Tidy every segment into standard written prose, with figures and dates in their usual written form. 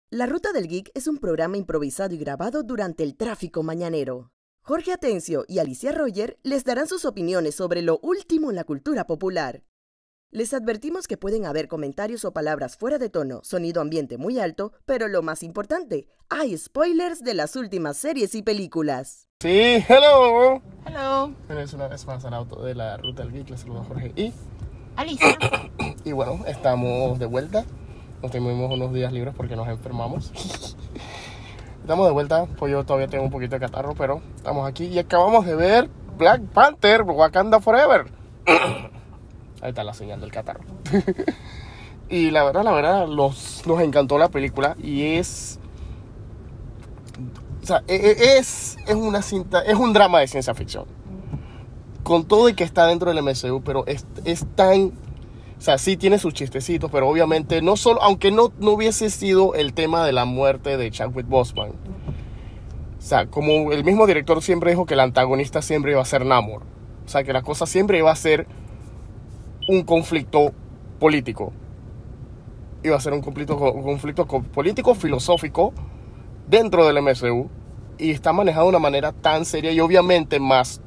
La Ruta del Geek es un programa improvisado y grabado durante el tráfico mañanero. Jorge Atencio y Alicia Roger les darán sus opiniones sobre lo último en la cultura popular. Les advertimos que pueden haber comentarios o palabras fuera de tono, sonido ambiente muy alto, pero lo más importante, hay spoilers de las últimas series y películas. Sí, hello. Hello. Bienvenidos una vez más al auto de la Ruta del Geek. Les saludo a Jorge y Alicia. Y bueno, estamos de vuelta. Nos tuvimos unos días libres porque nos enfermamos. Estamos de vuelta, pues yo todavía tengo un poquito de catarro, pero estamos aquí y acabamos de ver Black Panther, Wakanda Forever. Ahí está la señal del catarro. Y la verdad, nos encantó la película y es... O sea, es una cinta, es un drama de ciencia ficción. Con todo y que está dentro del MCU, pero es tan... O sea, sí tiene sus chistecitos, pero obviamente no solo... Aunque no hubiese sido el tema de la muerte de Chadwick Boseman. O sea, como el mismo director siempre dijo que el antagonista siempre iba a ser Namor. O sea, que la cosa siempre iba a ser un conflicto político. Iba a ser un conflicto político, filosófico, dentro del MCU. Y está manejado de una manera tan seria y obviamente más...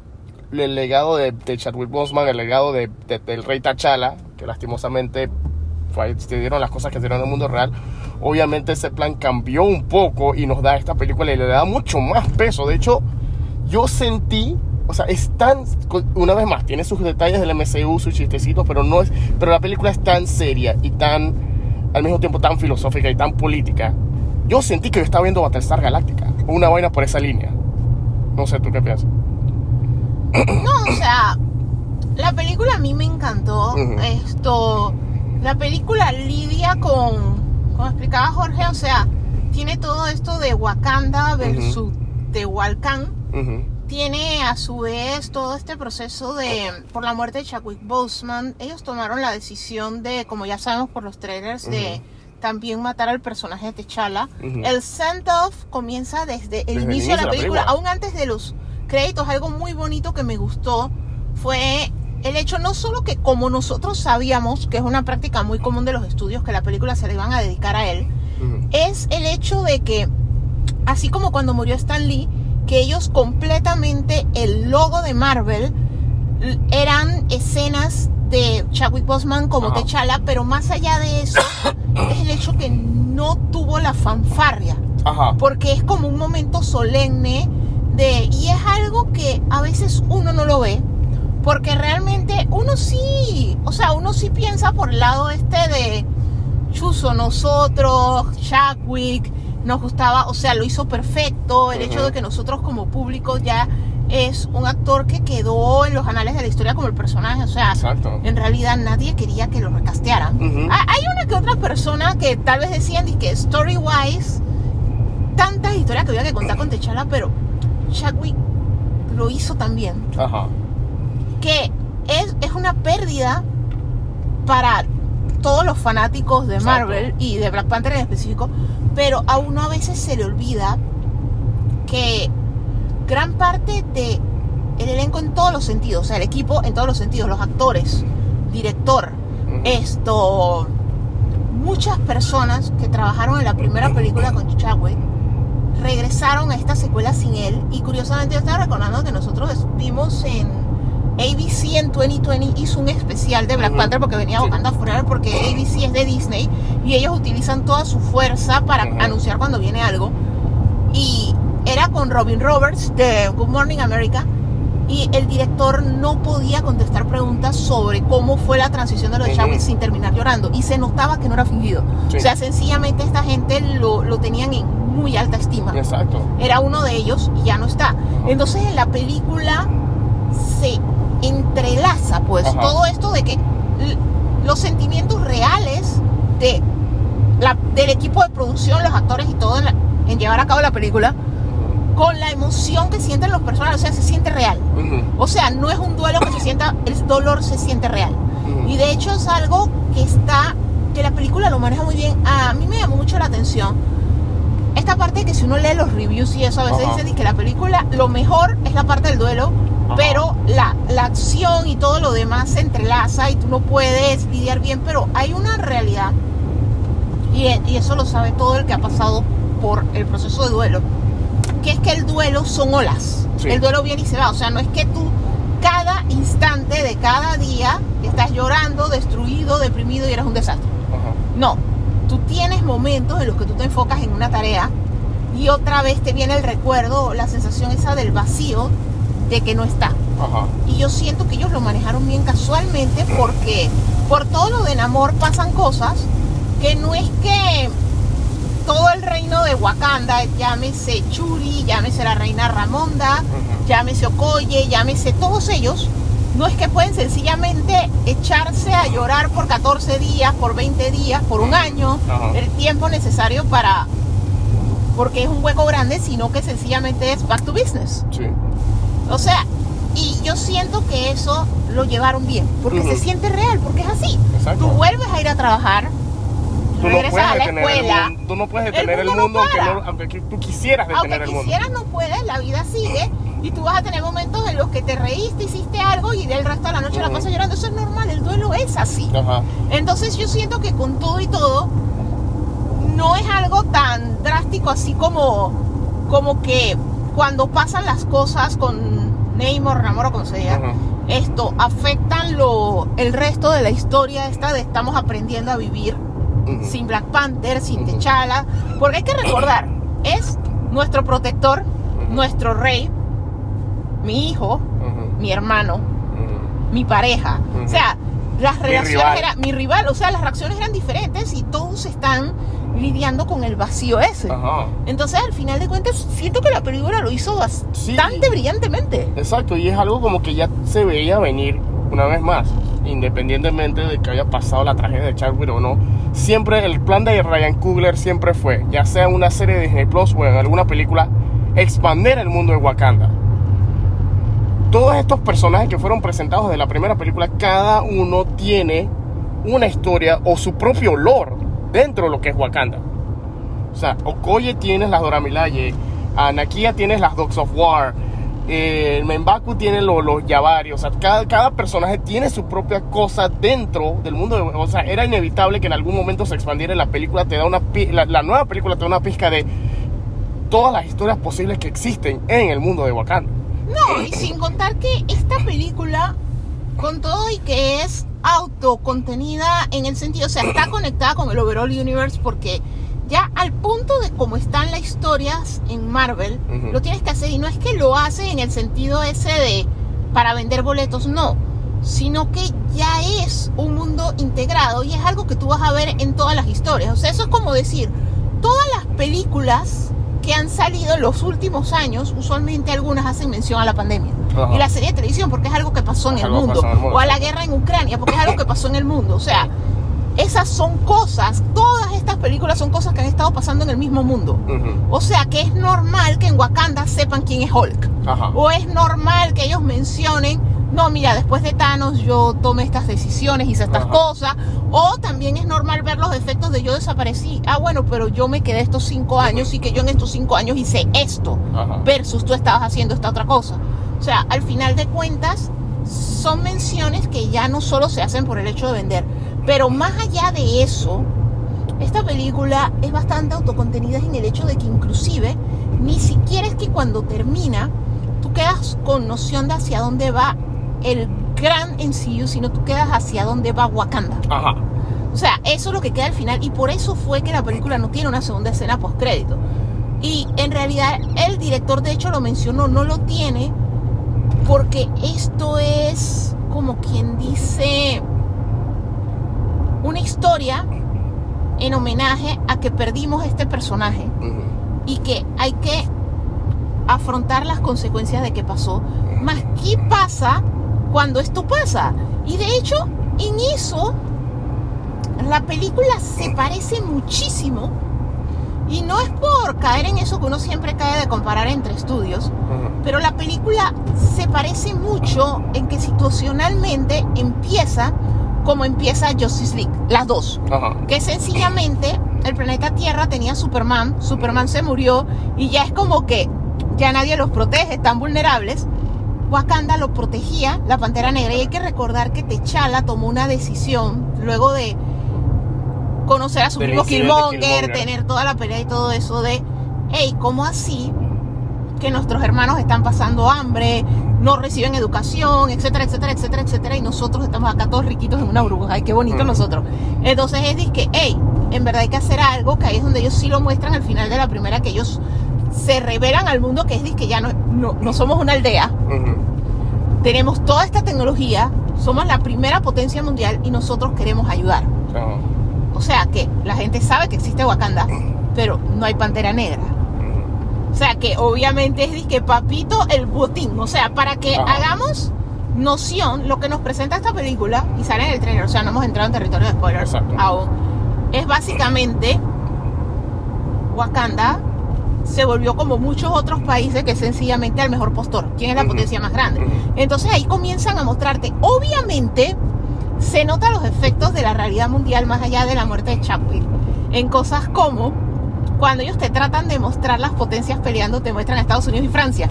el legado de Chadwick Boseman, el legado del rey T'Challa, que lastimosamente se dieron las cosas que se dieron en el mundo real. Obviamente ese plan cambió un poco y nos da esta película y le da mucho más peso. De hecho, yo sentí, o sea, es tan, una vez más, tiene sus detalles del MCU, sus chistecitos, pero la película es tan seria y tan, al mismo tiempo tan filosófica y tan política. Yo sentí que yo estaba viendo Battlestar Galactica, o una vaina por esa línea. No sé, ¿tú qué piensas? No, o sea, la película a mí me encantó. La película lidia como explicaba Jorge, o sea, tiene todo esto de Wakanda versus Tehuacán. Tiene a su vez todo este proceso por la muerte de Chadwick Boseman. Ellos tomaron la decisión de, como ya sabemos por los trailers, de también matar al personaje de T'Challa. El send-off comienza desde el inicio de la película, aún antes de los créditos. Algo muy bonito que me gustó fue el hecho, no solo que como nosotros sabíamos, que es una práctica muy común de los estudios, que la película se le iban a dedicar a él, es el hecho de que, así como cuando murió Stan Lee, que ellos completamente, el logo de Marvel, eran escenas de Chadwick Boseman como T'Challa, pero más allá de eso, es el hecho que no tuvo la fanfarria, porque es como un momento solemne, y es algo que a veces uno no lo ve, porque realmente uno sí piensa por el lado de chuzo, nosotros, Chadwick, nos gustaba, o sea, lo hizo perfecto, el hecho de que nosotros como público ya es un actor que quedó en los anales de la historia como el personaje, o sea, en realidad nadie quería que lo recastearan. Hay una que otra persona que tal vez decían que story-wise, tantas historias que había que contar con T'Challa, pero Chadwick lo hizo también. Que es una pérdida para todos los fanáticos de Marvel y de Black Panther en específico, pero a uno a veces se le olvida que gran parte del elenco en todos los sentidos, o sea, el equipo en todos los sentidos, los actores, director, muchas personas que trabajaron en la primera película con Chadwick regresaron a esta secuela sin él. Y curiosamente yo estaba recordando que nosotros vimos en ABC en 2020, hizo un especial de Black Panther porque venía Wakanda Forever, porque ABC es de Disney y ellos utilizan toda su fuerza para anunciar cuando viene algo, y era con Robin Roberts de Good Morning America, y el director no podía contestar preguntas sobre cómo fue la transición de lo de Chadwick sin terminar llorando, y se notaba que no era fingido. O sea, sencillamente esta gente lo tenían en muy alta estima. Era uno de ellos y ya no está. Entonces en la película se entrelaza todo esto de que los sentimientos reales del equipo de producción, los actores y todo en llevar a cabo la película, con la emoción que sienten los personajes. O sea, se siente real. O sea, no es un duelo que se sienta, el dolor se siente real. Y de hecho es algo que la película lo maneja muy bien. A mí me llamó mucho la atención esta parte de que si uno lee los reviews y eso, a veces dicen que la película, lo mejor es la parte del duelo, pero la acción y todo lo demás se entrelaza y tú no puedes lidiar bien. Pero hay una realidad y eso lo sabe todo el que ha pasado por el proceso de duelo, que es que el duelo son olas. Sí. El duelo viene y se va. O sea, no es que tú cada instante de cada día estás llorando, destruido, deprimido y eres un desastre. No, tú tienes momentos en los que tú te enfocas en una tarea y otra vez te viene el recuerdo, la sensación esa del vacío de que no está. Y yo siento que ellos lo manejaron bien casualmente, porque por todo lo de Namor pasan cosas que no es que todo el reino de Wakanda, llámese Shuri, llámese la reina Ramonda, llámese Okoye, llámese todos ellos, no es que pueden sencillamente echarse a llorar por 14 días, por 20 días, por un año, el tiempo necesario porque es un hueco grande, sino que sencillamente es back to business. Sí. O sea, y yo siento que eso lo llevaron bien, porque se siente real, porque es así. Exacto. Tú vuelves a ir a trabajar, regresas a la escuela. Tú no puedes detener el mundo, aunque tú quisieras detener el mundo. Aunque quisieras, no puedes, la vida sigue. Y tú vas a tener momentos en los que te reíste, hiciste algo y del resto de la noche la pasas llorando. Eso es normal, el duelo es así. Entonces yo siento que con todo y todo, no es algo tan drástico así como que cuando pasan las cosas con Namor, o como se diga, esto afectan el resto de la historia esta de estamos aprendiendo a vivir sin Black Panther, sin T'Challa, porque hay que recordar, es nuestro protector, nuestro rey, mi hijo, mi hermano, mi pareja, o sea, las relaciones eran mi rival, o sea, las reacciones eran diferentes y todos están lidiando con el vacío ese. Entonces, al final de cuentas, siento que la película lo hizo bastante brillantemente. Exacto, y es algo como que ya se veía venir una vez más, independientemente de que haya pasado la tragedia de Chadwick o no. Siempre el plan de Ryan Coogler siempre fue, ya sea en una serie de Disney Plus o en alguna película, expandir el mundo de Wakanda. Todos estos personajes que fueron presentados de la primera película, cada uno tiene una historia o su propio lore dentro de lo que es Wakanda. O sea, Okoye tienes las Dora Milaje, a Nakia tienes las Dogs of War, M'Baku tiene los Yabari. O sea, cada personaje tiene su propia cosa dentro del mundo. O sea, era inevitable que en algún momento se expandiera. La película te da la nueva película te da una pizca de todas las historias posibles que existen en el mundo de Wakanda. No, y sin contar que esta película, con todo y que es autocontenida en el sentido, o sea, está conectada con el overall universe, porque ya al punto de cómo están las historias en Marvel, lo tienes que hacer, y no es que lo hace en el sentido ese de para vender boletos, no, sino que ya es un mundo integrado y es algo que tú vas a ver en todas las historias. O sea, eso es como decir, todas las películas que han salido en los últimos años, usualmente algunas hacen mención a la pandemia. Y la serie de televisión, porque es algo que pasó en el mundo. O a la guerra en Ucrania, porque es algo que pasó en el mundo. O sea, esas son cosas, todas estas películas son cosas que han estado pasando en el mismo mundo. O sea, que es normal que en Wakanda sepan quién es Hulk. O es normal que ellos mencionen, no, mira, después de Thanos yo tomé estas decisiones, hice estas cosas. O también es normal ver los efectos de yo desaparecí. Ah, bueno, pero yo me quedé estos 5 años y que yo en estos 5 años hice esto. Versus tú estabas haciendo esta otra cosa. O sea, al final de cuentas, son menciones que ya no solo se hacen por el hecho de vender. Pero más allá de eso, esta película es bastante autocontenida en el hecho de que inclusive ni siquiera es que cuando termina tú quedas con noción de hacia dónde va el gran MCU, sino tú quedas hacia dónde va Wakanda. O sea, eso es lo que queda al final, y por eso fue que la película no tiene una segunda escena postcrédito. Y en realidad el director de hecho lo mencionó, no lo tiene porque esto es como quien dice una historia en homenaje a que perdimos este personaje y que hay que afrontar las consecuencias de que pasó. Más, ¿qué pasa cuando esto pasa? Y de hecho, en eso la película se parece muchísimo, y no es por caer en eso que uno siempre cae de comparar entre estudios, pero la película se parece mucho en que situacionalmente empieza como empieza Justice League, las dos, que sencillamente el planeta Tierra tenía Superman se murió y ya es como que ya nadie los protege, están vulnerables. Wakanda lo protegía, la Pantera Negra, y hay que recordar que T'Challa tomó una decisión luego de conocer a su Del primo incidente Killmonger, tener toda la pelea y todo eso de, hey, ¿cómo así que nuestros hermanos están pasando hambre, no reciben educación, etcétera, etcétera, etcétera, etcétera, y nosotros estamos acá todos riquitos en una burbuja? Ay, qué bonito nosotros. Entonces es que, hey, en verdad hay que hacer algo, que ahí es donde ellos sí lo muestran al final de la primera, que ellos se revelan al mundo, que es que ya no somos una aldea, tenemos toda esta tecnología, somos la primera potencia mundial y nosotros queremos ayudar. O sea que la gente sabe que existe Wakanda, pero no hay Pantera Negra. O sea que obviamente es que papito el botín. O sea, para que hagamos noción, lo que nos presenta esta película, y sale en el trailer, o sea, no hemos entrado en territorio de spoilers aún, es básicamente Wakanda se volvió como muchos otros países, que sencillamente al mejor postor. ¿Quién es la potencia más grande? Entonces ahí comienzan a mostrarte, obviamente se notan los efectos de la realidad mundial más allá de la muerte de Chadwick, en cosas como cuando ellos te tratan de mostrar las potencias peleando, te muestran a Estados Unidos y Francia.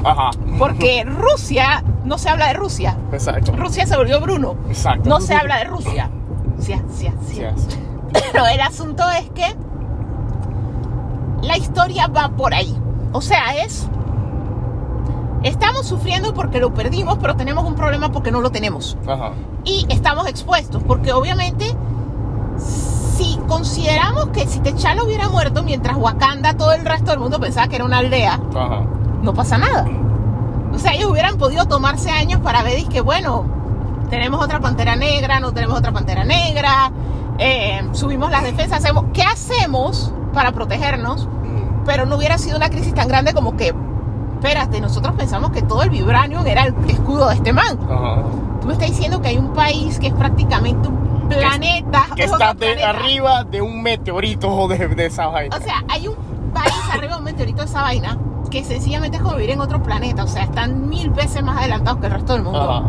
Porque Rusia, no se habla de Rusia. Exacto. Rusia se volvió Bruno. Exacto. No se habla de Rusia. Sí. Pero el asunto es que la historia va por ahí. O sea, estamos sufriendo porque lo perdimos, pero tenemos un problema porque no lo tenemos. Y estamos expuestos, porque obviamente si consideramos que si T'Challa hubiera muerto mientras Wakanda, todo el resto del mundo pensaba que era una aldea, no pasa nada. O sea, ellos hubieran podido tomarse años para ver, que bueno, tenemos otra Pantera Negra, no tenemos otra Pantera Negra, subimos las defensas, ¿qué hacemos para protegernos? Pero no hubiera sido una crisis tan grande como que, espérate, nosotros pensamos que todo el vibranium era el escudo de este man. Tú me estás diciendo que hay un país que es prácticamente un planeta que está arriba de un meteorito o de esa vaina. O sea, hay un país arriba de un meteorito de esa vaina que sencillamente es como vivir en otro planeta. O sea, están 1000 veces más adelantados que el resto del mundo.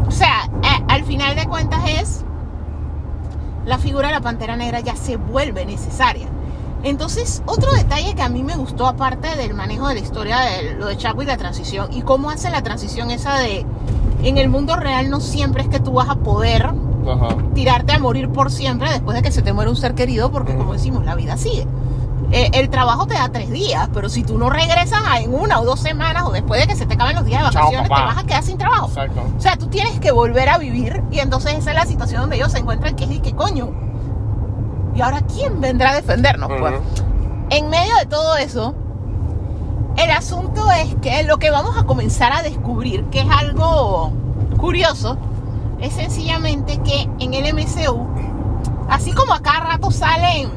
O sea, al final de cuentas la figura de la Pantera Negra ya se vuelve necesaria. Entonces, otro detalle que a mí me gustó, aparte del manejo de la historia de lo de Chadwick y la transición, y cómo hace la transición esa de, en el mundo real no siempre es que tú vas a poder tirarte a morir por siempre después de que se te muere un ser querido, porque como decimos, la vida sigue. El trabajo te da 3 días, pero si tú no regresas en 1 o 2 semanas, o después de que se te acaben los días de vacaciones, te vas a quedar sin trabajo. Exacto. O sea, tú tienes que volver a vivir, y entonces esa es la situación donde ellos se encuentran, que es, ¿qué coño? ¿Y ahora quién vendrá a defendernos? Pues, en medio de todo eso, el asunto es que lo que vamos a comenzar a descubrir, que es algo curioso, es sencillamente que en el MCU, así como a cada rato salen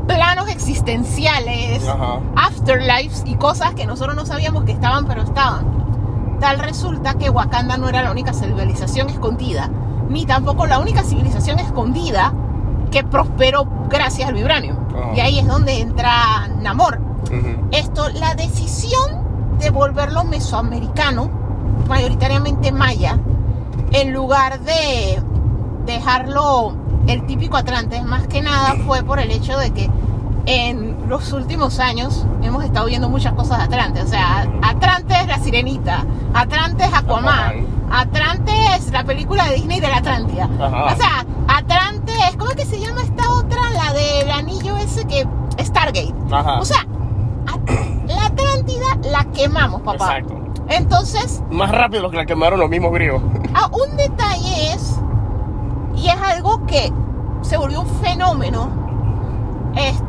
planos existenciales, afterlives y cosas que nosotros no sabíamos que estaban, pero estaban, tal resulta que Wakanda no era la única civilización escondida, ni tampoco la única civilización escondida que prosperó gracias al vibranium. Y ahí es donde entra Namor. La decisión de volverlo mesoamericano, mayoritariamente maya, en lugar de dejarlo el típico Atlantes, más que nada fue por el hecho de que en los últimos años hemos estado viendo muchas cosas de Atlantes. O sea, Atlantes la Sirenita, Atlantes Aquaman, Atlantes la película de Disney de la Atlántida. O sea, Atlantes, ¿cómo es que se llama esta otra? La del anillo ese que... Stargate. O sea, la Atlántida la quemamos, papá. Exacto. Entonces... más rápido lo que la quemaron los mismos griegos. Un detalle es, y es algo que se volvió un fenómeno,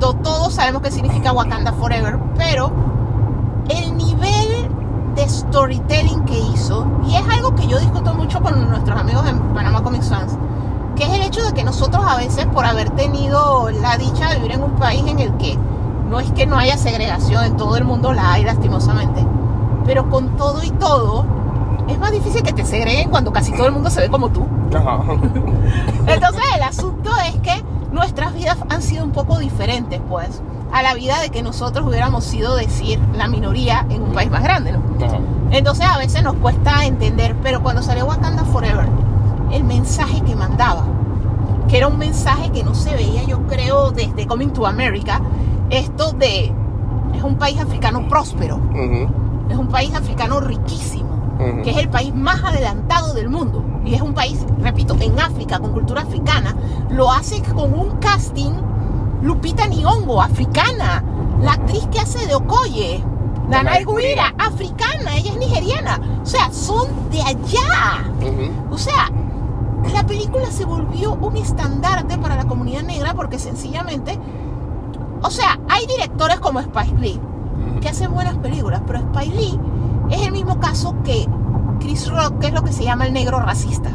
todos sabemos qué significa Wakanda Forever, pero el nivel de storytelling que hizo, y es algo que yo discuto mucho con nuestros amigos en Panama Comics Fans, que es el hecho de que nosotros a veces, por haber tenido la dicha de vivir en un país en el que no es que no haya segregación, en todo el mundo la hay lastimosamente, pero con todo y todo es más difícil que te segreguen cuando casi todo el mundo se ve como tú. Entonces el asunto es que nuestras vidas han sido un poco diferentes, pues, a la vida de que nosotros hubiéramos sido, decir, la minoría en un país más grande, ¿no? Entonces a veces nos cuesta entender, pero cuando salió Wakanda Forever, el mensaje que mandaba, que era un mensaje que no se veía, yo creo, desde Coming to America, es un país africano próspero, es un país africano riquísimo, que es el país más adelantado del mundo, y es un país, repito, en África, con cultura africana, lo hace con un casting. Lupita Nyong'o, africana, la actriz que hace de Okoye, Danai Gurira, africana, ella es nigeriana, o sea, son de allá. O sea, la película se volvió un estandarte para la comunidad negra porque sencillamente, o sea, hay directores como Spike Lee que hacen buenas películas, pero Spike Lee es el mismo caso que Chris Rock, que es lo que se llama el negro racista.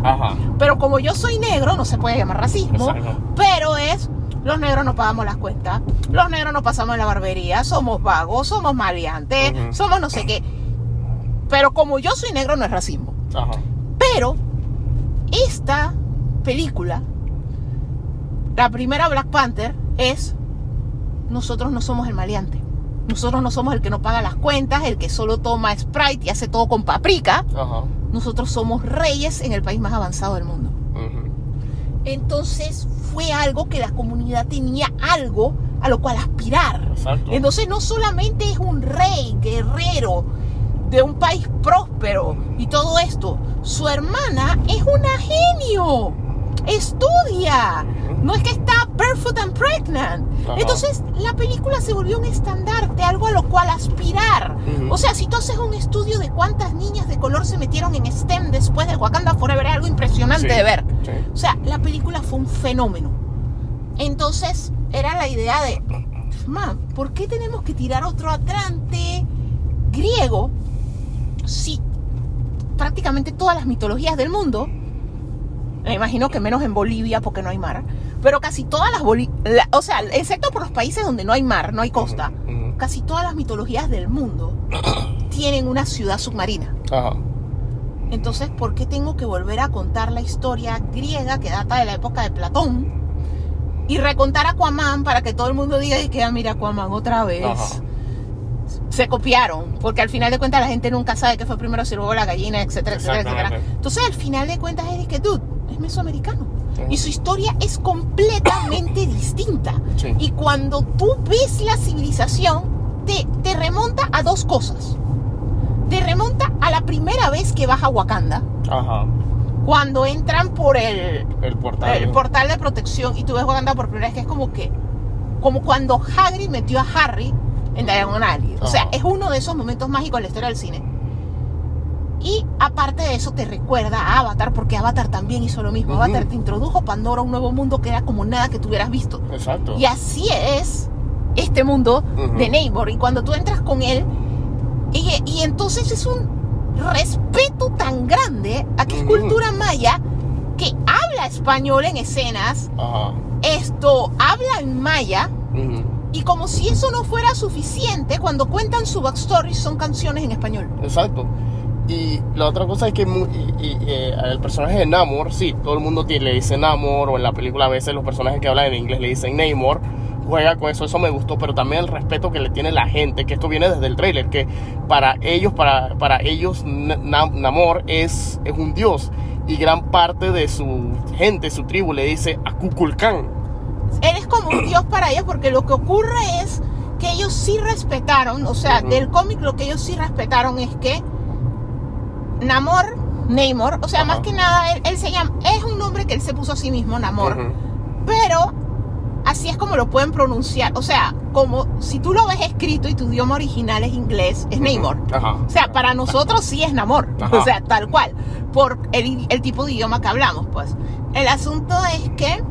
Pero como yo soy negro, no se puede llamar racismo. Exacto. Pero es, los negros no pagamos las cuentas, los negros no pasamos en la barbería, somos vagos, somos maleantes, somos no sé qué. Pero como yo soy negro, no es racismo. Pero esta película, la primera Black Panther, es: nosotros no somos el maleante, nosotros no somos el que no paga las cuentas, el que solo toma Sprite y hace todo con paprika. Nosotros somos reyes en el país más avanzado del mundo. Entonces fue algo que la comunidad tenía algo a lo cual aspirar. Exacto. Entonces no solamente es un rey guerrero de un país próspero y todo esto, su hermana es una genio, estudia, no es que está barefoot and pregnant. Entonces la película se volvió un estandarte, algo a lo cual aspirar. O sea, si tú haces un estudio de cuántas niñas de color se metieron en STEM después de Wakanda Forever, es algo impresionante de ver. O sea, la película fue un fenómeno. Entonces era la idea de, ¿por qué tenemos que tirar otro Atlante griego si prácticamente todas las mitologías del mundo, me imagino que menos en Bolivia porque no hay mar, pero casi todas las o sea, excepto por los países donde no hay mar, no hay costa, casi todas las mitologías del mundo tienen una ciudad submarina. Entonces, ¿por qué tengo que volver a contar la historia griega que data de la época de Platón y recontar a Aquaman para que todo el mundo diga que mira Aquaman otra vez? Se copiaron, porque al final de cuentas la gente nunca sabe qué fue primero, si luego la gallina, etcétera, etcétera. Entonces al final de cuentas es que, dude, es mesoamericano. Y su historia es completamente distinta. Y cuando tú ves la civilización, te remonta a dos cosas. Te remonta a la primera vez que vas a Wakanda. Cuando entran por el portal de protección y tú ves Wakanda por primera vez, que es como cuando Hagrid metió a Harry en Diagon Alley. O sea, es uno de esos momentos mágicos en la historia del cine. Y aparte de eso te recuerda a Avatar, porque Avatar también hizo lo mismo. Avatar te introdujo Pandora a un nuevo mundo que era como nada que tú hubieras visto. Exacto. Y así es este mundo de Namor. Y cuando tú entras con él, y entonces es un respeto tan grande a que es cultura maya, que habla español en escenas, habla en maya. Y como si eso no fuera suficiente, cuando cuentan su backstory son canciones en español. Exacto. Y la otra cosa es que el personaje de Namor, sí, todo el mundo le dice Namor, o en la película a veces los personajes que hablan en inglés le dicen Namor, juega con eso me gustó, pero también el respeto que le tiene la gente, que esto viene desde el tráiler, que para ellos Namor es un dios, y gran parte de su gente, su tribu, le dice a Kukulkan. Él es como un dios para ellos, porque lo que ocurre es que ellos sí respetaron, o sea, del cómic lo que ellos sí respetaron es que Namor, o sea, más que nada, él se llama, es un nombre que él se puso a sí mismo, Namor, pero así es como lo pueden pronunciar, o sea, como si tú lo ves escrito y tu idioma original es inglés, es Namor. O sea, para nosotros sí es Namor, o sea, tal cual, por el tipo de idioma que hablamos, pues. El asunto es que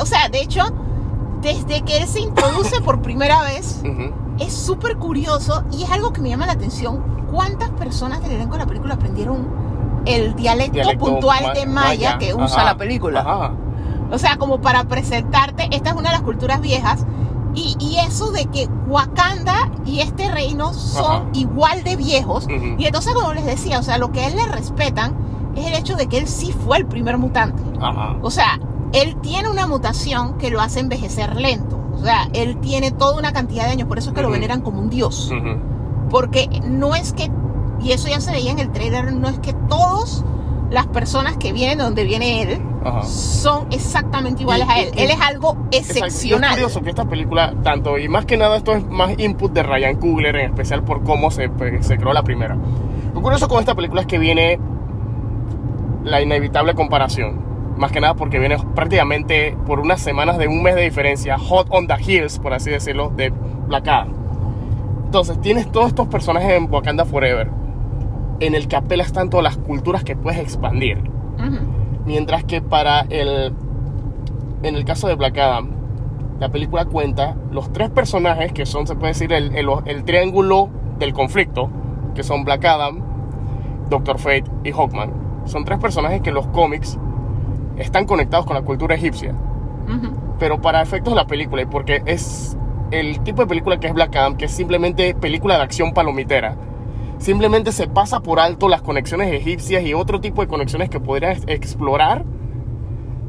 o sea, de hecho, desde que él se introduce por primera vez, es súper curioso y es algo que me llama la atención. ¿Cuántas personas del elenco de la película aprendieron el dialecto puntual de maya que usa la película? O sea, como para presentarte, esta es una de las culturas viejas, y eso de que Wakanda y este reino son igual de viejos, y entonces, como les decía, o sea, lo que a él le respetan es el hecho de que él sí fue el primer mutante. O sea, él tiene una mutación que lo hace envejecer lento. O sea, él tiene toda una cantidad de años, por eso es que lo veneran como un dios. Porque no es que, y eso ya se veía en el trailer, no es que todos las personas que vienen de donde viene él son exactamente iguales a él. Él es algo excepcional. Es curioso que esta película, tanto, y más que nada esto es más input de Ryan Coogler, en especial por cómo se creó la primera. Lo curioso con esta película es que viene la inevitable comparación. Más que nada porque viene prácticamente por unas semanas de un mes de diferencia, hot on the heels, por así decirlo, de Black Adam. Entonces tienes todos estos personajes en Wakanda Forever, en el que apelas tanto a las culturas que puedes expandir. Mientras que en el caso de Black Adam, la película cuenta los tres personajes que son, se puede decir, el triángulo del conflicto, que son Black Adam, Doctor Fate y Hawkman. Son tres personajes que en los cómics están conectados con la cultura egipcia. Pero para efectos de la película, y porque es el tipo de película que es Black Adam, que es simplemente película de acción palomitera, simplemente se pasa por alto las conexiones egipcias y otro tipo de conexiones que podrían explorar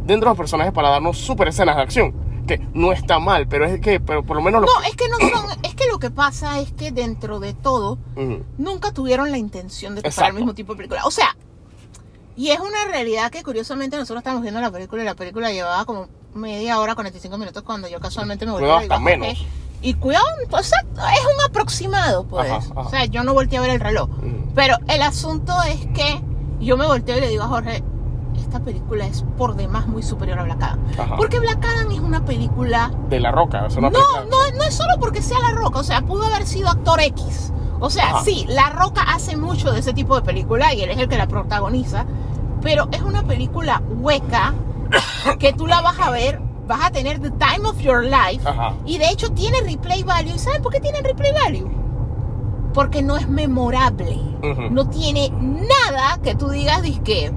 dentro de los personajes para darnos super escenas de acción, que no está mal, pero por lo menos... No, es que no son... Es que lo que pasa es que dentro de todo nunca tuvieron la intención de tocar el mismo tipo de película. O sea, y es una realidad que curiosamente nosotros estamos viendo la película y la película llevaba como media hora, 45 minutos cuando yo casualmente me volví a ver. Hasta menos. Y cuidado, pues, es un aproximado, pues. Ajá. O sea, yo no volteé a ver el reloj. Pero el asunto es que yo me volteo y le digo a Jorge, esta película es por demás muy superior a Black Adam. Porque Black Adam es una película... De La Roca. Es una no es solo porque sea La Roca. O sea, pudo haber sido actor X. O sea, sí, La Roca hace mucho de ese tipo de película y él es el que la protagoniza. Pero es una película hueca que tú la vas a ver, vas a tener the time of your life. Y de hecho tiene replay value. ¿Y saben por qué tiene replay value? Porque no es memorable. No tiene nada que tú digas, dizque,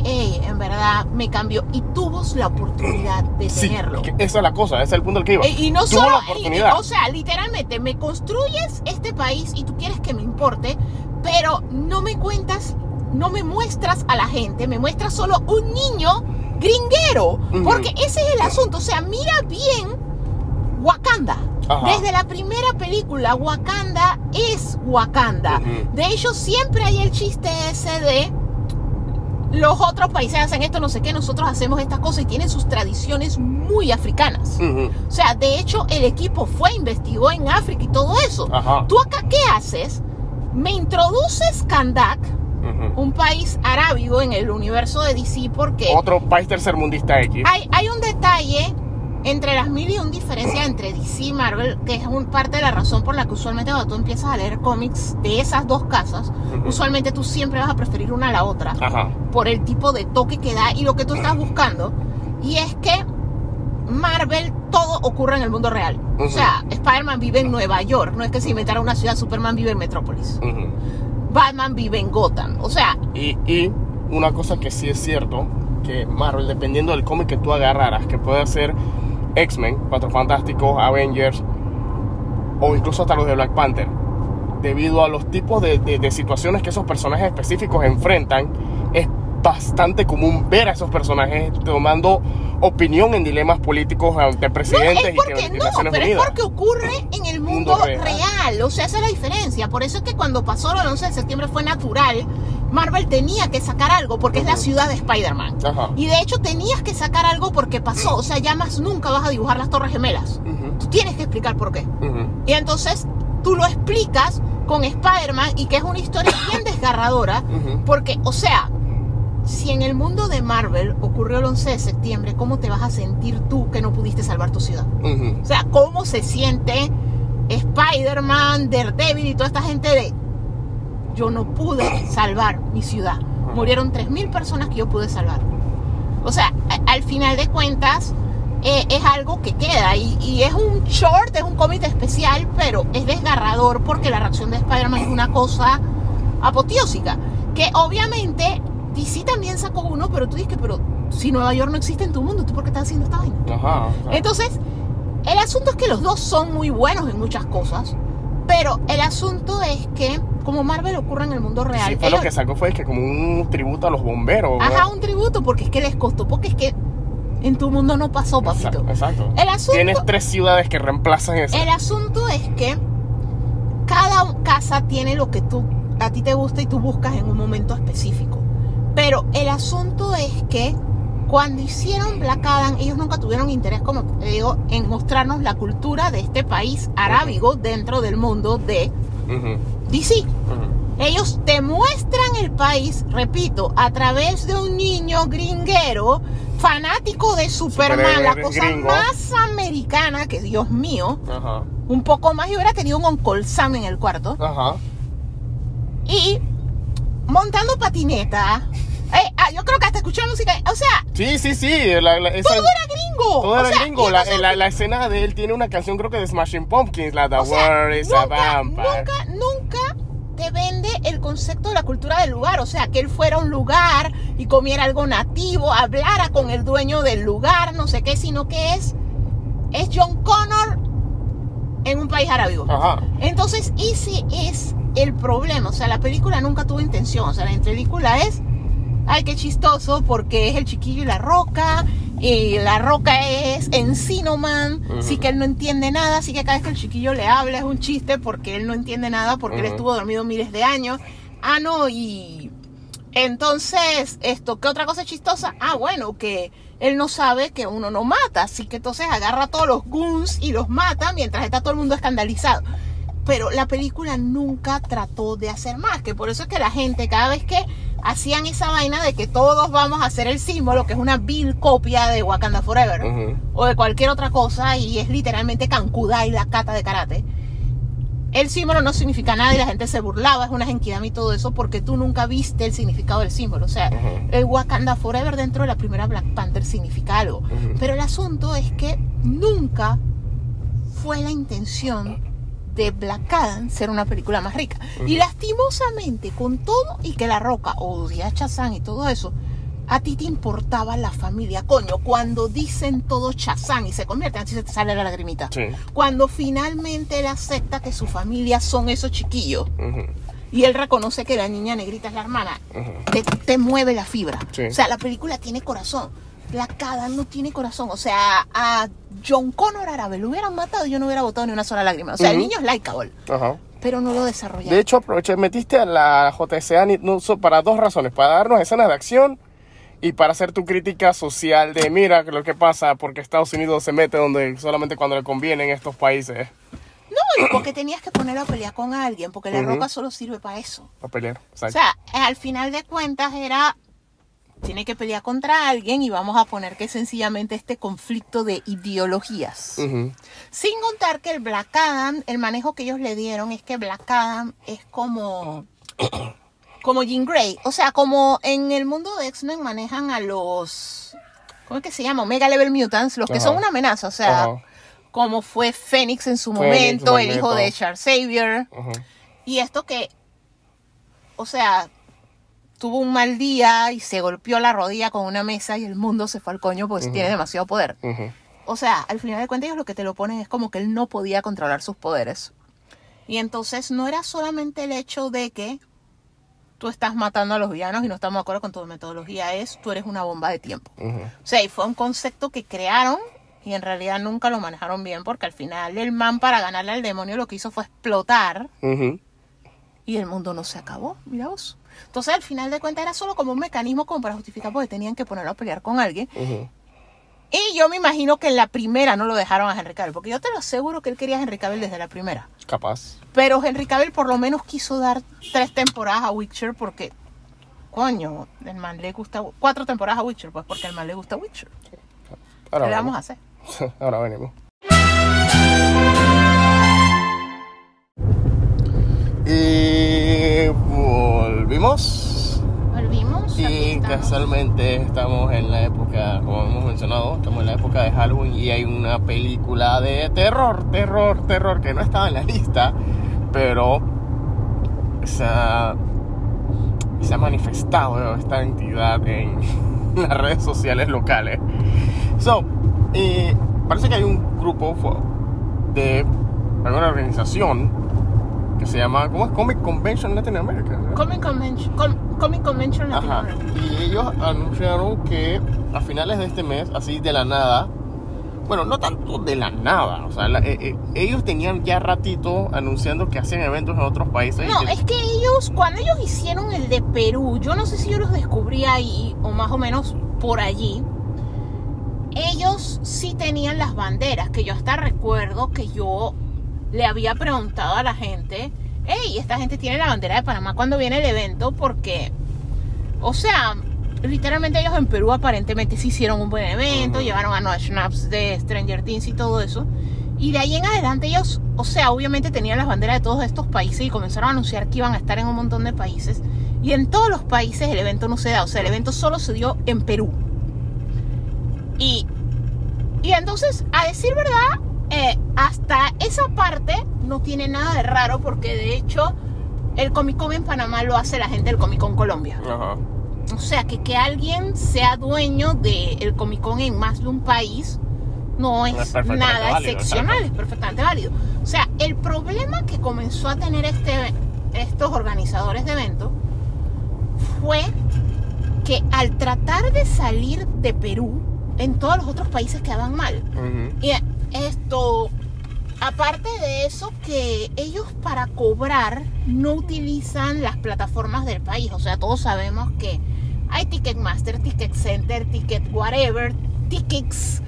en verdad me cambió. Y tuvo la oportunidad de tenerlo. Esa es la cosa, ese es el punto al que iba. Y no tuvo solo, la oportunidad. o sea, literalmente, me construyes este país y tú quieres que me importe, pero no me cuentas, no me muestras a la gente, me muestras solo un niño gringuero. Porque ese es el asunto. O sea, mira bien Wakanda. Desde la primera película, Wakanda es Wakanda. De hecho, siempre hay el chiste ese de los otros países hacen esto, no sé qué, nosotros hacemos estas cosas y tienen sus tradiciones muy africanas. O sea, de hecho, el equipo investigó en África y todo eso. ¿Tú acá qué haces? Me introduces Kandak, un país arábigo en el universo de DC, porque... Otro país tercermundista X. Hay un detalle entre las mil y un diferencias entre DC y Marvel, que es parte de la razón por la que usualmente cuando tú empiezas a leer cómics de esas dos casas, usualmente tú siempre vas a preferir una a la otra, por el tipo de toque que da y lo que tú estás buscando. Y es que Marvel, todo ocurre en el mundo real. O sea, Spider-Man vive en Nueva York, no es que se inventara una ciudad, Superman vive en Metrópolis. Batman vive en Gotham, o sea... Y una cosa que sí es cierto, que Marvel, dependiendo del cómic que tú agarraras, que puede ser X-Men, Cuatro Fantásticos, Avengers, o incluso hasta los de Black Panther, debido a los tipos de situaciones que esos personajes específicos enfrentan, es bastante común ver a esos personajes tomando opinión en dilemas políticos ante presidentes y Naciones Unidas. Es porque ocurre en el mundo real. O sea, esa es la diferencia. Por eso es que cuando pasó el 11 de septiembre fue natural. Marvel tenía que sacar algo porque es la ciudad de Spider-Man. Y de hecho tenías que sacar algo porque pasó. O sea, ya más nunca vas a dibujar las Torres Gemelas. Tú tienes que explicar por qué. Y entonces tú lo explicas con Spider-Man y que es una historia bien desgarradora. Porque, o sea... Si en el mundo de Marvel ocurrió el 11 de septiembre, ¿cómo te vas a sentir tú que no pudiste salvar tu ciudad? O sea, ¿cómo se siente Spider-Man, Daredevil y toda esta gente de... Yo no pude salvar mi ciudad. Murieron 3.000 personas que yo pude salvar. O sea, al final de cuentas, es algo que queda. Y es un short, es un cómic especial, pero es desgarrador porque la reacción de Spider-Man es una cosa apoteósica. Que obviamente... DC también sacó uno, pero tú dices que, pero si Nueva York no existe en tu mundo, ¿tú por qué estás haciendo esta vaina? Entonces, el asunto es que los dos son muy buenos en muchas cosas, pero el asunto es que, como Marvel ocurre en el mundo real... Sí, lo que sacó fue que como un tributo a los bomberos. Un tributo, porque es que les costó, porque es que en tu mundo no pasó, papito. Exacto. Tienes 3 ciudades que reemplazan eso. El asunto es que cada casa tiene lo que a ti te gusta y tú buscas en un momento específico. Pero el asunto es que cuando hicieron Black Adam, ellos nunca tuvieron interés, como te digo, en mostrarnos la cultura de este país arábigo dentro del mundo de DC. Ellos te muestran el país, repito, a través de un niño gringuero, fanático de Superman, la cosa más americana que, Dios mío, un poco más, y hubiera tenido un Uncle Sam en el cuarto. Y montando patineta. Yo creo que hasta escuché música, o sea... Sí. Todo era gringo. Todo era gringo. La escena de él tiene una canción, creo que de Smashing Pumpkins, la The World is a Vampire. Nunca te vende el concepto de la cultura del lugar. O sea, que él fuera a un lugar y comiera algo nativo, hablara con el dueño del lugar, no sé qué, sino que es John Connor en un país arábigo. Entonces, ese es el problema. O sea, la película nunca tuvo intención. O sea, la película es... Ay, qué chistoso, porque es el chiquillo y la roca es Encino Man, sí que él no entiende nada, así que cada vez que el chiquillo le habla es un chiste porque él no entiende nada, porque él estuvo dormido miles de años. Y entonces, ¿qué otra cosa chistosa? Bueno, que él no sabe que uno no mata, así que entonces agarra a todos los goons y los mata mientras está todo el mundo escandalizado. Pero la película nunca trató de hacer más, que por eso es que la gente, cada vez que hacían esa vaina de que todos vamos a hacer el símbolo, que es una vil copia de Wakanda Forever, o de cualquier otra cosa, y es literalmente Kankudai, la kata de karate, el símbolo no significa nada y la gente se burlaba, es una genkidama y todo eso, porque tú nunca viste el significado del símbolo. O sea, el Wakanda Forever dentro de la primera Black Panther significa algo, pero el asunto es que nunca fue la intención de Black Adam ser una película más rica. Y lastimosamente, con todo y que La Roca odia a Shazam y todo eso, a ti te importaba la familia. Coño, cuando dicen todo Shazam y se convierten, así se te sale la lagrimita. Cuando finalmente él acepta que su familia son esos chiquillos y él reconoce que la niña negrita es la hermana, te mueve la fibra. O sea, la película tiene corazón. Black Adam no tiene corazón. O sea, a John Connor árabe lo hubieran matado y yo no hubiera botado ni una sola lágrima. O sea, el niño es likeable, pero no lo desarrollaron. De hecho, metiste a la JSA para dos razones: para darnos escenas de acción y para hacer tu crítica social de mira lo que pasa porque Estados Unidos se mete solamente cuando le conviene en estos países. No, porque tenías que ponerlo a pelear con alguien, porque La Roca solo sirve para eso. Para pelear, exacto. O sea, al final de cuentas tiene que pelear contra alguien y vamos a poner que sencillamente este conflicto de ideologías. Sin contar que el Black Adam, el manejo que ellos le dieron es que Black Adam es como Jean Grey. O sea, como en el mundo de X-Men manejan a los... ¿Cómo es que se llama? Omega Level Mutants, los que son una amenaza. O sea, como fue Fénix en su momento, el hijo de Charles Xavier. Y esto que... O sea... tuvo un mal día y se golpeó la rodilla con una mesa y el mundo se fue al coño porque tiene demasiado poder. O sea, al final de cuentas ellos lo que te lo ponen es como que él no podía controlar sus poderes. Y entonces no era solamente el hecho de que tú estás matando a los villanos y no estamos de acuerdo con tu metodología, tú eres una bomba de tiempo. O sea, y fue un concepto que crearon y en realidad nunca lo manejaron bien porque al final el man, para ganarle al demonio, lo que hizo fue explotar y el mundo no se acabó. Mira vos. Entonces, al final de cuentas, era solo como un mecanismo como para justificar porque tenían que ponerlo a pelear con alguien. Y yo me imagino que en la primera no lo dejaron a Henry Cavill, porque yo te lo aseguro que él quería a Henry Cavill desde la primera. Capaz. Pero Henry Cavill por lo menos quiso dar 3 temporadas a Witcher porque, coño, el man le gusta... 4 temporadas a Witcher, pues porque al man le gusta Witcher. ¿Qué le vamos a hacer? Ahora venimos. Y volvimos. Y casualmente estamos en la época, como hemos mencionado, estamos en la época de Halloween y hay una película de terror que no estaba en la lista, pero se ha manifestado esta entidad en las redes sociales locales. Parece que hay un grupo de alguna organización que se llama, ¿cómo es? Comic Convention Latin America, ¿no? Comic Convention Latin America. Y ellos anunciaron que a finales de este mes, así de la nada, bueno, no tanto de la nada, o sea, ellos tenían ya ratito anunciando que hacían eventos en otros países. No, es que ellos, cuando ellos hicieron el de Perú, yo no sé si yo los descubrí ahí, o más o menos por allí, ellos sí tenían las banderas, que yo hasta recuerdo que yo le había preguntado a la gente, hey, esta gente tiene la bandera de Panamá cuando viene el evento, porque, o sea, literalmente ellos en Perú aparentemente sí hicieron un buen evento, llevaron a Noah Schnaps de Stranger Things y todo eso, y de ahí en adelante ellos, o sea, obviamente tenían las banderas de todos estos países y comenzaron a anunciar que iban a estar en un montón de países, y en todos los países el evento no se da, o sea, el evento solo se dio en Perú. Y entonces, a decir verdad, hasta esa parte no tiene nada de raro, porque de hecho el Comic Con en Panamá lo hace la gente del Comic Con Colombia. Ajá. O sea, que alguien sea dueño del Comic Con en más de un país no es nada válido, excepcional, exacto. Es perfectamente válido. O sea, el problema que comenzó a tener estos organizadores de eventos fue que al tratar de salir de Perú, en todos los otros países quedaban mal. Y aparte de eso, que ellos para cobrar no utilizan las plataformas del país. O sea, todos sabemos que hay Ticketmaster, Ticket Center, Ticket Whatever, Tickets.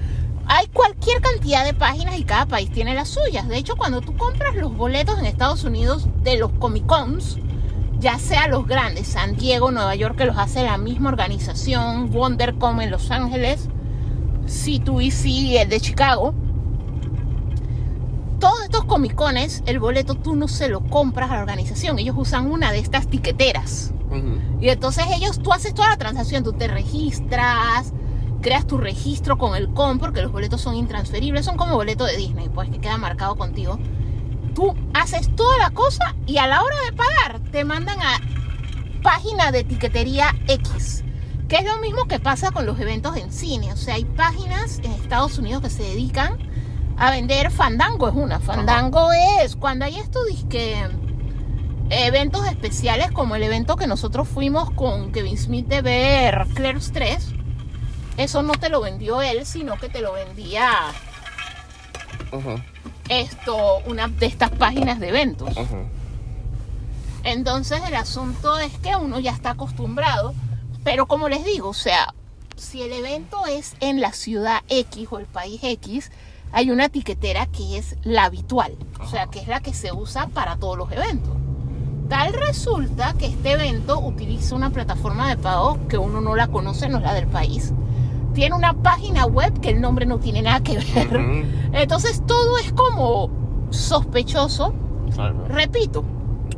Hay cualquier cantidad de páginas y cada país tiene las suyas. De hecho, cuando tú compras los boletos en Estados Unidos de los Comic Cons, ya sea los grandes, San Diego, Nueva York, que los hace la misma organización, WonderCon en Los Ángeles, C2EC, el de Chicago, todos estos Comic-Cones, el boleto tú no se lo compras a la organización, ellos usan una de estas tiqueteras. Y entonces tú haces toda la transacción, tú te registras, creas tu registro con el con, porque los boletos son intransferibles, son como boleto de Disney, pues que queda marcado contigo. Tú haces toda la cosa y a la hora de pagar te mandan a página de tiquetería X, que es lo mismo que pasa con los eventos en cine. O sea, hay páginas en Estados Unidos que se dedican a vender. Fandango es una. Fandango es cuando hay estos eventos especiales, como el evento que nosotros fuimos con Kevin Smith de ver Clerks 3. Eso no te lo vendió él, sino que te lo vendía una de estas páginas de eventos. Entonces el asunto es que uno ya está acostumbrado. Pero como les digo, o sea, si el evento es en la ciudad X o el país X, hay una tiquetera que es la habitual, o sea, que es la que se usa para todos los eventos. Tal resulta que este evento utiliza una plataforma de pago que uno no la conoce, no es la del país. Tiene una página web que el nombre no tiene nada que ver. Entonces todo es como sospechoso. Repito,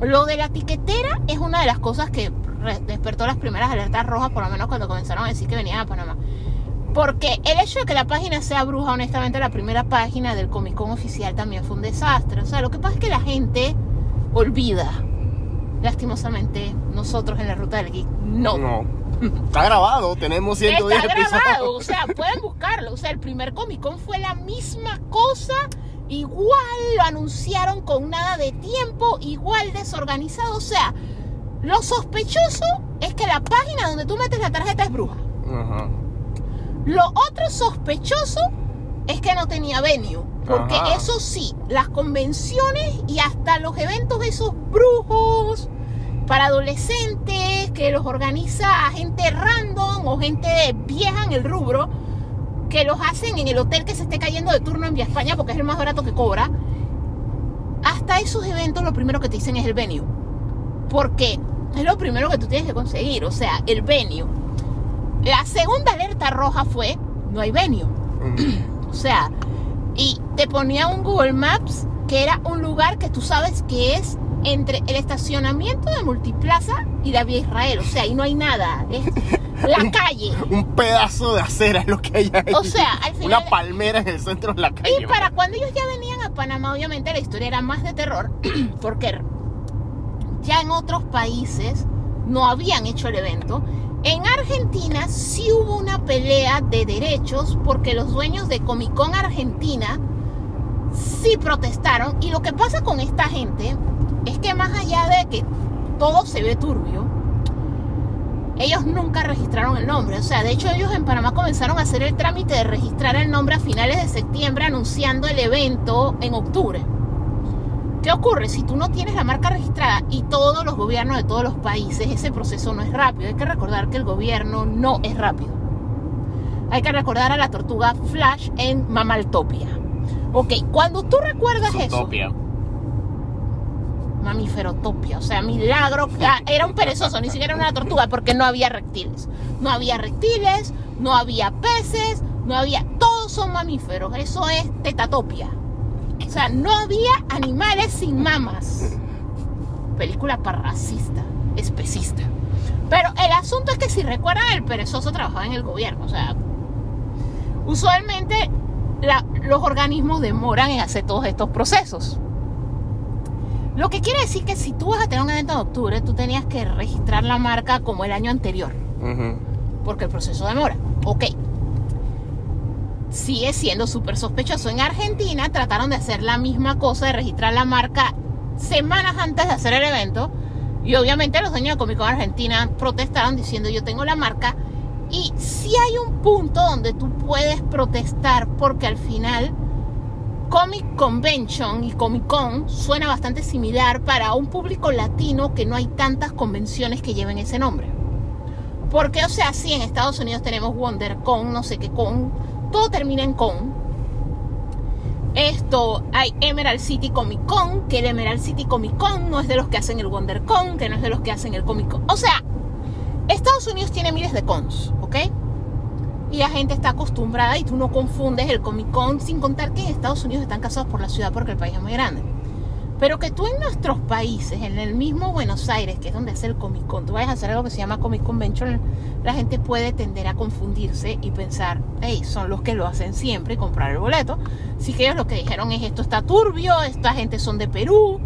lo de la tiquetera es una de las cosas que despertó las primeras alertas rojas, por lo menos cuando comenzaron a decir que venían a Panamá. Porque el hecho de que la página sea bruja, honestamente, la primera página del Comic Con oficial también fue un desastre. O sea, lo que pasa es que la gente olvida. Lastimosamente, nosotros en la Ruta del Geek, no. Está grabado, tenemos 110 Está episodios. grabado, o sea, pueden buscarlo. O sea, el primer Comic Con fue la misma cosa. Igual lo anunciaron con nada de tiempo, igual desorganizado. O sea, lo sospechoso es que la página donde tú metes la tarjeta es bruja. Lo otro sospechoso es que no tenía venue. Porque eso sí, las convenciones y hasta los eventos de esos brujos para adolescentes que los organiza a gente random o gente vieja en el rubro, que los hacen en el hotel que se esté cayendo de turno en Vía España porque es el más barato que cobra. Hasta esos eventos lo primero que te dicen es el venue, porque es lo primero que tú tienes que conseguir, o sea, el venue. La segunda alerta roja fue, no hay venue. O sea, y te ponía un Google Maps que era un lugar que tú sabes que es entre el estacionamiento de Multiplaza y la Vía Israel. O sea, ahí no hay nada, es la calle. Un pedazo de acera es lo que hay ahí. O sea, al final, una palmera en el centro de la calle. Y para cuando ellos ya venían a Panamá, obviamente la historia era más de terror, porque ya en otros países no habían hecho el evento. En Argentina sí hubo una pelea de derechos porque los dueños de Comic Con Argentina sí protestaron. Y lo que pasa con esta gente es que más allá de que todo se ve turbio, ellos nunca registraron el nombre. O sea, de hecho ellos en Panamá comenzaron a hacer el trámite de registrar el nombre a finales de septiembre, anunciando el evento en octubre. ¿Qué ocurre? Si tú no tienes la marca registrada, y todos los gobiernos de todos los países, ese proceso no es rápido. Hay que recordar que el gobierno no es rápido. Hay que recordar a la tortuga Flash en Mamaltopia. Ok, cuando tú recuerdas Zootopia. eso... Mamíferotopia, o sea, milagro. Era un perezoso, ni siquiera una tortuga, porque no había reptiles. No había reptiles, no había peces, no había... Todos son mamíferos, eso es tetatopia. O sea, no había animales sin mamas. Película racista, especista. Pero el asunto es que, si recuerdan, el perezoso trabajaba en el gobierno. O sea, usualmente los organismos demoran en hacer todos estos procesos. Lo que quiere decir que si tú vas a tener un evento en octubre, tú tenías que registrar la marca como el año anterior. Porque el proceso demora. Ok. Sigue siendo súper sospechoso. En Argentina trataron de hacer la misma cosa, de registrar la marca semanas antes de hacer el evento. Y obviamente los dueños de Comic Con Argentina protestaron diciendo: yo tengo la marca. Y sí hay un punto donde tú puedes protestar, porque al final Comic Convention y Comic Con suena bastante similar para un público latino, que no hay tantas convenciones que lleven ese nombre. Porque, o sea, sí, en Estados Unidos tenemos WonderCon, no sé qué con, todo termina en con. Hay Emerald City Comic Con, que el Emerald City Comic Con no es de los que hacen el WonderCon, que no es de los que hacen el Comic Con. O sea, Estados Unidos tiene miles de cons, ¿ok? Y la gente está acostumbrada, y tú no confundes el Comic Con, sin contar que en Estados Unidos están casados por la ciudad porque el país es muy grande. Pero que tú en nuestros países, en el mismo Buenos Aires, que es donde hace el Comic Con, tú vayas a hacer algo que se llama Comic Convention, la gente puede tender a confundirse y pensar: hey, son los que lo hacen siempre, y comprar el boleto. Así que ellos lo que dijeron es: esto está turbio, esta gente son de Perú,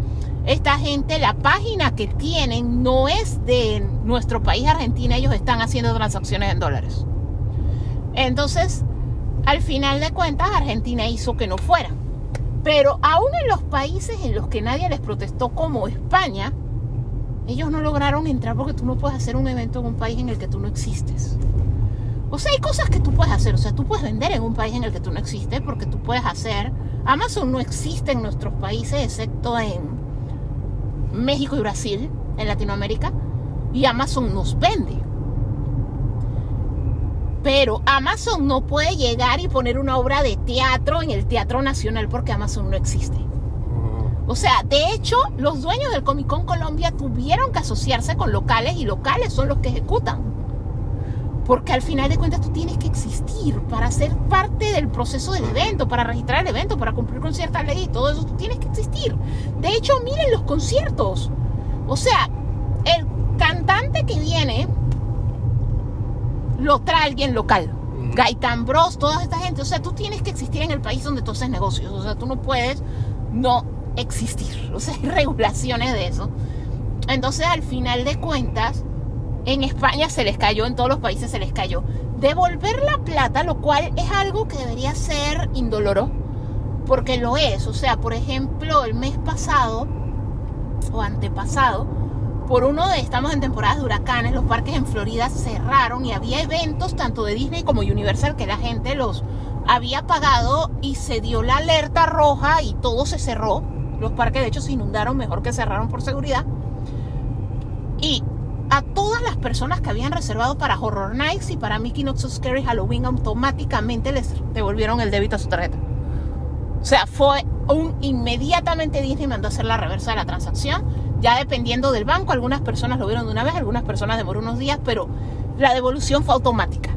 esta gente, la página que tienen no es de nuestro país, Argentina, ellos están haciendo transacciones en dólares. Entonces, al final de cuentas, Argentina hizo que no fuera. Pero aún en los países en los que nadie les protestó, como España, ellos no lograron entrar, porque tú no puedes hacer un evento en un país en el que tú no existes. O sea, hay cosas que tú puedes hacer. O sea, tú puedes vender en un país en el que tú no existes, porque tú puedes hacer... Amazon no existe en nuestros países, excepto en México y Brasil, en Latinoamérica. Y Amazon nos vende. Pero Amazon no puede llegar y poner una obra de teatro en el Teatro Nacional, porque Amazon no existe. O sea, de hecho, los dueños del Comic Con Colombia tuvieron que asociarse con locales, y locales son los que ejecutan. Porque al final de cuentas tú tienes que existir para ser parte del proceso del evento, para registrar el evento, para cumplir con ciertas leyes y todo eso. Tú tienes que existir. De hecho, miren los conciertos. O sea, el cantante que viene lo trae alguien local. Gaitán Bros, toda esta gente. O sea, tú tienes que existir en el país donde tú haces negocios. O sea, tú no puedes no existir. O sea, hay regulaciones de eso. Entonces, al final de cuentas, en España se les cayó, en todos los países se les cayó. Devolver la plata, lo cual es algo que debería ser indoloro, porque lo es. O sea, por ejemplo, el mes pasado o antepasado, estamos en temporadas de huracanes, los parques en Florida cerraron, y había eventos tanto de Disney como Universal que la gente los había pagado, y se dio la alerta roja y todo se cerró. Los parques de hecho se inundaron, mejor que cerraron por seguridad. Y a todas las personas que habían reservado para Horror Nights y para Mickey Not So Scary Halloween, automáticamente les devolvieron el débito a su tarjeta. O sea, inmediatamente Disney mandó a hacer la reversa de la transacción. Ya dependiendo del banco, algunas personas lo vieron de una vez, algunas personas demoró unos días, pero la devolución fue automática.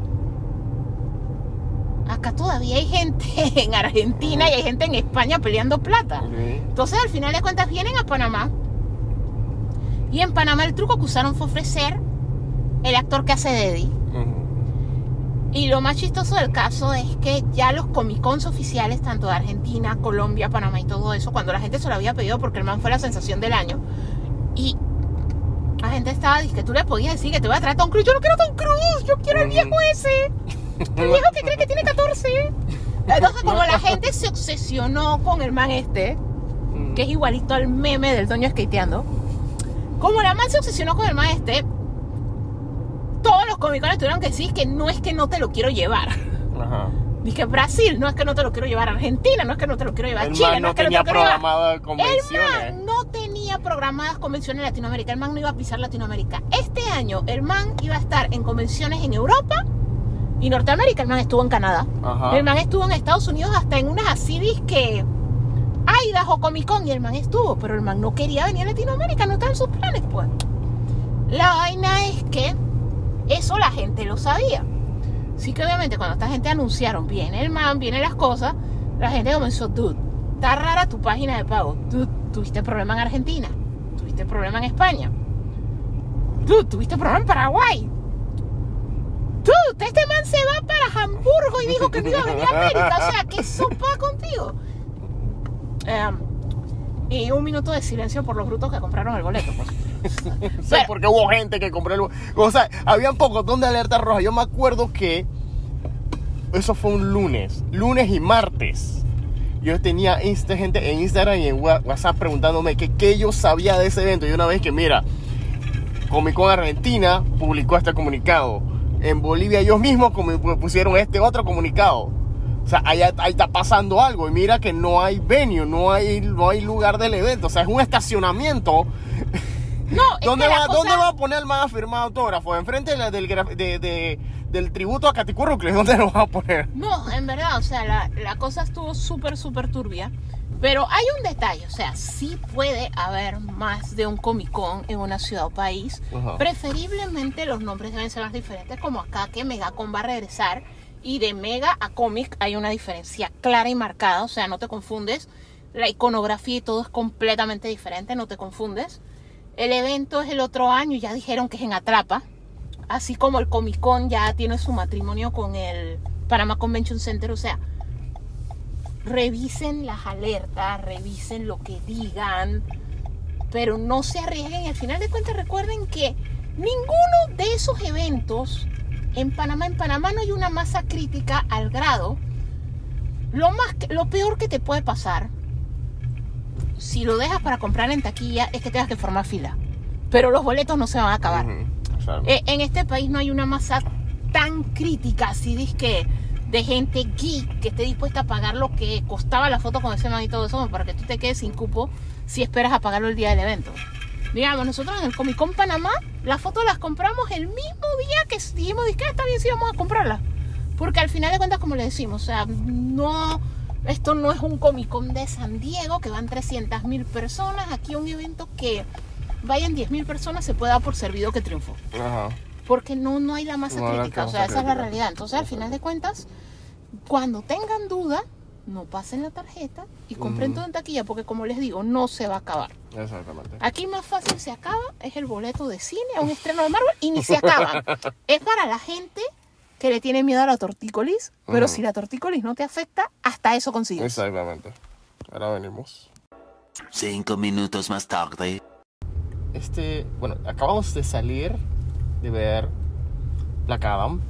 Acá todavía hay gente en Argentina y hay gente en España peleando plata. Entonces, al final de cuentas, vienen a Panamá. Y en Panamá el truco que usaron fue ofrecer el actor que hace de Eddie. Y lo más chistoso del caso es que ya los Comic Cons oficiales, tanto de Argentina, Colombia, Panamá y todo eso, cuando la gente se lo había pedido porque el man fue la sensación del año, y la gente estaba, dice que tú le podías decir que te voy a traer Tom Cruise. Yo no quiero Tom Cruise, yo quiero el viejo ese, el viejo que cree que tiene 14. Entonces, como la gente se obsesionó con el man este, que es igualito al meme del Toño skateando, como la man se obsesionó con el man este, Tom todos los comicones tuvieron que decir que no es que no te lo quiero llevar. Ajá. Dije Brasil, no es que no te lo quiero llevar a Argentina, no es que no te lo quiero llevar a Chile, no es que no te lo quiero llevar. El man no tenía programadas convenciones. El man no tenía programadas convenciones en Latinoamérica, el man no iba a pisar Latinoamérica. Este año el man iba a estar en convenciones en Europa y Norteamérica, el man estuvo en Canadá. Ajá. El man estuvo en Estados Unidos hasta en unas así que Idaho Comic Con y el man estuvo, pero el man no quería venir a Latinoamérica, no estaba en sus planes, pues. La vaina es que eso la gente lo sabía. Sí que obviamente cuando esta gente anunciaron, viene el man, vienen las cosas, la gente comenzó, dude, está rara tu página de pago. Dude, tuviste problema en Argentina, tuviste problema en España. Dude, tuviste problema en Paraguay. Dude, este man se va para Hamburgo y dijo que no iba a venir a América. O sea, ¿qué sopa contigo? Y un minuto de silencio por los brutos que compraron el boleto, pues. Sí, porque hubo gente que compró el... O sea, habían pocos de alerta roja. Yo me acuerdo que eso fue un lunes y martes. Yo tenía gente en Instagram y en WhatsApp preguntándome qué yo sabía de ese evento. Y una vez que, mira, Comic Con Argentina publicó este comunicado. En Bolivia ellos mismos pusieron este otro comunicado. O sea, ahí está pasando algo. Y mira que no hay venue, no hay lugar del evento. O sea, es un estacionamiento. No, ¿Dónde va a poner el man a firmar autógrafo? ¿Enfrente del tributo a Caticurrucle? ¿Dónde lo va a poner? No, en verdad, o sea, la cosa estuvo súper turbia. Pero hay un detalle, o sea, sí puede haber más de un Comic Con en una ciudad o país. Ajá. Preferiblemente los nombres deben ser más diferentes, como acá que MegaCon va a regresar. Y de Mega a Comic hay una diferencia clara y marcada, o sea, no te confundes. La iconografía y todo es completamente diferente, no te confundes. El evento es el otro año, ya dijeron que es en Atrapa. Así como el Comic Con ya tiene su matrimonio con el Panama Convention Center. O sea, revisen las alertas, revisen lo que digan, pero no se arriesguen. Y al final de cuentas recuerden que ninguno de esos eventos en Panamá no hay una masa crítica al grado. Lo peor que te puede pasar si lo dejas para comprar en taquilla es que tengas que formar fila, pero los boletos no se van a acabar. En este país no hay una masa tan crítica así de gente geek que esté dispuesta a pagar lo que costaba la foto con ese man y todo eso para que tú te quedes sin cupo si esperas a pagarlo el día del evento. Digamos, nosotros en el Comic Con Panamá las fotos las compramos el mismo día que dijimos que está bien si vamos a comprarlas, porque al final de cuentas, como le decimos, o sea, no, esto no es un Comic Con de San Diego que van 300,000 personas. Aquí un evento que vayan 10,000 personas se puede dar por servido que triunfó. Ajá. Porque no hay la masa crítica, o sea, esa es la realidad. Entonces, al final de cuentas, cuando tengan duda, no pasen la tarjeta y compren todo en taquilla, porque como les digo, no se va a acabar. Exactamente. Aquí más fácil se acaba es el boleto de cine a un estreno de Marvel y ni se acaban. Es para la gente que le tiene miedo a la tortícolis, pero si la tortícolis no te afecta, hasta eso consigues. Exactamente. Ahora venimos. 5 minutos más tarde. Bueno, acabamos de salir de ver Black Adam.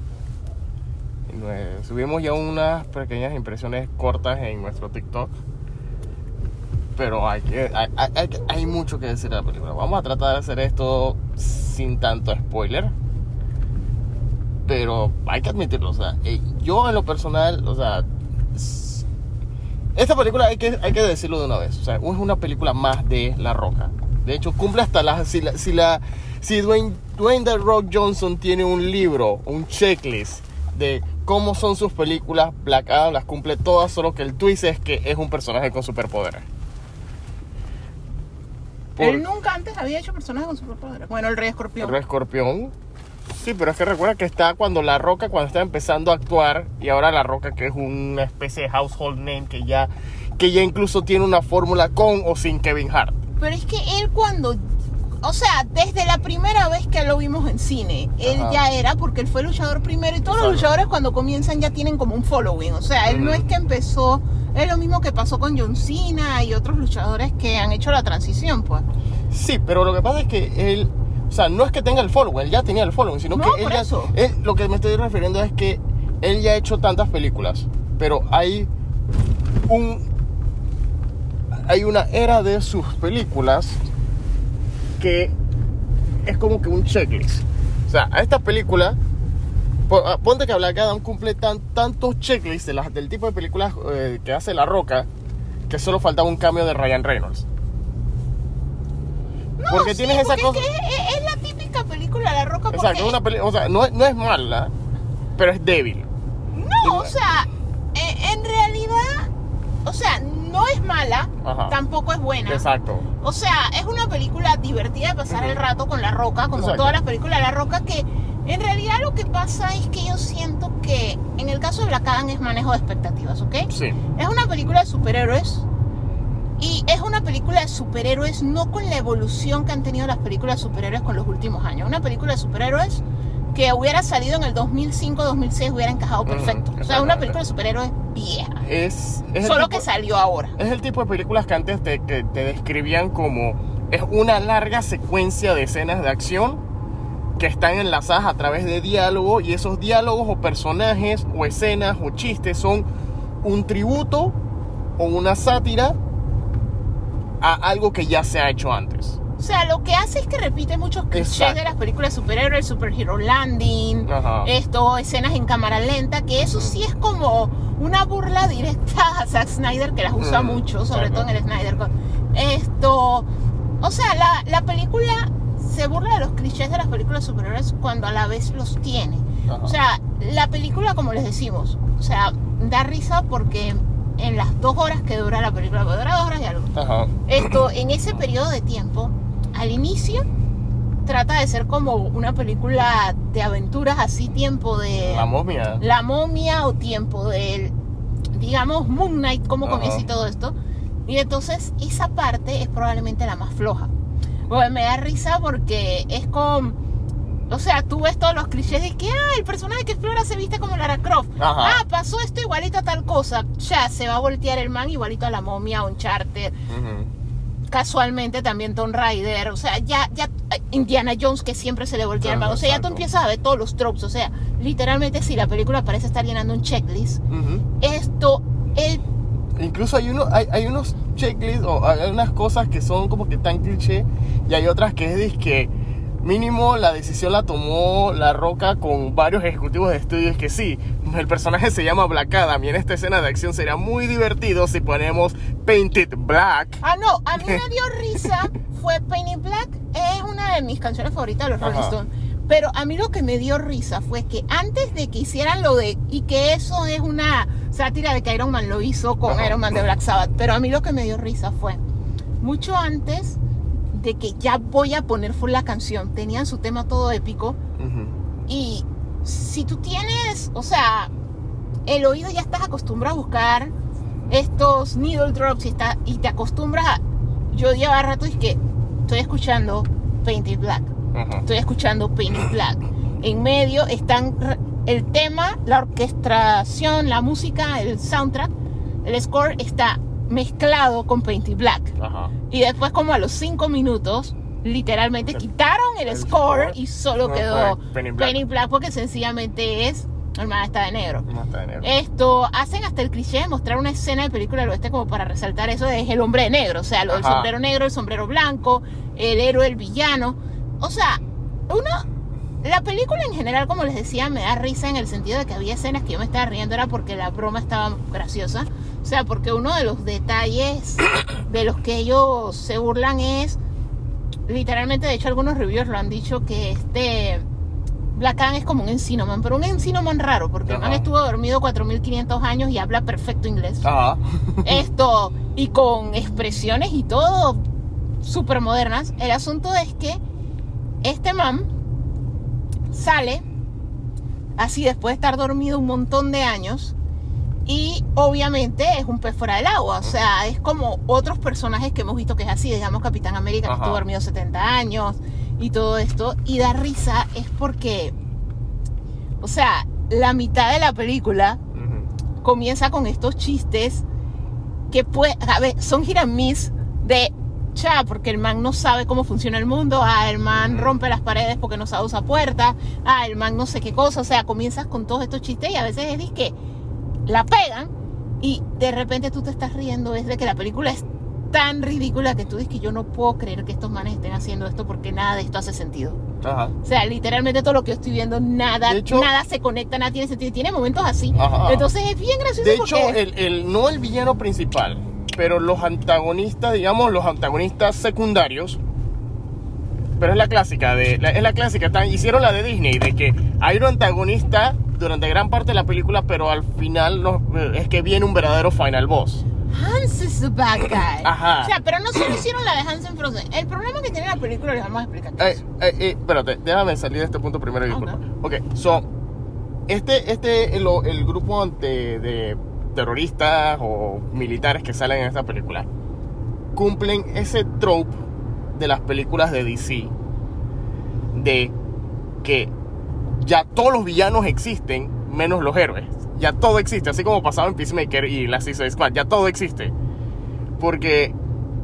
Subimos ya unas pequeñas impresiones cortas en nuestro TikTok, pero hay mucho que decir de la película. Vamos a tratar de hacer esto sin tanto spoiler, pero hay que admitirlo, o sea, yo en lo personal, o sea, esta película hay que decirlo de una vez, o sea, es una película más de La Roca. De hecho, cumple hasta si Dwayne The Rock Johnson tiene un libro, un checklist de cómo son sus películas, Black Adam las cumple todas, solo que el twist es que es un personaje con superpoderes. Él nunca antes había hecho personajes con superpoderes. Bueno, el Rey Escorpión. El Rey Escorpión. Sí, pero es que recuerda que está cuando está empezando a actuar, y ahora La Roca, que es una especie de household name que ya incluso tiene una fórmula con o sin Kevin Hart. Pero es que él o sea, desde la primera vez que lo vimos en cine, él ya era, porque él fue luchador primero, y todos los luchadores cuando comienzan ya tienen como un following. O sea, él no es que empezó, es lo mismo que pasó con John Cena y otros luchadores que han hecho la transición, pues. Sí, pero lo que pasa es que él, o sea, no es que tenga el following, él ya tenía el following, sino que él lo que me estoy refiriendo es que él ya ha hecho tantas películas, pero hay una era de sus películas que es como que un checklist. O sea, a esta película, ponte que Black Adam cumple tantos checklists del tipo de películas que hace La Roca, que solo faltaba un cambio de Ryan Reynolds. No, porque sí, tienes esa cosa. Es la típica película La Roca. Exacto, es una película, o sea, no es mala, pero es débil. No, o sea, en realidad, o sea, no es mala, Ajá. tampoco es buena. Exacto. O sea, es una película divertida de pasar el rato con La Roca, como Exacto. todas las películas de La Roca, que en realidad lo que pasa es que yo siento que en el caso de Black Adam es manejo de expectativas, ¿ok? Sí. Es una película de superhéroes y es una película de superhéroes no con la evolución que han tenido las películas de superhéroes con los últimos años. Una película de superhéroes que hubiera salido en el 2005, 2006 hubiera encajado perfecto. O sea, una película de superhéroes vieja. Es Solo que salió ahora. Es el tipo de películas que antes te describían como es una larga secuencia de escenas de acción que están enlazadas a través de diálogo, y esos diálogos o personajes o escenas o chistes son un tributo o una sátira a algo que ya se ha hecho antes. O sea, lo que hace es que repite muchos clichés Exacto. de las películas de superhéroes, el superhero landing, Ajá. escenas en cámara lenta, que eso sí es como una burla directa a Zack Snyder, que las usa mucho, sobre todo en el Snyder Cut. O sea, la película se burla de los clichés de las películas de superhéroes cuando a la vez los tiene. Ajá. O sea, la película, como les decimos, o sea, da risa porque en las 2 horas que dura la película, que dura 2 horas y algo, Ajá. en ese periodo de tiempo, al inicio trata de ser como una película de aventuras, así tiempo de La momia. o tiempo de, digamos, Moon Knight, cómo Ajá. comienza y todo esto. Y entonces esa parte es probablemente la más floja. Bueno, me da risa porque es con, o sea, tú ves todos los clichés de que el personaje que explora se viste como Lara Croft. Ajá. Pasó esto igualito a tal cosa. Ya se va a voltear el man igualito a la momia, o Uncharted. Casualmente también Tomb Raider, o sea, ya Indiana Jones, que siempre se le voltea el man, o sea, ya tú Exacto. empiezas a ver todos los tropes, o sea, literalmente si la película parece estar llenando un checklist, Incluso hay unos checklists o hay unas cosas que son como que tan cliché, y hay otras que es que mínimo la decisión la tomó La Roca con varios ejecutivos de estudios, que sí, el personaje se llama Black Adam y en esta escena de acción sería muy divertido si ponemos Painted Black. no, a mí me dio risa, fue Painted Black, es una de mis canciones favoritas de los Rolling Ajá. Stones, pero a mí lo que me dio risa fue que antes de que hicieran lo de, y que eso es una sátira de que Iron Man lo hizo con Ajá. Iron Man de Black Sabbath, pero a mí lo que me dio risa fue, mucho antes de que ya voy a poner full la canción, tenían su tema todo épico, y si tú tienes, o sea, el oído, ya estás acostumbrado a buscar estos needle drops y te acostumbras a, yo llevo rato y es que estoy escuchando Painted Black, estoy escuchando Painted Black, en medio están el tema, la orquestación, la música, el soundtrack, el score está mezclado con Painted Black. Ajá. Y después, como a los 5 minutos, literalmente quitaron el score y solo quedó Painted Black, porque sencillamente es el man está de negro. Hacen hasta el cliché de mostrar una escena de película del oeste como para resaltar eso de el hombre de negro, o sea, lo del Ajá. sombrero negro, el sombrero blanco, el héroe, el villano. O sea, la película en general, como les decía, me da risa en el sentido de que había escenas que yo me estaba riendo, era porque la broma estaba graciosa. O sea, porque uno de los detalles de los que ellos se burlan es, literalmente, de hecho algunos reviewers lo han dicho, que Black Adam es como un encino-man, pero un encino-man raro, porque el man estuvo dormido 4.500 años y habla perfecto inglés. Ajá. Y con expresiones y todo súper modernas. El asunto es que este man sale así después de estar dormido un montón de años y obviamente es un pez fuera del agua, o sea, es como otros personajes que hemos visto que es así, digamos Capitán América, que estuvo dormido 70 años y todo esto, y da risa es porque, o sea, la mitad de la película comienza con estos chistes que son hit and miss de porque el man no sabe cómo funciona el mundo, el man rompe las paredes porque no sabe usar puertas, el man no sé qué cosa, o sea, comienzas con todos estos chistes y a veces es que la pegan y de repente tú te estás riendo, es de que la película es tan ridícula que tú dices que yo no puedo creer que estos manes estén haciendo esto porque nada de esto hace sentido. Ajá. O sea, literalmente todo lo que yo estoy viendo, nada se conecta, nada tiene sentido. Tiene momentos así. Ajá. Entonces es bien gracioso. De hecho, porque... no el villano principal, pero los antagonistas, digamos, los antagonistas secundarios. Pero es la clásica, hicieron la de Disney, de que hay un antagonista durante gran parte de la película, pero al final es que viene un verdadero final boss. Hans is the bad guy. Ajá. O sea, pero no solo hicieron la de Hans en Frozen. El problema que tiene la película, les vamos a explicar qué es. Espérate, déjame salir de este punto primero, disculpa. Ok, so, el grupo de terroristas o militares que salen en esta película cumplen ese trope de las películas de DC, de que ya todos los villanos existen menos los héroes. Ya todo existe, así como pasaba en Peacemaker y la Suicide Squad, ya todo existe. Porque,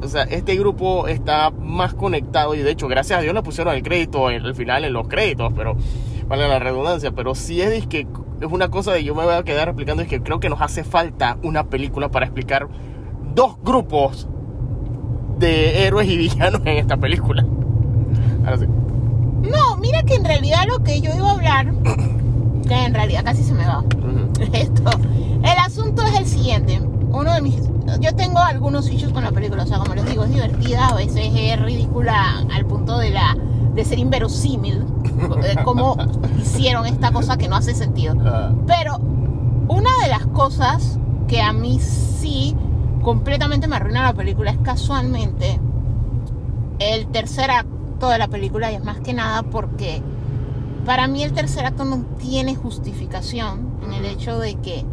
o sea, este grupo está más conectado y de hecho, gracias a Dios le pusieron el crédito al final en los créditos, pero vale la redundancia, pero sí es que es una cosa de yo me voy a quedar explicando, es que creo que nos hace falta una película para explicar dos grupos de héroes y villanos en esta película. Ahora sí. No, mira que en realidad lo que yo iba a hablar, que en realidad casi se me va. El asunto es el siguiente. Yo tengo algunos issues con la película, o sea, como les digo, es divertida, a veces es ridícula al punto de ser inverosímil, cómo hicieron esta cosa que no hace sentido. Pero una de las cosas que a mí sí completamente me arruina la película es casualmente el tercer acto de la película, y es más que nada porque para mí el tercer acto no tiene justificación en el hecho de que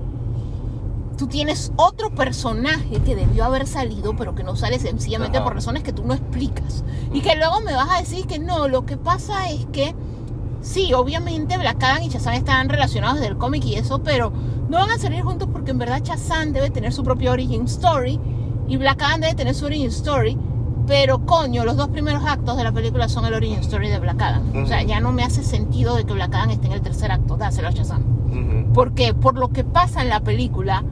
tú tienes otro personaje que debió haber salido pero que no sale sencillamente por razones que tú no explicas, y que luego me vas a decir que no, lo que pasa es que sí, obviamente Black Adam y Shazam están relacionados desde el cómic y eso, pero no van a salir juntos porque en verdad Shazam debe tener su propia origin story y Black Adam debe tener su origin story, pero coño, los dos primeros actos de la película son el origin story de Black Adam. O sea, ya no me hace sentido de que Black Adam esté en el tercer acto, dáselo a Shazam. Porque por lo que pasa en la película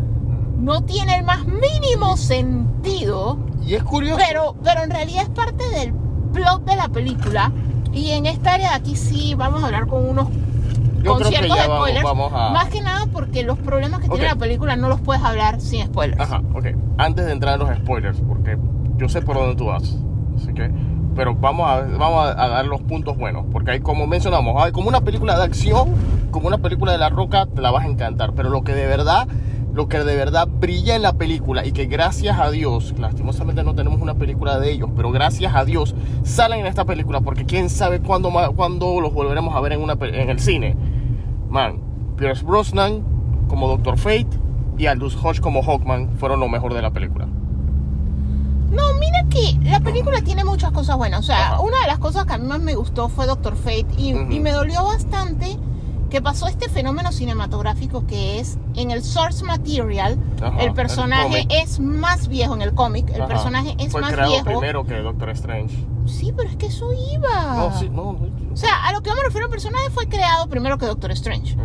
no tiene el más mínimo sentido. Y es curioso. Pero en realidad es parte del plot de la película. Y en esta área de aquí sí vamos a hablar con ciertos spoilers. Más que nada porque los problemas que tiene la película no los puedes hablar sin spoilers. Ajá, ok. Antes de entrar en los spoilers, porque yo sé por dónde tú vas. Así que, pero vamos a dar los puntos buenos. Porque hay, como mencionamos, hay como una película de acción, como una película de La Roca, te la vas a encantar. Pero lo que de verdad brilla en la película, y que gracias a Dios, lastimosamente no tenemos una película de ellos, pero gracias a Dios salen en esta película, porque quién sabe cuándo los volveremos a ver en el cine. Man, Pierce Brosnan como Dr. Fate y Aldous Hodge como Hawkman fueron lo mejor de la película. No, mira que la película tiene muchas cosas buenas. O sea, una de las cosas que a mí más me gustó fue Dr. Fate, y me dolió bastante que pasó este fenómeno cinematográfico que es en el source material. El personaje es más viejo en el cómic. El personaje es más viejo. Fue creado primero que Doctor Strange. Sí, pero es que eso iba. No. O sea, a lo que yo me refiero, el personaje fue creado primero que Doctor Strange.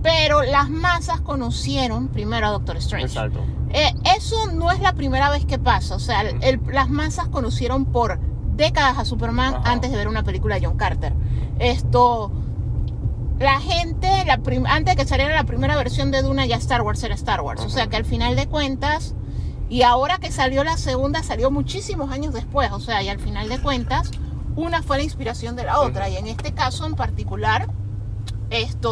Pero las masas conocieron primero a Doctor Strange. Exacto. Eso no es la primera vez que pasa. O sea, las masas conocieron por décadas a Superman antes de ver una película de John Carter. La gente, antes de que saliera la primera versión de Duna, ya Star Wars era Star Wars. O sea que al final de cuentas, y ahora que salió la segunda, salió muchísimos años después. O sea, y al final de cuentas, una fue la inspiración de la otra. Y en este caso en particular,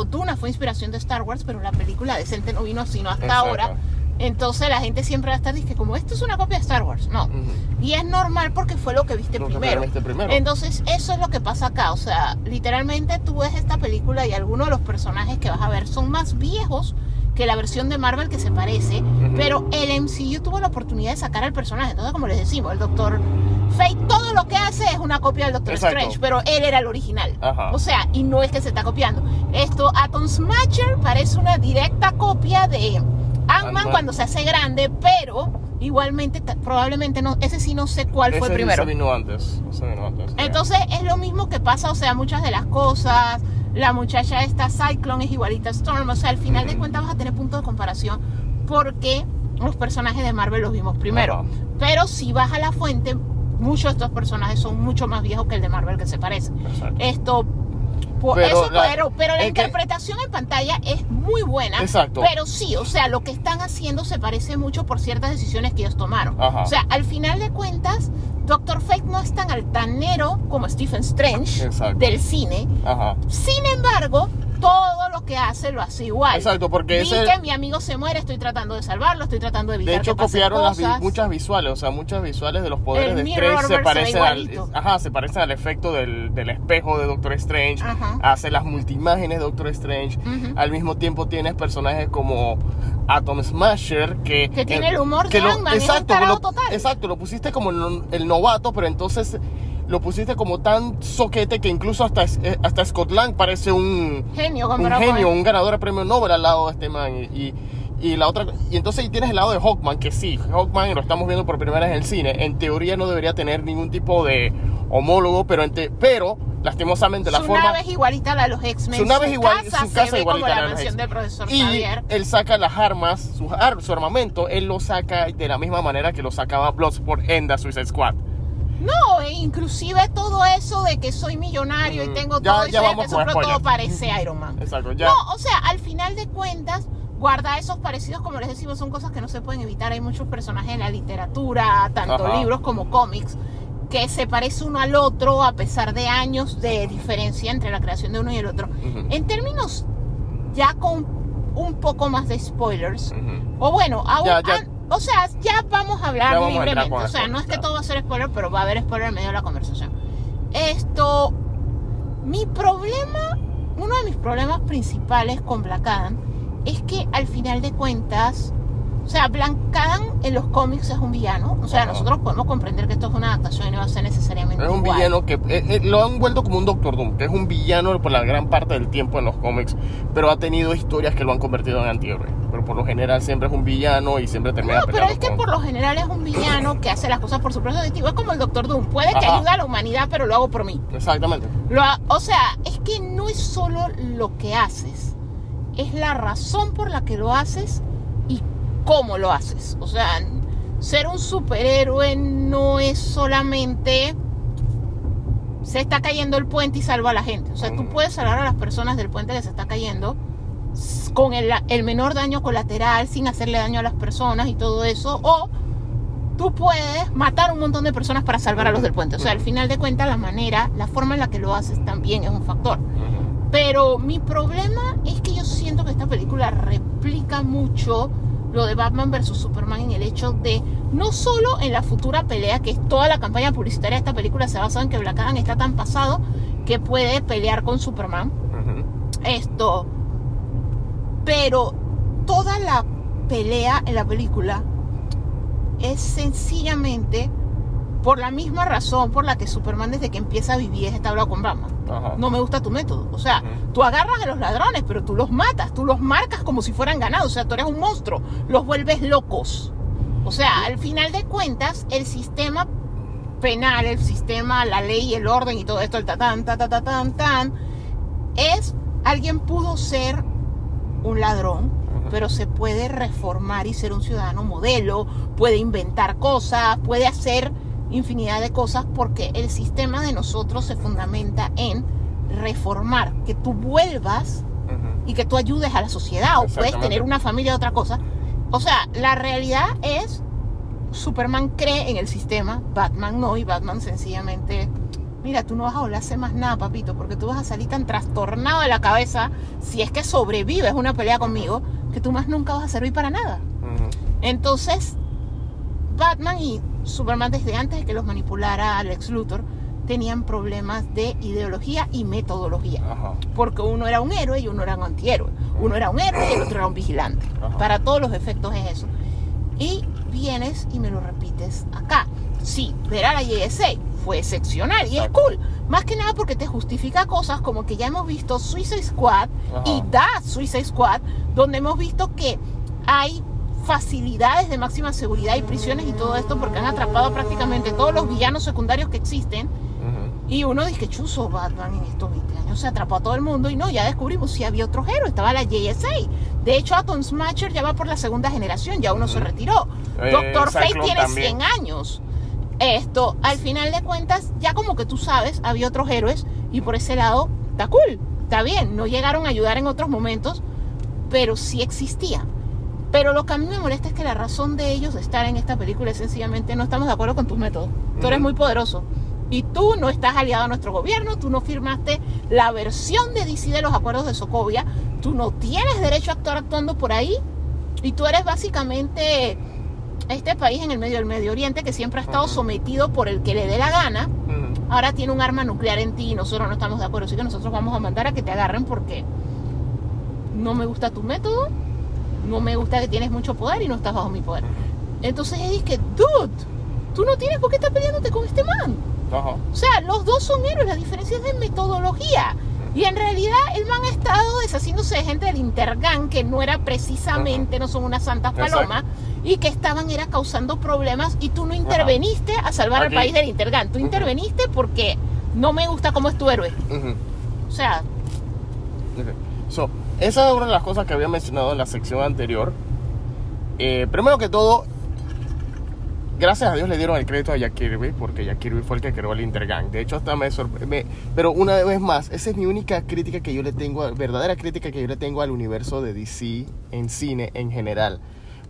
Duna fue inspiración de Star Wars, pero la película decente no vino sino hasta ahora. Entonces la gente siempre va a estar diciendo como esto es una copia de Star Wars. No. Y es normal porque fue lo que viste primero. Entonces eso es lo que pasa acá. O sea, literalmente tú ves esta película y algunos de los personajes que vas a ver son más viejos que la versión de Marvel que se parece. Pero el MCU tuvo la oportunidad de sacar al personaje. Entonces, como les decimos, el Dr. Fate todo lo que hace es una copia del Doctor Strange, pero él era el original. O sea, y no es que se está copiando. Atom Smasher parece una directa copia de Ant-Man cuando se hace grande, pero igualmente probablemente no, ese sí no sé cuál fue primero. Ese vino antes. Entonces es lo mismo que pasa, o sea, muchas de las cosas, la muchacha esta Cyclone es igualita a Storm, o sea, al final de cuentas vas a tener punto de comparación porque los personajes de Marvel los vimos primero. Pero si vas a la fuente, muchos de estos personajes son mucho más viejos que el de Marvel que se parecen. Pero la interpretación en pantalla es muy buena. Exacto. Pero sí, o sea, lo que están haciendo se parece mucho por ciertas decisiones que ellos tomaron. Ajá. O sea, al final de cuentas, Doctor Fate no es tan altanero como Stephen Strange. Exacto. Del cine. Ajá. Sin embargo, todo lo que hace lo hace igual. Exacto, porque que mi amigo se muere, estoy tratando de salvarlo, estoy tratando de evitar. De hecho, que pasen copiaron cosas. muchas visuales, o sea, muchas visuales de los poderes de Mirrorverse Strange se se parecen al efecto del espejo de Doctor Strange. Ajá. Hace las multiimágenes de Doctor Strange. Al mismo tiempo tienes personajes como Atom Smasher que tiene el humor de Ant-Man, es un tarado total. Exacto, lo pusiste como el novato, pero entonces lo pusiste como tan soquete que incluso hasta Scott Lang parece un genio, un ganador de premio Nobel al lado de este man. Y la otra, y entonces ahí tienes el lado de Hawkman, que sí, Hawkman lo estamos viendo por primera vez en el cine. En teoría no debería tener ningún tipo de homólogo, pero lastimosamente la forma. Su nave es igualita a la de los X-Men. Su nave es igualita, su casa es igualita como a la la de los mansión del profesor Y Xavier. él saca las armas, su armamento, él lo saca de la misma manera que lo sacaba Bloodsport en The Suicide Squad. No, inclusive todo eso de que soy millonario y tengo todo eso, todo parece Iron Man. Exacto, ya. No, o sea, al final de cuentas, guarda esos parecidos, como les decimos, son cosas que no se pueden evitar. Hay muchos personajes en la literatura, tanto libros como cómics, que se parece uno al otro a pesar de años de diferencia entre la creación de uno y el otro. En términos ya con un poco más de spoilers, o bueno, o sea, ya vamos a hablar libremente. O sea, no es que todo va a ser spoiler, pero va a haber spoiler en medio de la conversación. Uno de mis problemas principales con Black Adam es que al final de cuentas, o sea, Black Adam en los cómics es un villano. O sea, nosotros podemos comprender que esto es una adaptación y no va a ser necesariamente igual. Es un villano que lo han vuelto como un Doctor Doom, que es un villano por la gran parte del tiempo en los cómics, pero ha tenido historias que lo han convertido en antihéroe. Pero por lo general siempre es un villano y siempre termina peleando. No, pero es que por lo general es un villano que hace las cosas por su propio objetivo. Es como el Doctor Doom. Puede que ayude a la humanidad, pero lo hago por mí. Exactamente. O sea, es que no es solo lo que haces, es la razón por la que lo haces y cómo lo haces. O sea, ser un superhéroe no es solamente se está cayendo el puente y salva a la gente. O sea, tú puedes salvar a las personas del puente que se está cayendo con el menor daño colateral, sin hacerle daño a las personas y todo eso, o tú puedes matar a un montón de personas para salvar a los del puente. O sea, al final de cuentas, la forma en la que lo haces también es un factor. Pero mi problema es que yo siento que esta película replica mucho lo de Batman vs Superman en el hecho de, no solo en la futura pelea, que es toda la campaña publicitaria de esta película se basa en que Black Adam está tan pasado que puede pelear con Superman. Pero toda la pelea en la película es sencillamente por la misma razón por la que Superman desde que empieza a vivir está hablando con Batman. No me gusta tu método. O sea, tú agarras a los ladrones, pero tú los matas, tú los marcas como si fueran ganados. O sea, tú eres un monstruo, los vuelves locos. O sea, al final de cuentas, el sistema penal, el sistema, la ley, el orden y todo esto, el es, alguien pudo ser un ladrón, pero se puede reformar y ser un ciudadano modelo, puede inventar cosas, puede hacer infinidad de cosas, porque el sistema de nosotros se fundamenta en reformar, que tú vuelvas y que tú ayudes a la sociedad, o puedes tener una familia, otra cosa. O sea, la realidad es, Superman cree en el sistema, Batman no, y Batman sencillamente, mira, tú no vas a volver a hacer más nada, papito, porque tú vas a salir tan trastornado de la cabeza, si es que sobrevives una pelea conmigo, que tú más nunca vas a servir para nada. Entonces, Batman y Superman, desde antes de que los manipulara Lex Luthor, tenían problemas de ideología y metodología. Porque uno era un héroe y uno era un antihéroe. Uno era un héroe y el otro era un vigilante. Para todos los efectos es eso. Y vienes y me lo repites acá. Sí, ver a la JSA fue excepcional y es cool. Más que nada porque te justifica cosas como que ya hemos visto Suicide Squad y The Suicide Squad, donde hemos visto que hay facilidades de máxima seguridad y prisiones y todo esto porque han atrapado prácticamente todos los villanos secundarios que existen. Y uno dice que chuzo, Batman en estos 20 años se atrapó a todo el mundo, y no, ya descubrimos si había otros héroes, estaba la JSA. De hecho, Atom Smasher ya va por la segunda generación, ya uno se retiró. Doctor Fate tiene también 100 años. Al final de cuentas, ya como que tú sabes, había otros héroes, y por ese lado está cool, está bien, no llegaron a ayudar en otros momentos, pero sí existía. Pero lo que a mí me molesta es que la razón de ellos de estar en esta película es sencillamente no estamos de acuerdo con tus métodos. Tú eres muy poderoso y tú no estás aliado a nuestro gobierno, tú no firmaste la versión de DC de los acuerdos de Sokovia, tú no tienes derecho a actuar actuando por ahí y tú eres básicamente este país en el medio del Medio Oriente que siempre ha estado sometido por el que le dé la gana. Ahora tiene un arma nuclear en ti y nosotros no estamos de acuerdo, así que nosotros vamos a mandar a que te agarren porque no me gusta tu método, no me gusta que tienes mucho poder y no estás bajo mi poder. Entonces yo dije, dude, tú no tienes por qué estar peleándote con este man. Ajá. O sea, los dos son héroes, la diferencia es de metodología. Y en realidad el man ha estado deshaciéndose de gente del Intergang, que no era precisamente, no son unas santas palomas, y que era causando problemas, y tú no interveniste a salvar al país del Intergang. Tú interveniste porque no me gusta cómo es tu héroe. O sea... Esa es una de las cosas que había mencionado en la sección anterior. Primero que todo, gracias a Dios le dieron el crédito a Jack Kirby, porque Jack Kirby fue el que creó el Intergang. De hecho, hasta me sorprende. Pero una vez más, esa es mi única crítica que yo le tengo, verdadera crítica que yo le tengo al universo de DC en cine en general.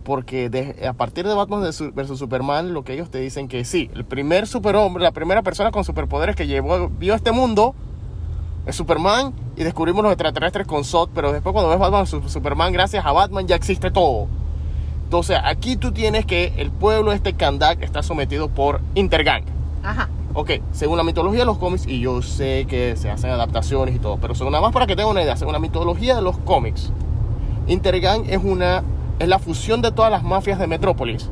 Porque a partir de Batman vs Superman, lo que ellos te dicen que sí, el primer superhombre, la primera persona con superpoderes que vio este mundo es Superman, y descubrimos los extraterrestres con Zod, pero después cuando ves Batman vs Superman, gracias a Batman ya existe todo. Entonces aquí tú tienes que el pueblo Kahndaq está sometido por Intergang. Ajá. Ok, según la mitología de los cómics, y yo sé que se hacen adaptaciones y todo, pero nada más para que tengan una idea, según la mitología de los cómics, Intergang es la fusión de todas las mafias de Metrópolis,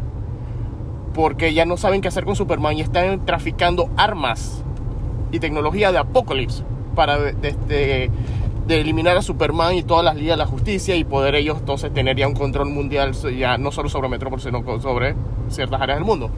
porque ya no saben qué hacer con Superman y están traficando armas y tecnología de Apokolips para de eliminar a Superman y todas las ligas de la justicia, y poder ellos entonces tener ya un control mundial, ya no solo sobre Metrópolis, sino sobre ciertas áreas del mundo.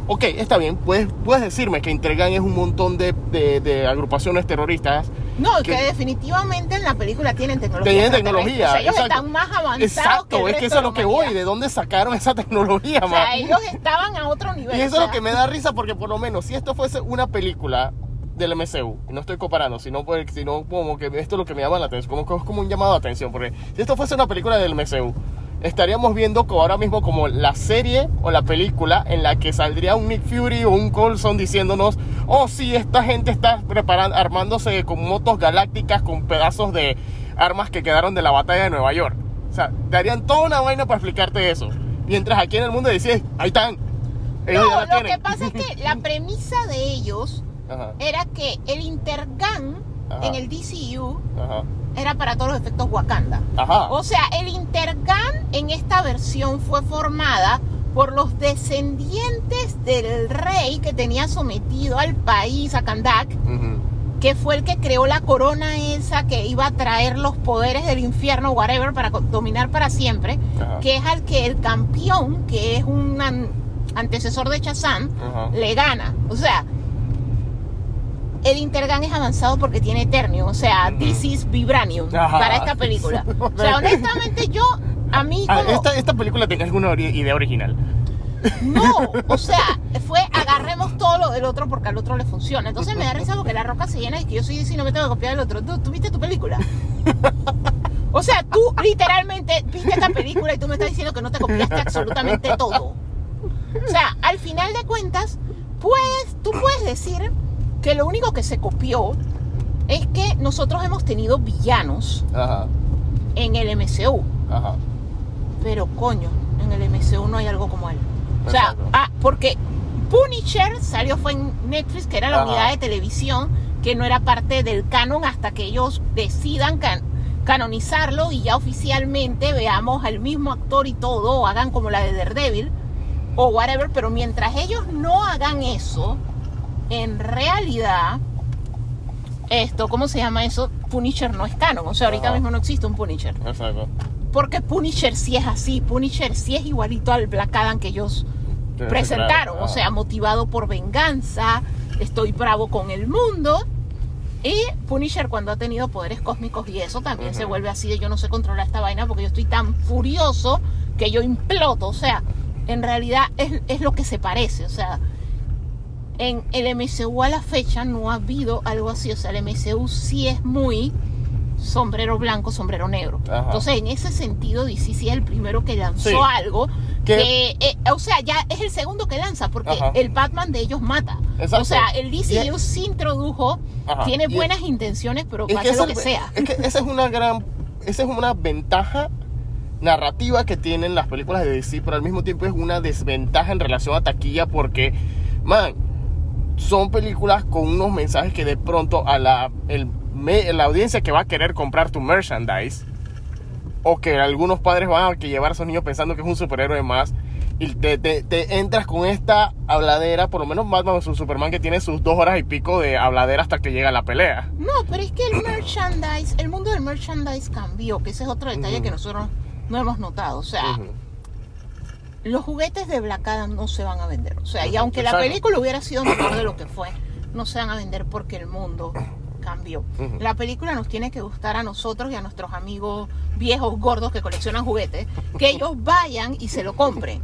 Ok, está bien, puedes decirme que Intergang es un montón de agrupaciones terroristas. No, que definitivamente en la película tienen tecnología. Tienen tecnología. O sea, ellos están más avanzados. Exacto, que es que eso es lo que voy. ¿De dónde sacaron esa tecnología, man? O sea, ellos estaban a otro nivel. Y eso es lo que me da risa, porque por lo menos si esto fuese una película del MCU, y no estoy comparando, sino como que esto es lo que me llama la atención, es como un llamado de atención, porque si esto fuese una película del MCU, estaríamos viendo ahora mismo como la serie o la película en la que saldría un Nick Fury o un Coulson diciéndonos, oh sí, esta gente está armándose con motos galácticas con pedazos de armas que quedaron de la batalla de Nueva York. O sea, te harían toda una vaina para explicarte eso, mientras aquí en el mundo decís, ahí están, ellos ya la lo tienen. que pasa es que la premisa de ellos era que el Intergang en el DCU era para todos los efectos Wakanda. O sea, el Intergang en esta versión fue formada por los descendientes del rey que tenía sometido al país, a Kahndaq, que fue el que creó la corona esa que iba a traer los poderes del infierno, whatever, para dominar para siempre, que es al que el campeón, que es un antecesor de Shazam, le gana. O sea, el Intergang es avanzado porque tiene Eternium, o sea, this is Vibranium para esta película. O sea, honestamente a mí como... ¿Esta película tiene alguna idea original? No, o sea, fue agarremos todo lo del otro porque al otro le funciona. Entonces me da risa porque la roca se llena y que yo soy DC y no me tengo que copiar del otro. ¿Tú viste tu película? O sea, tú literalmente viste esta película y tú me estás diciendo que no te copiaste absolutamente todo. O sea, al final de cuentas, tú puedes decir que lo único que se copió es que nosotros hemos tenido villanos en el MCU. Pero coño, en el MCU no hay algo como él. O sea, porque Punisher fue en Netflix, que era la unidad de televisión, que no era parte del canon hasta que ellos decidan canonizarlo y ya oficialmente veamos al mismo actor y todo, o hagan como la de Daredevil o whatever, pero mientras ellos no hagan eso, en realidad, ¿cómo se llama eso? Punisher no es canon. O sea, ahorita mismo no existe un Punisher. Exacto. Porque Punisher sí es así. Punisher sí es igualito al Black Adam que ellos presentaron. O sea, motivado por venganza, estoy bravo con el mundo. Y Punisher, cuando ha tenido poderes cósmicos y eso, también se vuelve así de yo no sé controlar esta vaina porque yo estoy tan furioso que yo imploto. O sea, en realidad es lo que se parece. O sea, en el MCU a la fecha no ha habido algo así. O sea, el MCU sí es muy sombrero blanco, sombrero negro. Ajá. Entonces, en ese sentido, DC sí es el primero que lanzó Sí. algo que, o sea, ya es el segundo que lanza, porque Ajá. el Batman de ellos mata. Exacto. O sea, el DCU Y es- sí introdujo, Ajá. tiene Y buenas intenciones, pero es hace lo que sea. Es que esa es una ventaja narrativa que tienen las películas de DC, pero al mismo tiempo es una desventaja en relación a taquilla porque, man, son películas con unos mensajes que de pronto a la audiencia que va a querer comprar tu merchandise, o que algunos padres van a llevar a sus niños pensando que es un superhéroe más, y te entras con esta habladera. Por lo menos Batman es un Superman que tiene sus 2 horas y pico de habladera hasta que llega la pelea. No, pero es que el mundo del merchandise cambió, que ese es otro detalle que nosotros no hemos notado. O sea, Ujú. los juguetes de Black Adam no se van a vender. O sea, y Ujú, aunque la exacto. película hubiera sido mejor de lo que fue, no se van a vender porque el mundo cambió. Ujú. La película nos tiene que gustar a nosotros y a nuestros amigos viejos gordos que coleccionan juguetes, que ellos vayan y se lo compren.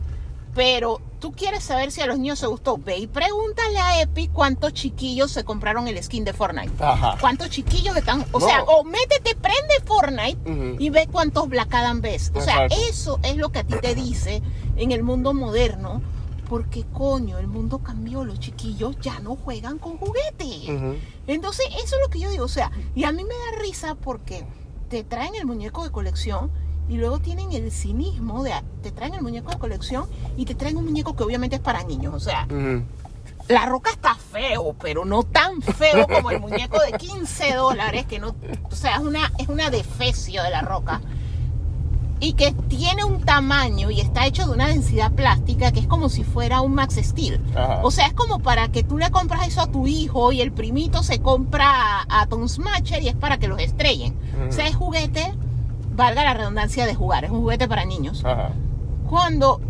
Pero tú quieres saber si a los niños se gustó, ve y pregúntale a Epic cuántos chiquillos se compraron el skin de Fortnite. Ajá. ¿Cuántos chiquillos están? O No. sea, o métete, prende Fortnite Ujú. y ve cuántos Black Adam ves. O sea, Exacto. eso es lo que a ti te dice en el mundo moderno. Porque, coño, el mundo cambió. Los chiquillos ya no juegan con juguetes. Ujú. Entonces, eso es lo que yo digo. O sea, y a mí me da risa porque te traen el muñeco de colección y luego tienen el cinismo de te traen el muñeco de colección y te traen un muñeco que obviamente es para niños. O sea, Ujú. La Roca está feo, pero no tan feo como el muñeco de $15, que no, o sea, es una defecio de La Roca. Y que tiene un tamaño y está hecho de una densidad plástica que es como si fuera un Max Steel. Ajá. O sea, es como para que tú le compras eso a tu hijo y el primito se compra a Tom Smasher y es para que los estrellen. Ujú. O sea, es juguete, valga la redundancia de jugar, es un juguete para niños. Ajá. Cuando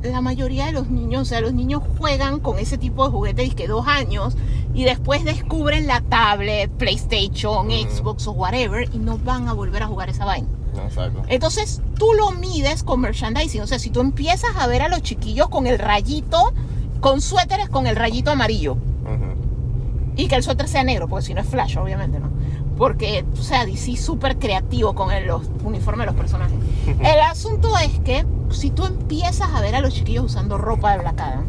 la mayoría de los niños, o sea, los niños juegan con ese tipo de juguetes que 2 años y después descubren la tablet, PlayStation, Xbox o whatever y no van a volver a jugar esa vaina. Exacto. Entonces tú lo mides con merchandising, o sea, si tú empiezas a ver a los chiquillos con el rayito, con suéteres con el rayito amarillo Ujú. y que el suéter sea negro, porque si no es Flash, obviamente, ¿no? Porque, o sea, DC es súper creativo con los uniformes de los personajes. El asunto es que si tú empiezas a ver a los chiquillos usando ropa de Black Adam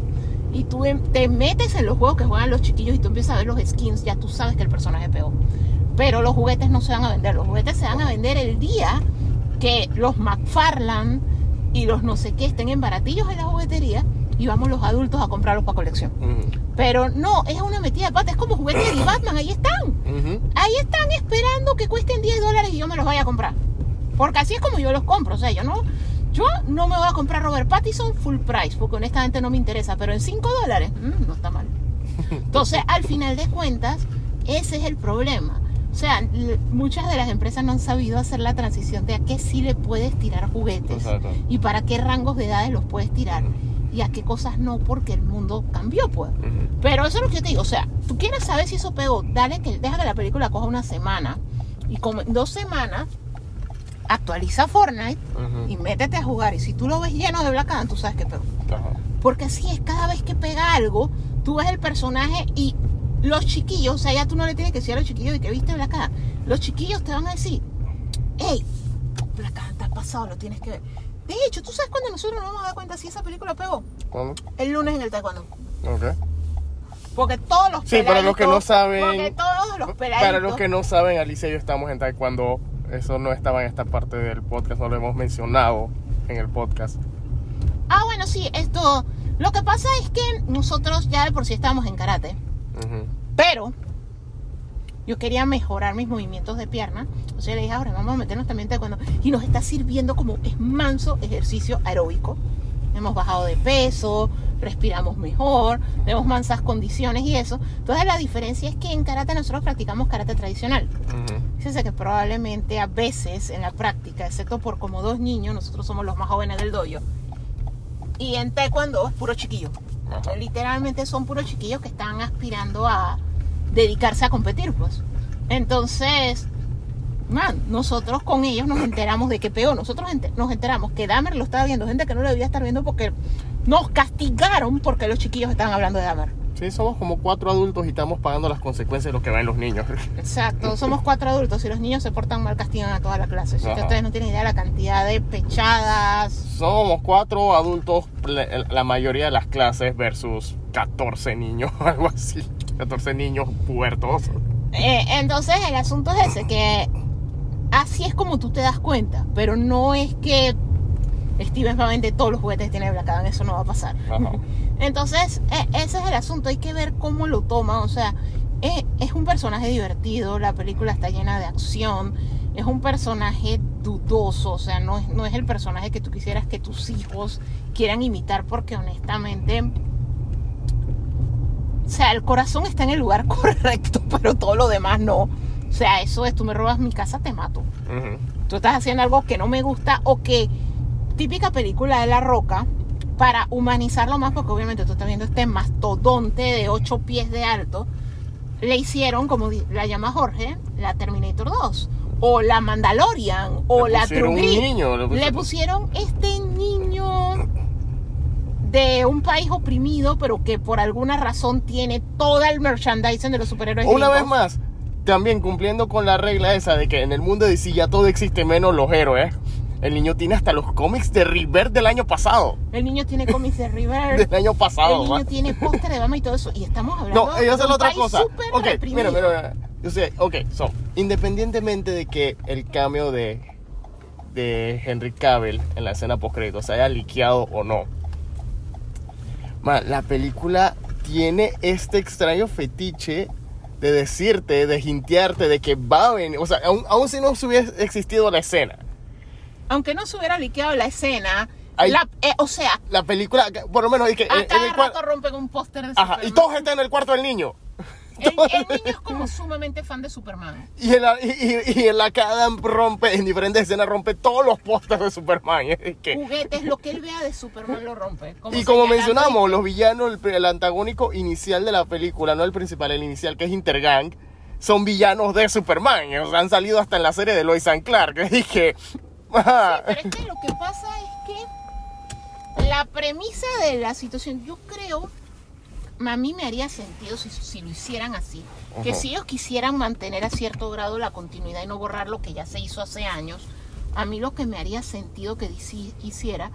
y tú te metes en los juegos que juegan los chiquillos y tú empiezas a ver los skins, ya tú sabes que el personaje pegó. Pero los juguetes no se van a vender. Los juguetes se van a vender el día que los McFarlane y los no sé qué estén en baratillos en la juguetería y vamos los adultos a comprarlos para colección. Ujú. Pero no, es una metida de pata. Es como juguetes de Batman, ahí están. Ujú. Ahí están esperando que cuesten $10 y yo me los vaya a comprar. Porque así es como yo los compro. O sea, yo no me voy a comprar Robert Pattinson full price, porque honestamente no me interesa. Pero en $5, no está mal. Entonces, al final de cuentas, ese es el problema. O sea, muchas de las empresas no han sabido hacer la transición de a qué sí le puedes tirar juguetes. Exacto. Y para qué rangos de edades los puedes tirar. Y a qué cosas no, porque el mundo cambió, pues. Ujú. Pero eso es lo que yo te digo, o sea, tú quieres saber si eso pegó, deja que la película coja una semana y como en 2 semanas actualiza Fortnite Ujú. y métete a jugar. Y si tú lo ves lleno de Black Adam, tú sabes que pegó. Ajá. Porque así es, cada vez que pega algo, tú ves el personaje y los chiquillos, o sea, ya tú no le tienes que decir a los chiquillos de que viste Black Adam. Los chiquillos te van a decir, hey, Black Adam está pasado, lo tienes que ver. De hecho, ¿tú sabes cuándo nosotros nos vamos a dar cuenta si esa película pegó? ¿Cuándo? El lunes en el taekwondo. Ok. Porque todos los Sí, para los que no saben- Porque todos los peladitos. Para los que no saben, Alicia y yo estamos en taekwondo. Eso no estaba en esta parte del podcast, no lo hemos mencionado en el podcast. Ah, bueno, sí, esto... Lo que pasa es que nosotros ya de por sí estábamos en karate. Ujú. Pero yo quería mejorar mis movimientos de pierna. O sea, le dije, ahora vamos a meternos también en taekwondo. Y nos está sirviendo como es manso ejercicio aeróbico. Hemos bajado de peso, respiramos mejor, tenemos mansas condiciones y eso. Entonces la diferencia es que en karate nosotros practicamos karate tradicional. Ujú. Fíjense que probablemente a veces en la práctica, excepto por como 2 niños, nosotros somos los más jóvenes del dojo. Y en taekwondo es puro chiquillo. Ajá. Literalmente son puros chiquillos que están aspirando a dedicarse a competir, pues. Entonces, nosotros con ellos nos enteramos de que pegó. Nosotros nos enteramos que Dahmer lo estaba viendo, gente que no lo debía estar viendo porque nos castigaron porque los chiquillos estaban hablando de Dahmer. Sí, somos como 4 adultos y estamos pagando las consecuencias de lo que ven los niños. Exacto, somos 4 adultos. Si los niños se portan mal, castigan a toda la clase. Si Ajá. ustedes no tienen idea de la cantidad de pechadas. Somos 4 adultos, la mayoría de las clases, versus 14 niños, algo así. 14 niños puertos. Entonces el asunto es ese, que así es como tú te das cuenta, pero no es que Steven va a vender todos los juguetes que tiene Black Adam, eso no va a pasar. Ajá. Entonces ese es el asunto, hay que ver cómo lo toman. O sea, es un personaje divertido, la película está llena de acción, es un personaje dudoso, o sea, no es el personaje que tú quisieras que tus hijos quieran imitar, porque honestamente, o sea, el corazón está en el lugar correcto, pero todo lo demás no. O sea, eso es, tú me robas mi casa, te mato. Uh-huh. Tú estás haciendo algo que no me gusta, o que, típica película de La Roca, para humanizarlo más, porque obviamente tú estás viendo este mastodonte de 8 pies de alto, le hicieron, como la llama Jorge, la Terminator 2, o la Mandalorian, o la True Grit. Le pusieron este niño de un país oprimido, pero que por alguna razón tiene todo el merchandising de los superhéroes. Una gringos. vez más, también cumpliendo con la regla esa de que en el mundo de DC ya todo existe menos los héroes. El niño tiene hasta los cómics de River del año pasado. El niño tiene cómics de River. Del año pasado. El niño tiene póster de Batman y todo eso. Y estamos hablando No, ellos de hacen un otra país cosa. súper Ok, reprimido. mira. Yo sé, independientemente de que el cameo de Henry Cavill en la escena post-crédito se haya liqueado o no, la película tiene este extraño fetiche de decirte, de hintearte de que va a venir. O sea, aún si no hubiese existido la escena, Aunque no se hubiera liqueado la escena, Hay- o sea, la película, por lo menos, es que a en cada el rato rompen un póster de ajá, Superman. y todos están en el cuarto del niño. El niño es como sumamente fan de Superman. Y en la cada rompe, en diferentes escenas rompe todos los pósters de Superman. Es que, Juguetes, lo que él vea de Superman lo rompe. y como señalando mencionamos, los villanos, el antagónico inicial de la película, no el principal, el inicial, que es Intergang, son villanos de Superman. O sea, han salido hasta en la serie de Lois and Clark. Que dije, Pero es que lo que pasa es que la premisa de la situación, yo creo, a mí me haría sentido si lo hicieran así. Que si ellos quisieran mantener a cierto grado la continuidad y no borrar lo que ya se hizo hace años, a mí lo que me haría sentido que DC hiciera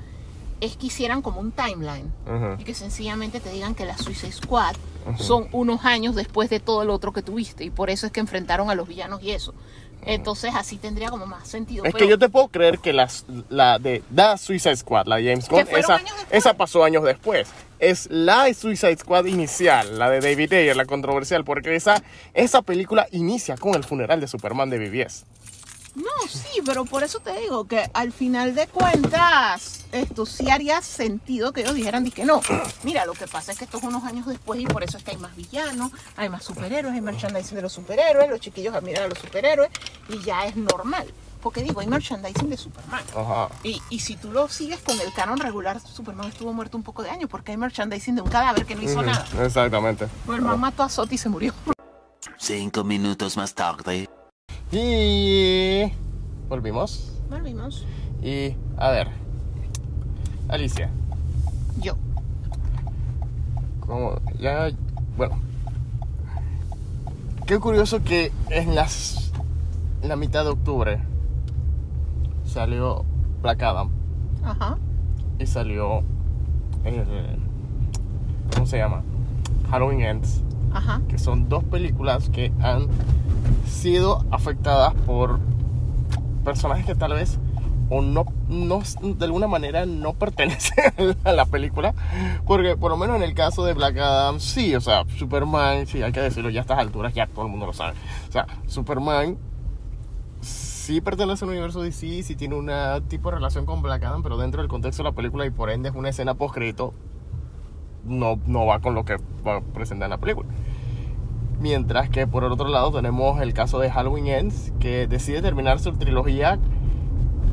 es que hicieran como un timeline. Y que sencillamente te digan que la Suicide Squad son unos años después de todo lo otro que tuviste. Y por eso es que enfrentaron a los villanos y eso. Entonces así tendría como más sentido. es Pero que yo te puedo creer que la de The Suicide Squad, la de James Gunn, fueron años después. esa pasó años después. Es la Suicide Squad inicial, la de David Ayer, la controversial, porque esa película inicia con el funeral de Superman de BVS. no, sí, pero por eso te digo que al final de cuentas esto sí haría sentido que ellos dijeran que no. Mira, lo que pasa es que esto es unos años después y por eso es que hay más villanos, hay más superhéroes, hay merchandising de los superhéroes, los chiquillos admiran a los superhéroes y ya es normal. Porque digo, hay merchandising de Superman. Ajá. Y si tú lo sigues con el canon regular, Superman estuvo muerto un poco de años porque hay merchandising de un cadáver que no hizo nada. Exactamente. Superman mató a Zod y se murió. 5 minutos más tarde. Y volvimos. Volvimos. Y a ver, Alicia, Yo. como ya, bueno, qué curioso que en la mitad de octubre salió Black Adam Ajá. y salió ¿cómo se llama? Halloween Ends, Ajá. que son dos películas que han sido afectadas por personajes que tal vez o no de alguna manera no pertenecen a la película, porque por lo menos en el caso de Black Adam sí, o sea, Superman, sí, hay que decirlo, ya a estas alturas ya todo el mundo lo sabe, o sea, Superman sí pertenece al universo DC, sí tiene un tipo de relación con Black Adam, pero dentro del contexto de la película y por ende es una escena post-crédito, no va con lo que va a presentar en la película. Mientras que por el otro lado tenemos el caso de Halloween Ends, que decide terminar su trilogía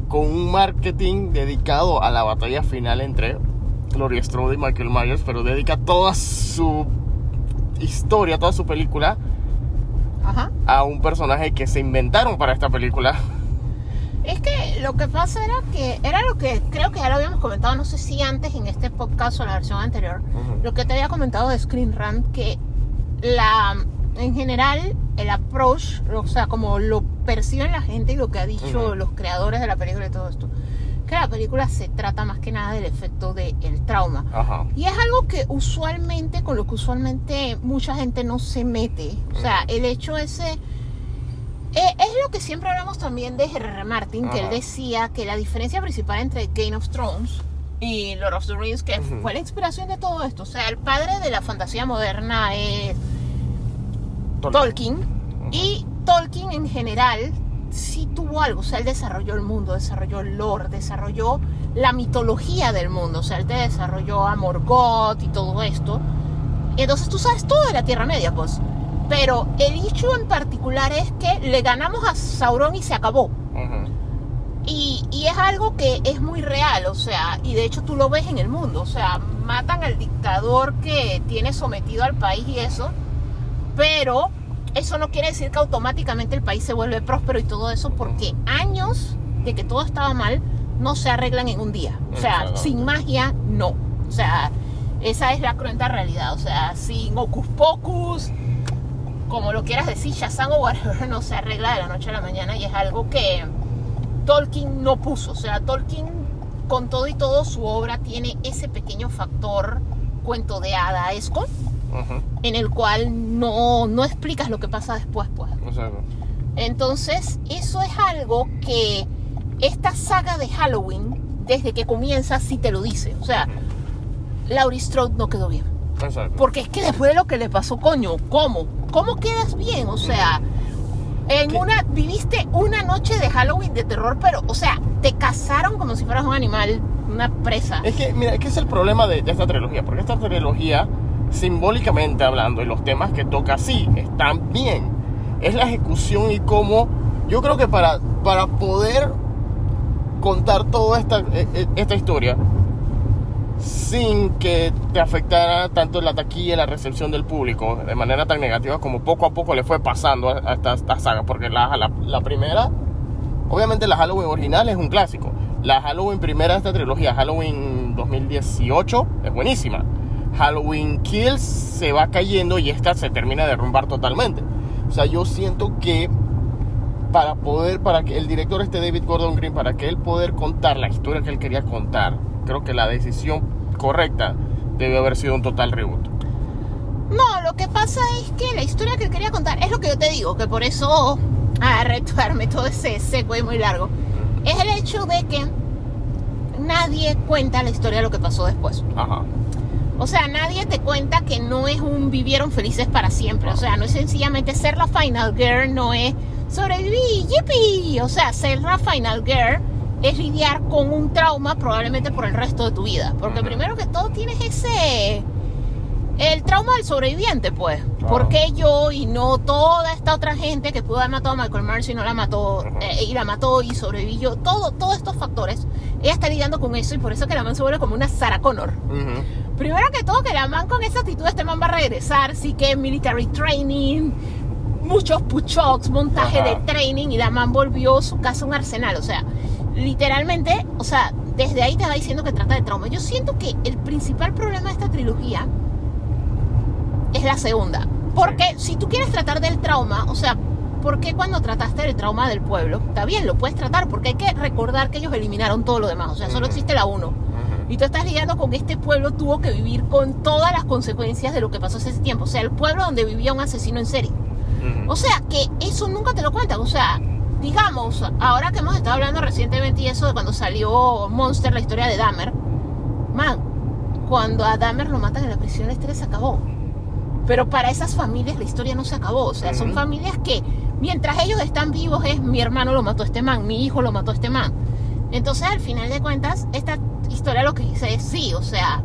con un marketing dedicado a la batalla final entre Laurie Strode y Michael Myers, pero dedica toda su historia, toda su película Ajá. a un personaje que se inventaron para esta película. Es que lo que pasa era lo que creo que ya lo habíamos comentado, no sé si antes en este podcast o la versión anterior, lo que te había comentado de Screen Rant, que en general el approach, o sea, como lo perciben la gente y lo que ha dicho los creadores de la película y todo esto, que la película se trata más que nada del efecto del trauma. Ajá. Y es algo que usualmente, con lo que usualmente mucha gente no se mete. O sea, el hecho ese... es lo que siempre hablamos también de R.R. Martin, que él decía que la diferencia principal entre Game of Thrones y Lord of the Rings, que fue la inspiración de todo esto. O sea, el padre de la fantasía moderna es Tolkien. Y Tolkien en general sí tuvo algo, o sea, él desarrolló el mundo, desarrolló el lore, desarrolló la mitología del mundo, o sea, él te desarrolló a Morgoth y todo esto. Entonces tú sabes todo de la Tierra Media, pues. Pero el hecho en particular es que le ganamos a Sauron y se acabó. Y es algo que es muy real, o sea, y de hecho tú lo ves en el mundo, o sea, matan al dictador que tiene sometido al país y eso, pero eso no quiere decir que automáticamente el país se vuelve próspero y todo eso, porque años de que todo estaba mal no se arreglan en un día. O sea, sin magia, no. O sea, esa es la cruenta realidad. O sea, sin hocus pocus, como lo quieras decir, Shazam o whatever, no se arregla de la noche a la mañana, y es algo que Tolkien no puso. O sea, Tolkien, con todo y todo, su obra tiene ese pequeño factor cuento de hadaesco, en el cual no explicas lo que pasa después, pues. Entonces, eso es algo que esta saga de Halloween, desde que comienza, sí te lo dice. O sea, Laurie Strode no quedó bien. Porque es que después de lo que le pasó, coño, ¿cómo quedas bien? O sea, viviste una noche de Halloween de terror, pero, o sea, te cazaron como si fueras un animal, una presa. Es que, mira, es que es el problema de esta trilogía, porque esta trilogía, simbólicamente hablando, y los temas que toca, sí, están bien. Es la ejecución y cómo, yo creo que para poder contar toda esta historia sin que te afectara tanto la taquilla y la recepción del público de manera tan negativa como poco a poco le fue pasando a esta saga, porque la primera, obviamente la Halloween original es un clásico, la Halloween primera de esta trilogía, Halloween 2018, es buenísima. Halloween Kills se va cayendo y esta se termina de derrumbar totalmente. O sea, yo siento que para que el director David Gordon Green, para que él poder contar la historia que él quería contar, creo que la decisión correcta debe haber sido un total reboot. No, lo que pasa es que la historia que él quería contar, es lo que yo te digo, que por eso retuarme todo ese segue muy largo, es el hecho de que nadie cuenta la historia de lo que pasó después. O sea, nadie te cuenta que no es un vivieron felices para siempre. O sea, no es sencillamente ser la Final Girl, no es sobreviví, yippee. O sea, ser la Final Girl es lidiar con un trauma probablemente por el resto de tu vida. Porque primero que todo tienes el trauma del sobreviviente, pues. ¿Por qué yo y no toda esta otra gente que pudo haber matado a Michael Myers y no la mató, y la mató y sobrevivió? Todos estos factores, ella está lidiando con eso, y por eso que la man se vuelve como una Sarah Connor. Primero que todo, que la man con esa actitud, este man va a regresar, sí que military training, muchos push-ups, montaje de training, y la man volvió su casa un arsenal. O sea, literalmente, o sea, desde ahí te va diciendo que trata de trauma. Yo siento que el principal problema de esta trilogía es la segunda. Porque si tú quieres tratar del trauma, o sea, ¿por qué cuando trataste del trauma del pueblo? Está bien, lo puedes tratar, porque hay que recordar que ellos eliminaron todo lo demás. O sea, solo existe la 1. Y tú estás lidiando con que este pueblo tuvo que vivir con todas las consecuencias de lo que pasó hace ese tiempo. O sea, el pueblo donde vivía un asesino en serie. O sea, que eso nunca te lo cuentan. O sea, digamos, ahora que hemos estado hablando recientemente y eso de cuando salió Monster, la historia de Dahmer. Man, cuando a Dahmer lo matan en la prisión, la historia se acabó. Pero para esas familias la historia no se acabó. O sea, son familias que mientras ellos están vivos es mi hermano lo mató a este man, mi hijo lo mató a este man. Entonces, al final de cuentas, esta historia lo que dice es sí, o sea,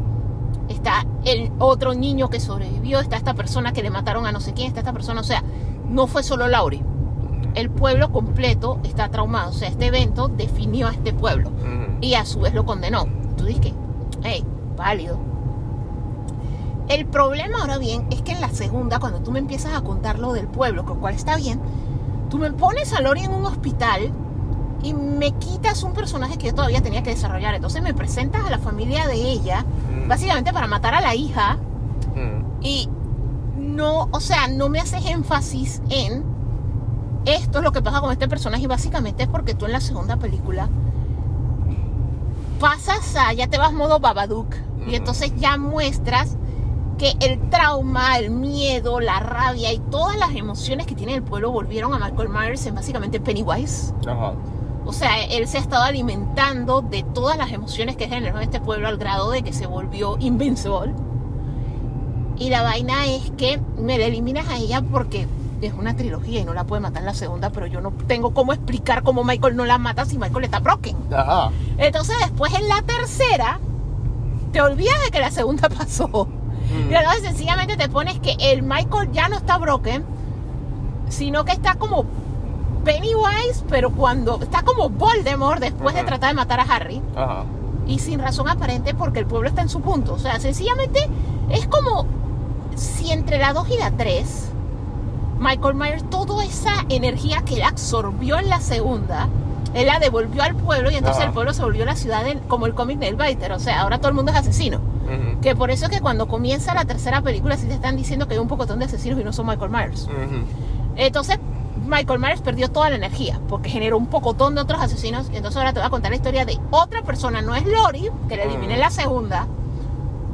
está el otro niño que sobrevivió, está esta persona que le mataron a no sé quién, está esta persona, o sea, no fue solo Laurie. El pueblo completo está traumado. O sea, este evento definió a este pueblo y a su vez lo condenó. Tú dices que, hey, válido. El problema ahora bien es que en la segunda, cuando tú me empiezas a contar lo del pueblo, con lo cual está bien, tú me pones a Laurie en un hospital y me quitas un personaje que yo todavía tenía que desarrollar. Entonces me presentas a la familia de ella, básicamente para matar a la hija, y no, o sea, no me haces énfasis en esto es lo que pasa con este personaje, y básicamente es porque tú en la segunda película pasas a, ya te vas modo Babadook, y entonces ya muestras que el trauma, el miedo, la rabia y todas las emociones que tiene el pueblo volvieron a Michael Myers en básicamente Pennywise. Ajá. O sea, él se ha estado alimentando de todas las emociones que generó este pueblo al grado de que se volvió invincible. Y la vaina es que me la eliminas a ella porque es una trilogía y no la puede matar en la segunda, pero yo no tengo cómo explicar cómo Michael no la mata si Michael está broken. Ajá. Entonces después en la tercera te olvidas de que la segunda pasó. Y entonces sencillamente te pones que el Michael ya no está broken, sino que está como Pennywise, pero cuando está como Voldemort después de tratar de matar a Harry. Ajá. Y sin razón aparente porque el pueblo está en su punto. O sea, sencillamente es como si entre la 2 y la 3 Michael Myers, toda esa energía que él absorbió en la segunda, él la devolvió al pueblo, y entonces el pueblo se volvió la ciudad como el cómic Nail Biter. O sea, ahora todo el mundo es asesino. Que por eso es que cuando comienza la tercera película sí te están diciendo que hay un pocotón de asesinos y no son Michael Myers. Entonces Michael Myers perdió toda la energía porque generó un pocotón de otros asesinos, y entonces ahora te voy a contar la historia de otra persona. No es Lori, que la eliminé en la segunda,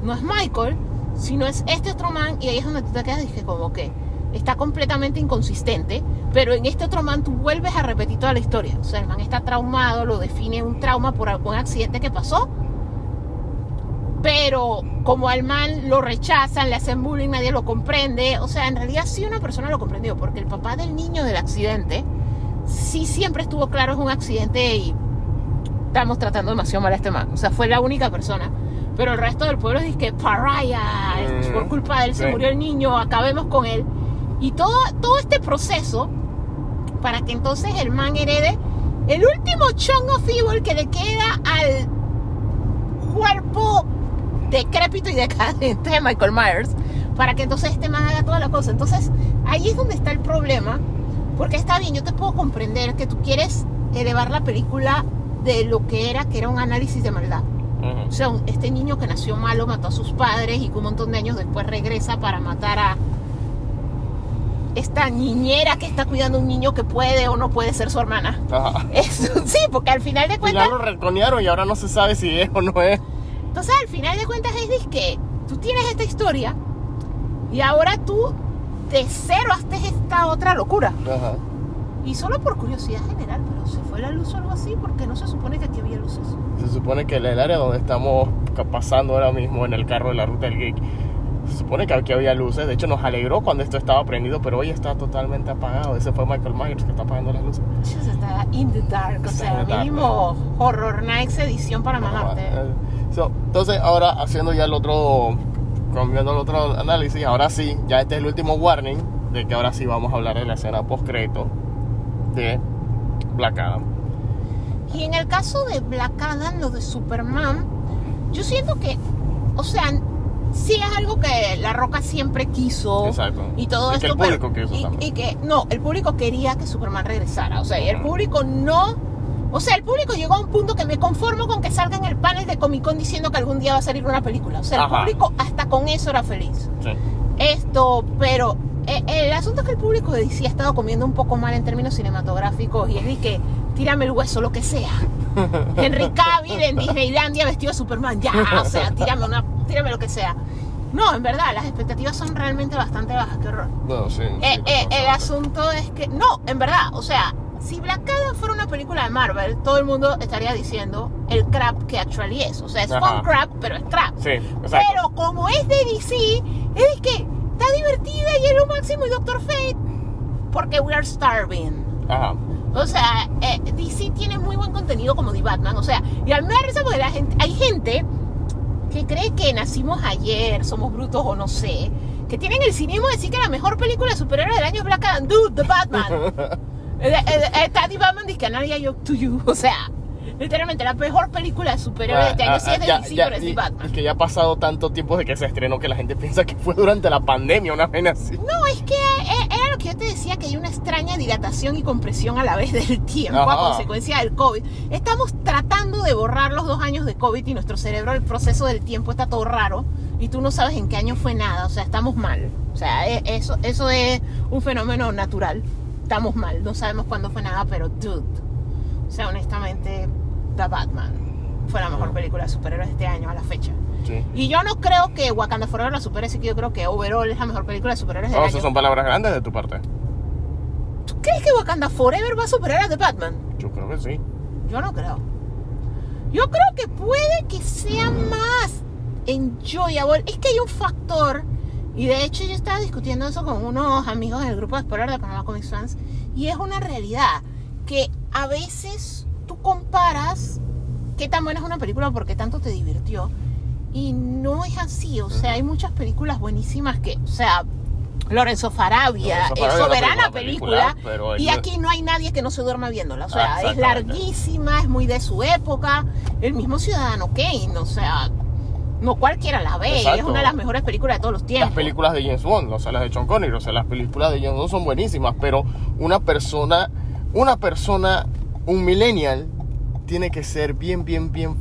no es Michael, sino es este otro man, y ahí es donde tú te quedas y dije como que está completamente inconsistente, pero en este otro man tú vuelves a repetir toda la historia. O sea, el man está traumado, lo define un trauma por algún accidente que pasó, pero como al man lo rechazan, le hacen bullying, nadie lo comprende. O sea, en realidad sí una persona lo comprendió, porque el papá del niño del accidente sí siempre estuvo claro, es un accidente y estamos tratando demasiado mal a este man. O sea, fue la única persona, pero el resto del pueblo dice que pariah, por culpa de él se murió el niño, acabemos con él. Y todo este proceso para que entonces el man herede el último chunk of evil que le queda al cuerpo decrépito y decadente de Michael Myers, para que entonces este man haga toda la cosa. Entonces ahí es donde está el problema, porque está bien, yo te puedo comprender que tú quieres elevar la película de lo que era un análisis de maldad. O sea, este niño que nació malo, mató a sus padres y que un montón de años después regresa para matar a esta niñera que está cuidando a un niño que puede o no puede ser su hermana. Eso, sí, porque al final de cuentas... Ya lo reconearon y ahora no se sabe si es o no es. Entonces, al final de cuentas es que tú tienes esta historia y ahora tú de cero haces esta otra locura. Y solo por curiosidad general, pero se fue la luz o algo así, porque no se supone que aquí había luces. Se supone que el área donde estamos pasando ahora mismo en el carro de la ruta del geek, se supone que aquí había luces. De hecho nos alegró cuando esto estaba prendido, pero hoy está totalmente apagado. Ese fue Michael Myers que está apagando las luces. Está in the dark, o sea, mínimo Horror Nights edición para mamarte. Entonces ahora haciendo ya cambiando el otro análisis, ahora sí, ya este es el último warning de que ahora sí vamos a hablar de la escena post-crédito de Black Adam. Y en el caso de Black Adam, lo de Superman, yo siento que, o sea, sí es algo que La Roca siempre quiso. Exacto. Y todo esto, que el público quiso también. Y que no, el público quería que Superman regresara. O sea, y el público no. O sea, el público llegó a un punto que me conformo con que salga en el panel de Comic Con diciendo que algún día va a salir una película. O sea, el público hasta con eso era feliz. Sí. Pero el asunto es que el público de DC ha estado comiendo un poco mal en términos cinematográficos, y es de que tírame el hueso, lo que sea. Henry Cavill en Disneylandia vestido de Superman, ya, o sea, tírame lo que sea. No, en verdad, las expectativas son realmente bastante bajas, qué horror. No, sí, el asunto es que, no, en verdad, o sea, si Black Adam fuera una película de Marvel, todo el mundo estaría diciendo el crap que actually es. O sea, es fun crap, pero es crap. Sí, exacto. Pero como es de DC, es que está divertida y es lo máximo, y Doctor Fate, porque we are starving. O sea, DC tiene muy buen contenido como The Batman. O sea, y a mí me da risa porque hay gente que cree que nacimos ayer, somos brutos o no sé, que tienen el cinismo de decir que la mejor película superhéroe del año es Black Adam. Dude, The Batman. Está The Batman dice que nadie yo to you. O sea, Literalmente, la mejor película de superhéroes de este año. Sí es de DC, pero es de Batman. Es que ya ha pasado tanto tiempo desde que se estrenó que la gente piensa que fue durante la pandemia, una pena así. No, es que era lo que yo te decía, que hay una extraña dilatación y compresión a la vez del tiempo a consecuencia del COVID. Estamos tratando de borrar los 2 años de COVID y nuestro cerebro, el proceso del tiempo está todo raro y tú no sabes en qué año fue nada. O sea, estamos mal. O sea, eso es un fenómeno natural. Estamos mal, no sabemos cuándo fue nada, pero dude. O sea, honestamente, The Batman fue la mejor película de superhéroes de este año a la fecha. Sí. Y yo no creo que Wakanda Forever la supere, así que yo creo que overall es la mejor película de superhéroes del año. Esas son palabras grandes de tu parte. ¿Tú crees que Wakanda Forever va a superar a The Batman? Yo creo que sí. Yo no creo. Yo creo que puede que sea más enjoyable. Es que hay un factor, y de hecho yo estaba discutiendo eso con unos amigos del grupo de spoiler de Panama Comics Fans, y es una realidad que a veces tú comparas qué tan buena es una película porque tanto te divirtió, y no es así. O sea, hay muchas películas buenísimas que, o sea, Lorenzo Farabia es soberana película, y aquí no hay nadie que no se duerma viéndola. O sea, es larguísima, es muy de su época. El mismo Ciudadano Kane, o sea, no cualquiera la ve. Exacto. Es una de las mejores películas de todos los tiempos. Las películas de James Bond, o sea, las de Sean Connery, o sea, las películas de James Bond son buenísimas, pero una persona, un millennial, tiene que ser bien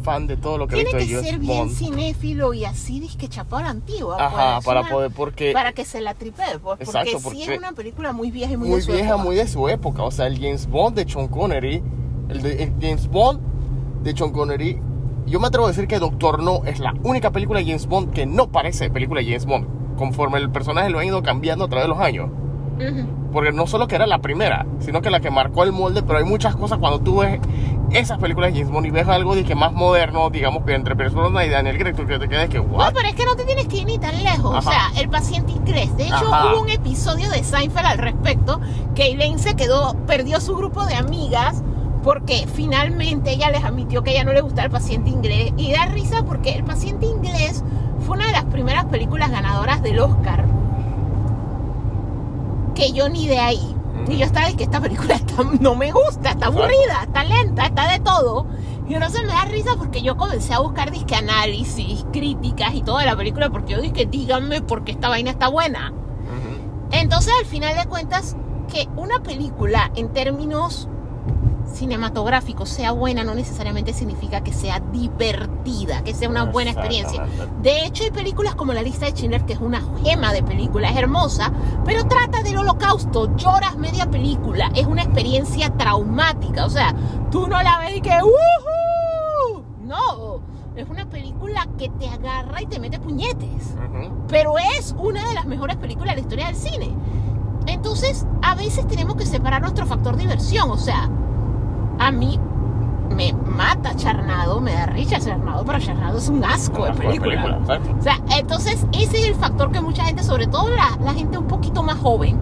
fan de todo lo que ha visto de James Bond. Tiene que ser bien cinéfilo y así disque chapado a la antigua. Ajá, pues, para poder, porque... Para que se la tripee, pues, exacto, porque sí es una película muy vieja y muy de su época. O sea, el James Bond de Sean Connery, el James Bond de Sean Connery, yo me atrevo a decir que Doctor No es la única película de James Bond que no parece película de James Bond, conforme el personaje lo ha ido cambiando a través de los años. Porque no solo que era la primera, sino que la que marcó el molde, pero hay muchas cosas cuando tú ves esas películas de James Bond y ves algo de que más moderno, digamos que entre Persona y Daniel Craig, que te quedas que ¿what? No, pero es que no te tienes que ir ni tan lejos. O sea, El paciente inglés. De hecho, hubo un episodio de Seinfeld al respecto, que Elaine perdió su grupo de amigas porque finalmente ella les admitió que a ella no le gustaba El paciente inglés, y da risa porque El paciente inglés fue una de las primeras películas ganadoras del Oscar que yo ni de ahí. Y yo estaba de que esta película no me gusta, está aburrida, está lenta, está de todo. Y entonces me da risa porque yo comencé a buscar disque análisis, críticas y todo de la película, porque yo dije, díganme por qué esta vaina está buena. Entonces, al final de cuentas, que una película en términos cinematográficos sea buena no necesariamente significa que sea divertida, que sea una buena experiencia. De hecho, hay películas como La lista de Schindler, que es una gema de película, es hermosa, pero trata del Holocausto, lloras media película, es una experiencia traumática. O sea, tú no la ves y que ¡woohoo! No, es una película que te agarra y te mete puñetes, pero es una de las mejores películas de la historia del cine. Entonces, a veces tenemos que separar nuestro factor diversión. O sea, a mí me mata Charnado, me da risa Charnado, pero Charnado es un asco de película. O sea, entonces ese es el factor que mucha gente, sobre todo la gente un poquito más joven,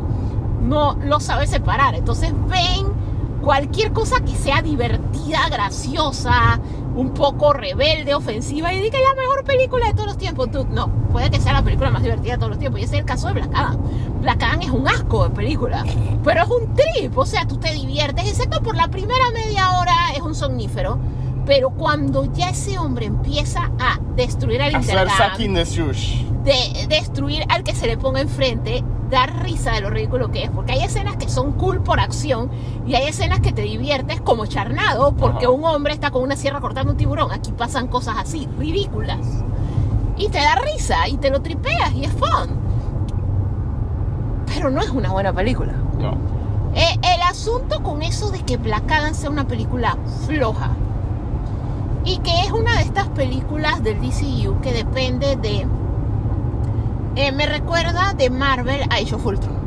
no lo sabe separar. Entonces ven cualquier cosa que sea divertida, graciosa, un poco rebelde, ofensiva, y diga que es la mejor película de todos los tiempos. No, puede que sea la película más divertida de todos los tiempos, y ese es el caso de Black Adam. Black Adam es un asco de película, pero es un trip. O sea, tú te diviertes, excepto por la primera media hora es un somnífero, pero cuando ya ese hombre empieza a destruir al intercambio, destruir al que se le ponga enfrente, dar risa de lo ridículo que es, porque hay escenas que son cool por acción y hay escenas que te diviertes, como Charnado, porque un hombre está con una sierra cortando un tiburón. Aquí pasan cosas así, ridículas, y te da risa y te lo tripeas y es fun, pero no es una buena película. No. El asunto con eso de que Black Adam sea una película floja y que es una de estas películas del DCU que depende de me recuerda de Marvel a Age of Ultron.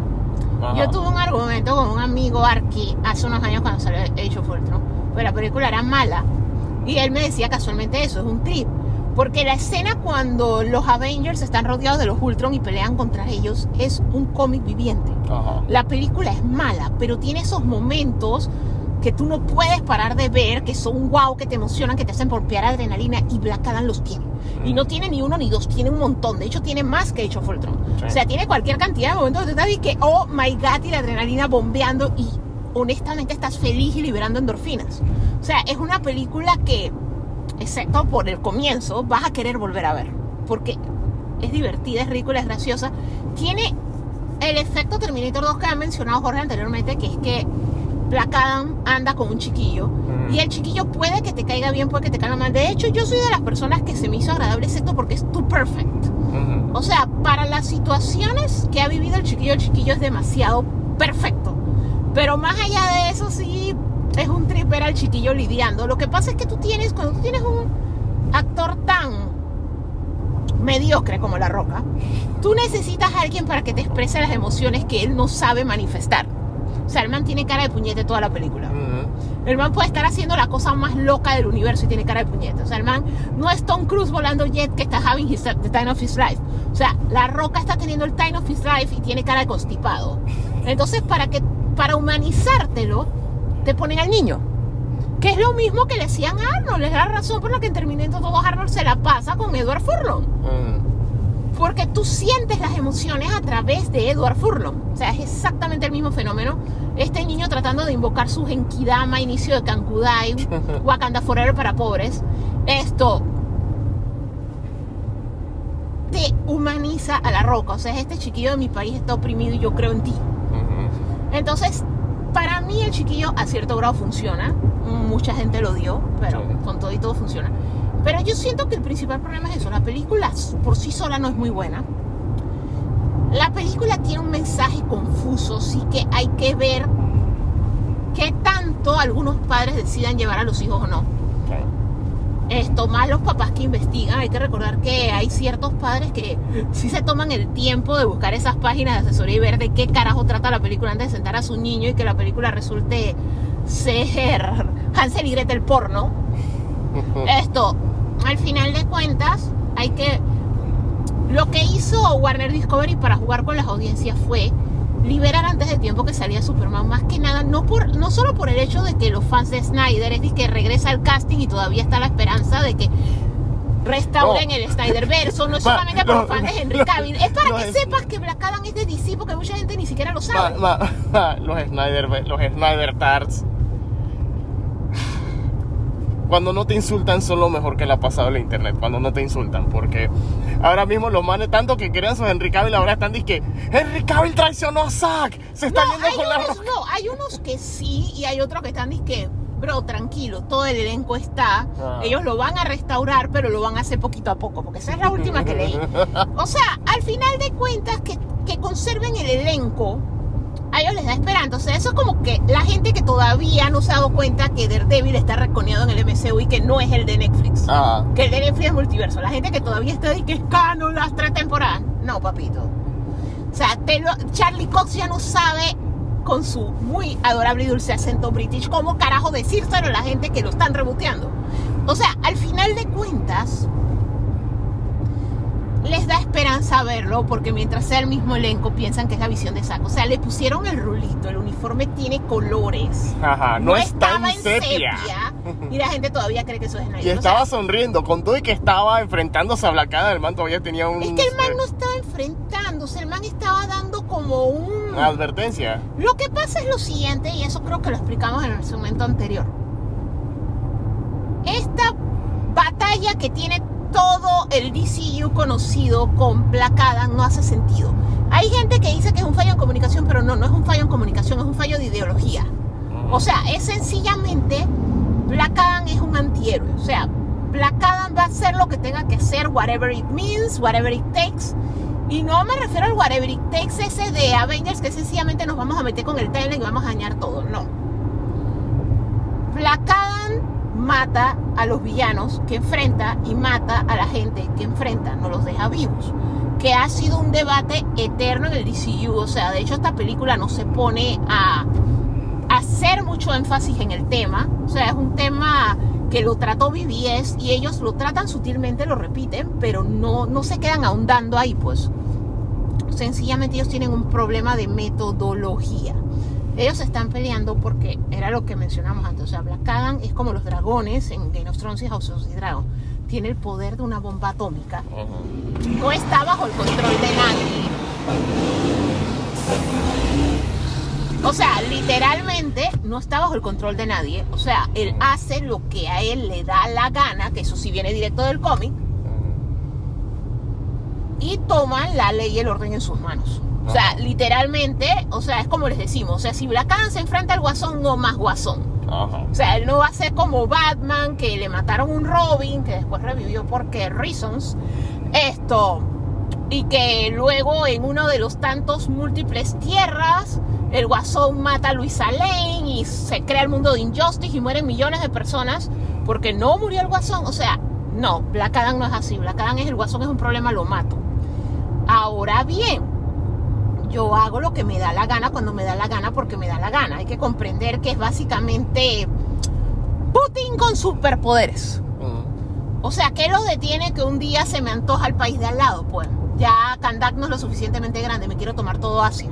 Yo tuve un argumento con un amigo Arki hace unos años cuando salió Age of Ultron, pero la película era mala y él me decía casualmente eso, es un trip, porque la escena cuando los Avengers están rodeados de los Ultron y pelean contra ellos es un cómic viviente. La película es mala, pero tiene esos momentos que tú no puedes parar de ver, que son wow, que te emocionan, que te hacen pompear adrenalina, y Black Adam los tiene. Y no tiene ni uno ni dos, tiene un montón. De hecho, tiene más que Age of Ultron. O sea, tiene cualquier cantidad de momentos donde tú estás y que, oh my god, y la adrenalina bombeando, y honestamente estás feliz y liberando endorfinas. O sea, es una película que, excepto por el comienzo, vas a querer volver a ver. Porque es divertida, es ridícula, es graciosa. Tiene el efecto Terminator 2 que ha mencionado Jorge anteriormente, que es que Black Adam anda con un chiquillo. Y el chiquillo puede que te caiga bien, puede que te caiga mal. De hecho, yo soy de las personas que se me hizo agradable, excepto porque es too perfect. O sea, para las situaciones que ha vivido el chiquillo es demasiado perfecto. Pero más allá de eso, sí, es un tripper al chiquillo lidiando. Lo que pasa es que cuando tú tienes un actor tan mediocre como La Roca, tú necesitas a alguien para que te exprese las emociones que él no sabe manifestar. O sea, el man tiene cara de puñete toda la película. El man puede estar haciendo la cosa más loca del universo y tiene cara de puñete. O sea, el man no es Tom Cruise volando jet que está having the time of his life. O sea, La Roca está teniendo el time of his life y tiene cara de constipado. Entonces, para humanizártelo, te ponen al niño. Que es lo mismo que le hacían a Arnold. Es la razón por la que en Terminator 2 Arnold se la pasa con Edward Furlong. Porque tú sientes las emociones a través de Edward Furlong. O sea, es exactamente el mismo fenómeno. Este niño tratando de invocar su Genkidama, inicio de Kankudai, Wakanda Forever para pobres. Esto te humaniza a La Roca. O sea, este chiquillo de mi país está oprimido y yo creo en ti. Entonces, para mí el chiquillo a cierto grado funciona. Mucha gente lo odió, pero con todo y todo funciona. Pero yo siento que el principal problema es eso. La película por sí sola no es muy buena. La película tiene un mensaje confuso, sí que hay que ver qué tanto algunos padres decidan llevar a los hijos o no. Esto, más los papás que investigan. Hay que recordar que hay ciertos padres que sí se toman el tiempo de buscar esas páginas de asesoría y ver de qué carajo trata la película antes de sentar a su niño y que la película resulte ser Hansel y Gretel porno. Esto, al final de cuentas, lo que hizo Warner Discovery para jugar con las audiencias fue liberar antes de tiempo que salía Superman, más que nada, no solo por el hecho de que los fans de Snyder, es decir, que regresa al casting y todavía está la esperanza de que restauren el Snyderverso, no es solamente por los fans de Henry Cavill, es para que sepas que Black Adam es de DC, porque mucha gente ni siquiera lo sabe. Los Snyder Tards. Cuando no te insultan son lo mejor que le ha pasado a la internet. Cuando no te insultan, porque ahora mismo los manes tanto que querían su Henry Cavill ahora están diciendo que Henry Cavill traicionó a Zack. Se está yendo con La Roca. No, hay unos que sí y hay otros que están diciendo, bro, tranquilo, todo el elenco está. Ellos lo van a restaurar, pero lo van a hacer poquito a poco, porque esa es la última que leí. O sea, al final de cuentas, que conserven el elenco, a ellos les da esperanza. O sea, eso es como que la gente que todavía no se ha dado cuenta que Daredevil está reconeado en el MCU y que no es el de Netflix. Que el de Netflix es multiverso. La gente que todavía está ahí que es canon las 3 temporadas. No, papito. O sea, Charlie Cox ya no sabe, con su muy adorable y dulce acento british, cómo carajo decírselo a la gente que lo están reboteando. O sea, al final de cuentas, les da esperanza verlo, porque mientras sea el mismo elenco piensan que es la visión de Zack. O sea, le pusieron el rulito, el uniforme tiene colores. No estaba en sepia. Y la gente todavía cree que eso es Snyder. Y estaba sonriendo, con todo y que estaba enfrentándose a Black Adam, el man todavía tenía un... Es que el man no estaba enfrentándose, el man estaba dando como una advertencia. Lo que pasa es lo siguiente, y eso creo que lo explicamos en el segmento anterior. Esta batalla que tiene todo el DCU conocido con Black Adam no hace sentido. Hay gente que dice que es un fallo en comunicación, pero no es un fallo en comunicación, es un fallo de ideología. O sea, es sencillamente Black Adam es un antihéroe. O sea, Black Adam va a hacer lo que tenga que hacer, whatever it means, whatever it takes. Y no me refiero al whatever it takes ese de Avengers, que sencillamente nos vamos a meter con el timeline y vamos a dañar todo. No. Black Adam mata a los villanos que enfrenta y mata a la gente que enfrenta, no los deja vivos, que ha sido un debate eterno en el DCU. O sea, de hecho esta película no se pone a hacer mucho énfasis en el tema. O sea, es un tema que lo trató BBS y ellos lo tratan sutilmente, lo repiten, pero no se quedan ahondando ahí, pues. Sencillamente ellos tienen un problema de metodología. Ellos están peleando porque era lo que mencionamos antes. O sea, Black Adam es como los dragones en Game of Thrones y House of the Dragon. Tiene el poder de una bomba atómica. No está bajo el control de nadie. O sea, literalmente no está bajo el control de nadie. O sea, él hace lo que a él le da la gana, que eso sí viene directo del cómic, y toma la ley y el orden en sus manos. O sea, literalmente, o sea, es como les decimos, o sea, si Black Adam se enfrenta al Guasón, no más Guasón. Ajá. O sea, él no va a ser como Batman, que le mataron un Robin, que después revivió porque reasons, y que luego en uno de los tantos múltiples tierras, el Guasón mata a Luisa Lane y se crea el mundo de Injustice y mueren millones de personas porque no murió el Guasón. O sea, no, Black Adam no es así. Black Adam es el Guasón, es un problema, lo mato. Ahora bien, yo hago lo que me da la gana cuando me da la gana porque me da la gana. Hay que comprender que es básicamente Putin con superpoderes. O sea, ¿qué lo detiene que un día se me antoja el país de al lado? Pues ya Kandak no es lo suficientemente grande, me quiero tomar todo Asia.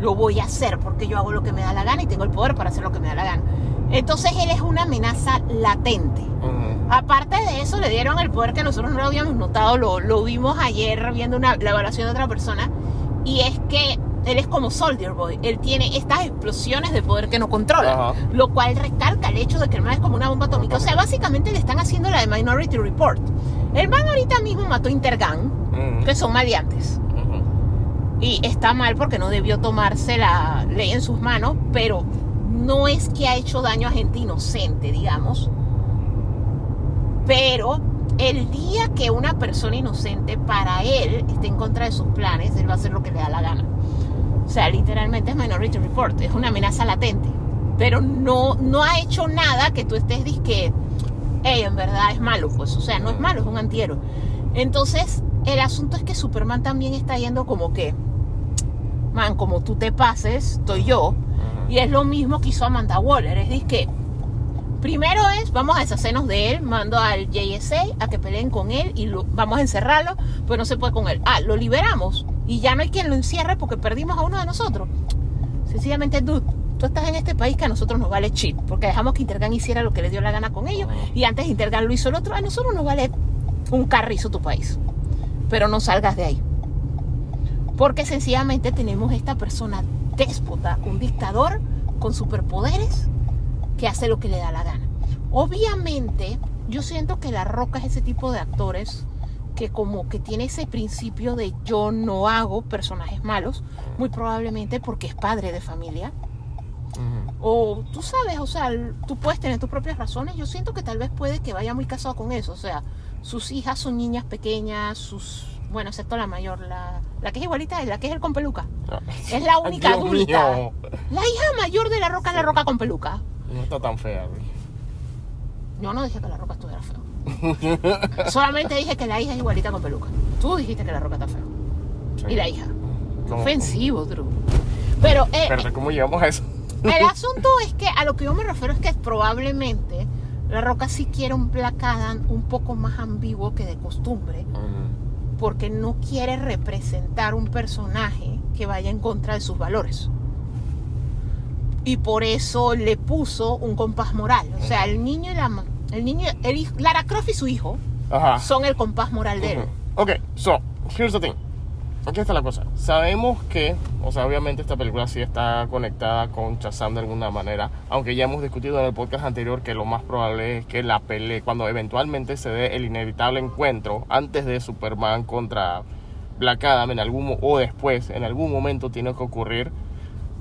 Lo voy a hacer porque yo hago lo que me da la gana y tengo el poder para hacer lo que me da la gana. Entonces él es una amenaza latente. Aparte de eso, le dieron el poder que nosotros no lo habíamos notado, lo vimos ayer viendo la evaluación de otra persona, y es que él es como Soldier Boy. Él tiene estas explosiones de poder que no controla, lo cual recalca el hecho de que el man es como una bomba atómica. O sea, básicamente le están haciendo la de Minority Report. El man ahorita mismo mató Intergang, que son maleantes. Y está mal porque no debió tomarse la ley en sus manos, pero no es que ha hecho daño a gente inocente, digamos. Pero el día que una persona inocente para él esté en contra de sus planes, él va a hacer lo que le da la gana. O sea, literalmente es Minority Report, es una amenaza latente. Pero no ha hecho nada que tú estés disque, en verdad es malo, pues. O sea, no es malo, es un antihéroe. Entonces, el asunto es que Superman también está yendo como que, man, como tú te pases, estoy yo. Y es lo mismo que hizo Amanda Waller, es disque, primero vamos a deshacernos de él, mando al JSA a que peleen con él y vamos a encerrarlo, pues no se puede con él. Lo liberamos y ya no hay quien lo encierre porque perdimos a uno de nosotros. Sencillamente, dude, tú estás en este país que a nosotros nos vale shit, porque dejamos que Intergang hiciera lo que le dio la gana con ellos, y antes Intergang lo hizo el otro. A nosotros nos vale un carrizo tu país, pero no salgas de ahí, porque sencillamente tenemos esta persona déspota, un dictador con superpoderes que hace lo que le da la gana. Obviamente, yo siento que La Roca es ese tipo de actores que como que tiene ese principio de yo no hago personajes malos, muy probablemente porque es padre de familia. O tú sabes, o sea, tú puedes tener tus propias razones. Yo siento que tal vez puede que vaya muy casado con eso. O sea, sus hijas son niñas pequeñas, bueno, excepto la mayor, la que es igualita, la que es el con peluca. Es la única Dios adulta. mío. La hija mayor de La Roca es La Roca con peluca. No está tan fea, güey. Yo no dije que La Roca estuviera feo. Solamente dije que la hija es igualita con peluca. Tú dijiste que La Roca está feo. Sí. Y la hija. ¿Cómo? Ofensivo, Drew. Pero ¿Cómo llegamos a eso? el asunto es que a lo que yo me refiero es que probablemente La Roca sí quiere un Black Adam un poco más ambiguo que de costumbre, porque no quiere representar un personaje que vaya en contra de sus valores. Y por eso le puso un compás moral. O sea, Lara Croft y su hijo son el compás moral de él. Ok, so, here's the thing. Aquí está la cosa. Sabemos que, o sea, obviamente esta película sí está conectada con Shazam de alguna manera, aunque ya hemos discutido en el podcast anterior que lo más probable es que la pelea, cuando eventualmente se dé el inevitable encuentro antes de Superman contra Black Adam, o después, en algún momento tiene que ocurrir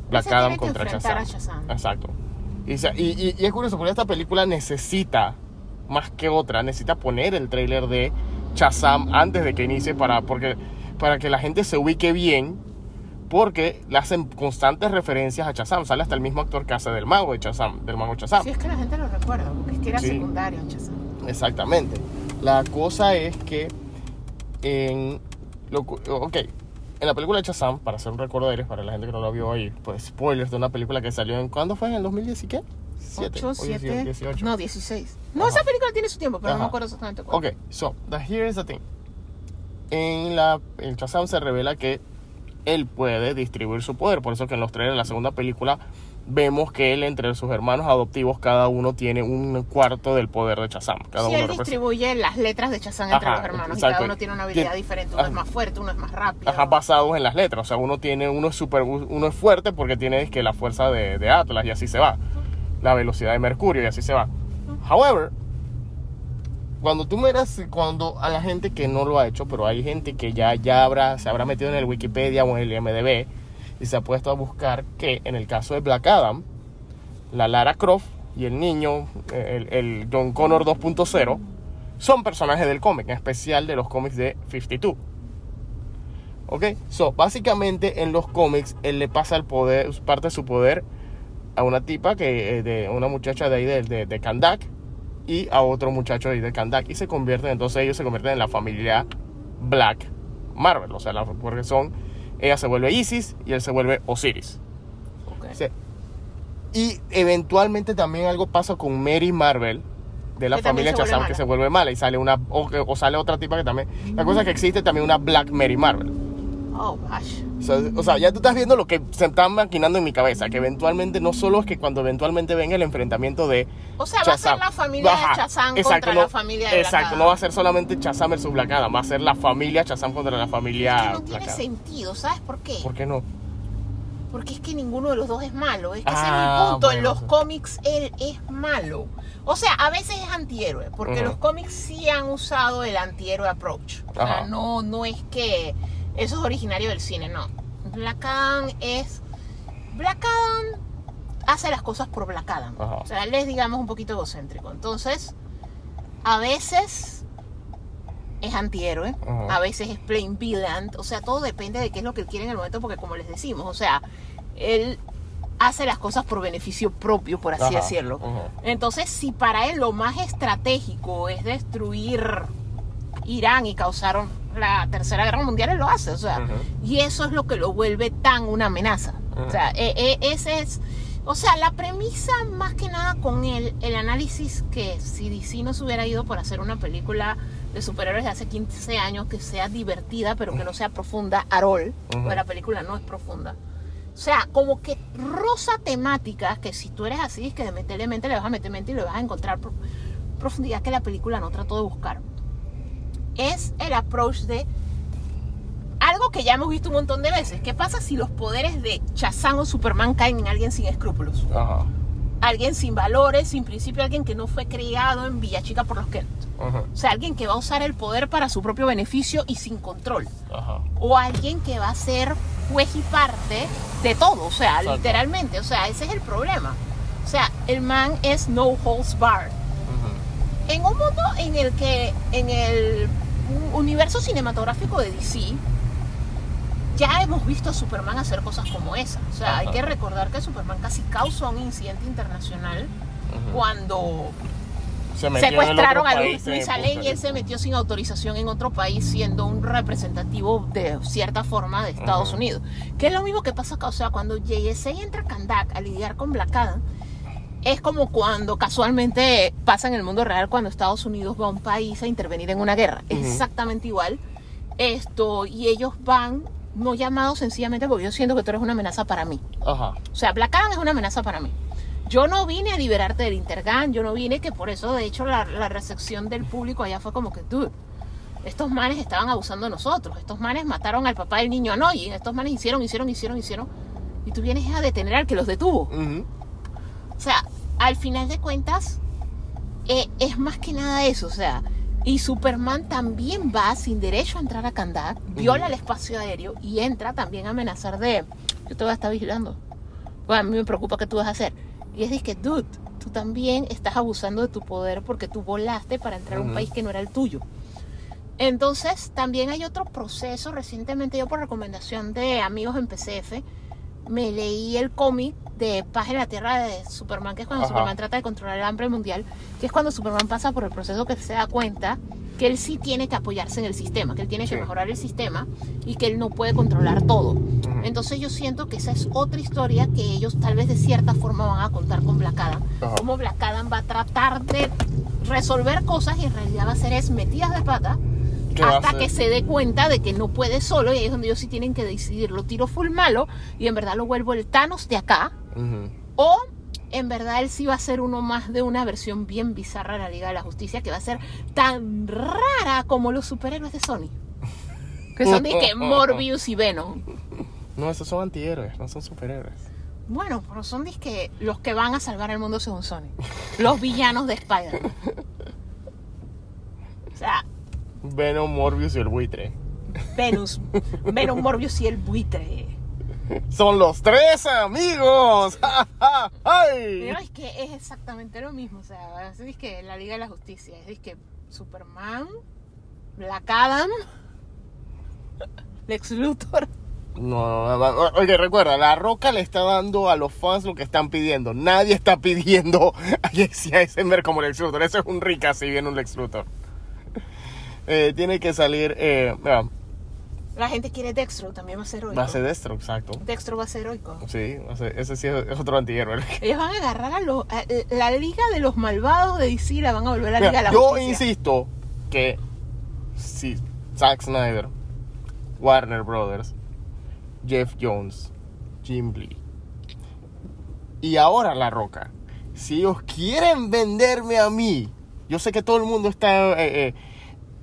Black Adam contra Shazam. Exacto. Y es curioso porque esta película necesita, más que otra, necesita poner el tráiler de Shazam antes de que inicie para que la gente se ubique bien, porque le hacen constantes referencias a Shazam. Sale hasta el mismo actor que hace del mago Shazam. Sí, es que la gente lo recuerda, porque es que era secundario en Shazam. Exactamente. La cosa es que en la película de Shazam, para hacer un recorderis para la gente que no lo vio ahí, pues spoilers de una película que salió ¿cuándo fue? ¿En el 2010 y qué? 18. No, 16. No, esa película tiene su tiempo, pero no me acuerdo exactamente cuándo. Ok, so, here is the thing. En Shazam se revela que él puede distribuir su poder, por eso que en los trailers de la segunda película vemos que él, entre sus hermanos adoptivos, cada uno tiene un cuarto del poder de Shazam. Cada sí, uno él distribuye las letras de Shazam entre los hermanos. Exacto. Y cada uno tiene una habilidad diferente. Uno es más fuerte, uno es más rápido. Basados en las letras. O sea, uno es fuerte porque tiene que la fuerza de Atlas y así se va. La velocidad de Mercurio y así se va. However, cuando a la gente que no lo ha hecho, pero hay gente que ya se habrá metido en el Wikipedia o en el IMDb y se ha puesto a buscar que en el caso de Black Adam, la Lara Croft y el niño, el John Connor 2.0, son personajes del cómic, en especial de los cómics de 52. ¿Ok? Básicamente en los cómics él le pasa el poder, parte de su poder a una tipa, una muchacha de ahí de Kahndaq, y a otro muchacho de ahí de Kahndaq, y entonces ellos se convierten en la familia Black Marvel, o sea, porque ella se vuelve Isis y él se vuelve Osiris. Okay. Sí. Y eventualmente también algo pasa con Mary Marvel, de la familia Shazam, que se vuelve mala, y sale sale otra tipa que también. La cosa es que existe también una Black Mary Marvel. Oh, gosh. O sea, ya tú estás viendo lo que se está maquinando en mi cabeza, que eventualmente, no solo es que cuando eventualmente venga el enfrentamiento de o sea, Shazam, va a ser la familia de Shazam contra la familia de Black Adam. Exacto, no va a ser solamente Shazam versus Black Adam, va a ser la familia Shazam contra la familia Es que no Black tiene Adam. sentido, ¿sabes por qué? ¿Por qué no? Porque es que ninguno de los dos es malo. Es que ese es mi punto. Bueno, en los cómics él es malo. O sea, a veces es antihéroe, porque los cómics sí han usado el antihéroe approach. O sea, no es que eso es originario del cine, no. Black Adam hace las cosas por Black Adam. O sea, él es, digamos, un poquito egocéntrico. Entonces, a veces es antihéroe, a veces es plain villain. O sea, todo depende de qué es lo que él quiere en el momento, porque como les decimos, o sea, él hace las cosas por beneficio propio, por así decirlo. Entonces, si para él lo más estratégico es destruir Irán y causar la Tercera Guerra Mundial, él lo hace, o sea, y eso es lo que lo vuelve tan una amenaza. O sea, ese es, o sea, la premisa más que nada con el análisis, que si DC no se hubiera ido por hacer una película de superhéroes de hace 15 años que sea divertida, pero que no sea profunda at all, porque la película no es profunda. O sea, como que roza temáticas que si tú eres así, es que de meterle mente le vas a meter mente y le vas a encontrar profundidad que la película no trató de buscar. Es el approach de algo que ya hemos visto un montón de veces. ¿Qué pasa si los poderes de Shazam o Superman caen en alguien sin escrúpulos? Alguien sin valores, sin principio, alguien que no fue criado en Villa Chica por los Kent. O sea, alguien que va a usar el poder para su propio beneficio y sin control. O alguien que va a ser juez y parte de todo, o sea, literalmente. O sea, ese es el problema. O sea, el man es no holds barred. En un mundo en el que, en el universo cinematográfico de DC, ya hemos visto a Superman hacer cosas como esa. O sea, hay que recordar que Superman casi causó un incidente internacional cuando secuestraron a Luisa Lane y él se metió sin autorización en otro país, siendo un representativo de cierta forma de Estados Unidos. Que es lo mismo que pasa acá. O sea, cuando JSA entra a Kahndaq a lidiar con Black Adam, es como cuando casualmente pasa en el mundo real cuando Estados Unidos va a un país a intervenir en una guerra. Es exactamente igual. Y ellos van no llamados sencillamente porque yo siento que tú eres una amenaza para mí. O sea, Black Adam es una amenaza para mí. Yo no vine a liberarte del Intergang, yo no vine, que por eso de hecho la recepción del público allá fue como que, dude, estos manes estaban abusando de nosotros, estos manes mataron al papá del niño Anoyi, estos manes hicieron, y tú vienes a detener al que los detuvo. O sea, al final de cuentas, es más que nada eso, o sea, y Superman también va sin derecho a entrar a Kahndaq, viola el espacio aéreo y entra también a amenazar de, yo te voy a estar vigilando, pues a mí me preocupa qué tú vas a hacer. Y es que, dude, tú también estás abusando de tu poder porque tú volaste para entrar a un país que no era el tuyo. Entonces, también hay otro proceso. Recientemente yo, por recomendación de amigos en PCF, me leí el cómic de Paz en la Tierra de Superman, que es cuando Superman trata de controlar el hambre mundial, que es cuando Superman pasa por el proceso que se da cuenta que él sí tiene que apoyarse en el sistema, que él tiene que mejorar el sistema y que él no puede controlar todo. Entonces yo siento que esa es otra historia que ellos tal vez de cierta forma van a contar con Black Adam. Como Black Adam va a tratar de resolver cosas y en realidad va a ser metidas de pata hasta que se dé cuenta de que no puede solo, y ahí es donde ellos sí tienen que decidir, lo tiro full malo y en verdad lo vuelvo el Thanos de acá O en verdad él sí va a ser uno más de una versión bien bizarra de la Liga de la Justicia, que va a ser tan rara como los superhéroes de Sony, que son de que Morbius y Venom. No, esos son antihéroes, no son superhéroes. Bueno, pero son disque los que van a salvar el mundo según Sony. Los villanos de Spider-Man. O sea, Venom, Morbius y el buitre. Venom, Morbius y el buitre. Son los tres amigos. ¡Ay! Pero es que es exactamente lo mismo. O sea, es disque la Liga de la Justicia. Es disque Superman, Black Adam, Lex Luthor. No, oye, recuerda, La Roca le está dando a los fans lo que están pidiendo. Nadie está pidiendo a Jesse Eisenberg como Lex Luthor. Eso es un Rick, así viene un Lex Luthor. Tiene que salir. La gente quiere Dextro, también va a ser heroico. Va a ser Destro, exacto. Dextro va a ser heroico. Sí, ese sí es otro antihéroe. Ellos van a agarrar a la Liga de los Malvados de DC, la van a volver a la Liga de la Yo Justicia. insisto que si Zack Snyder, Warner Brothers, Jeff Jones, Jim Lee y ahora La Roca, si ellos quieren venderme a mí, yo sé que todo el mundo está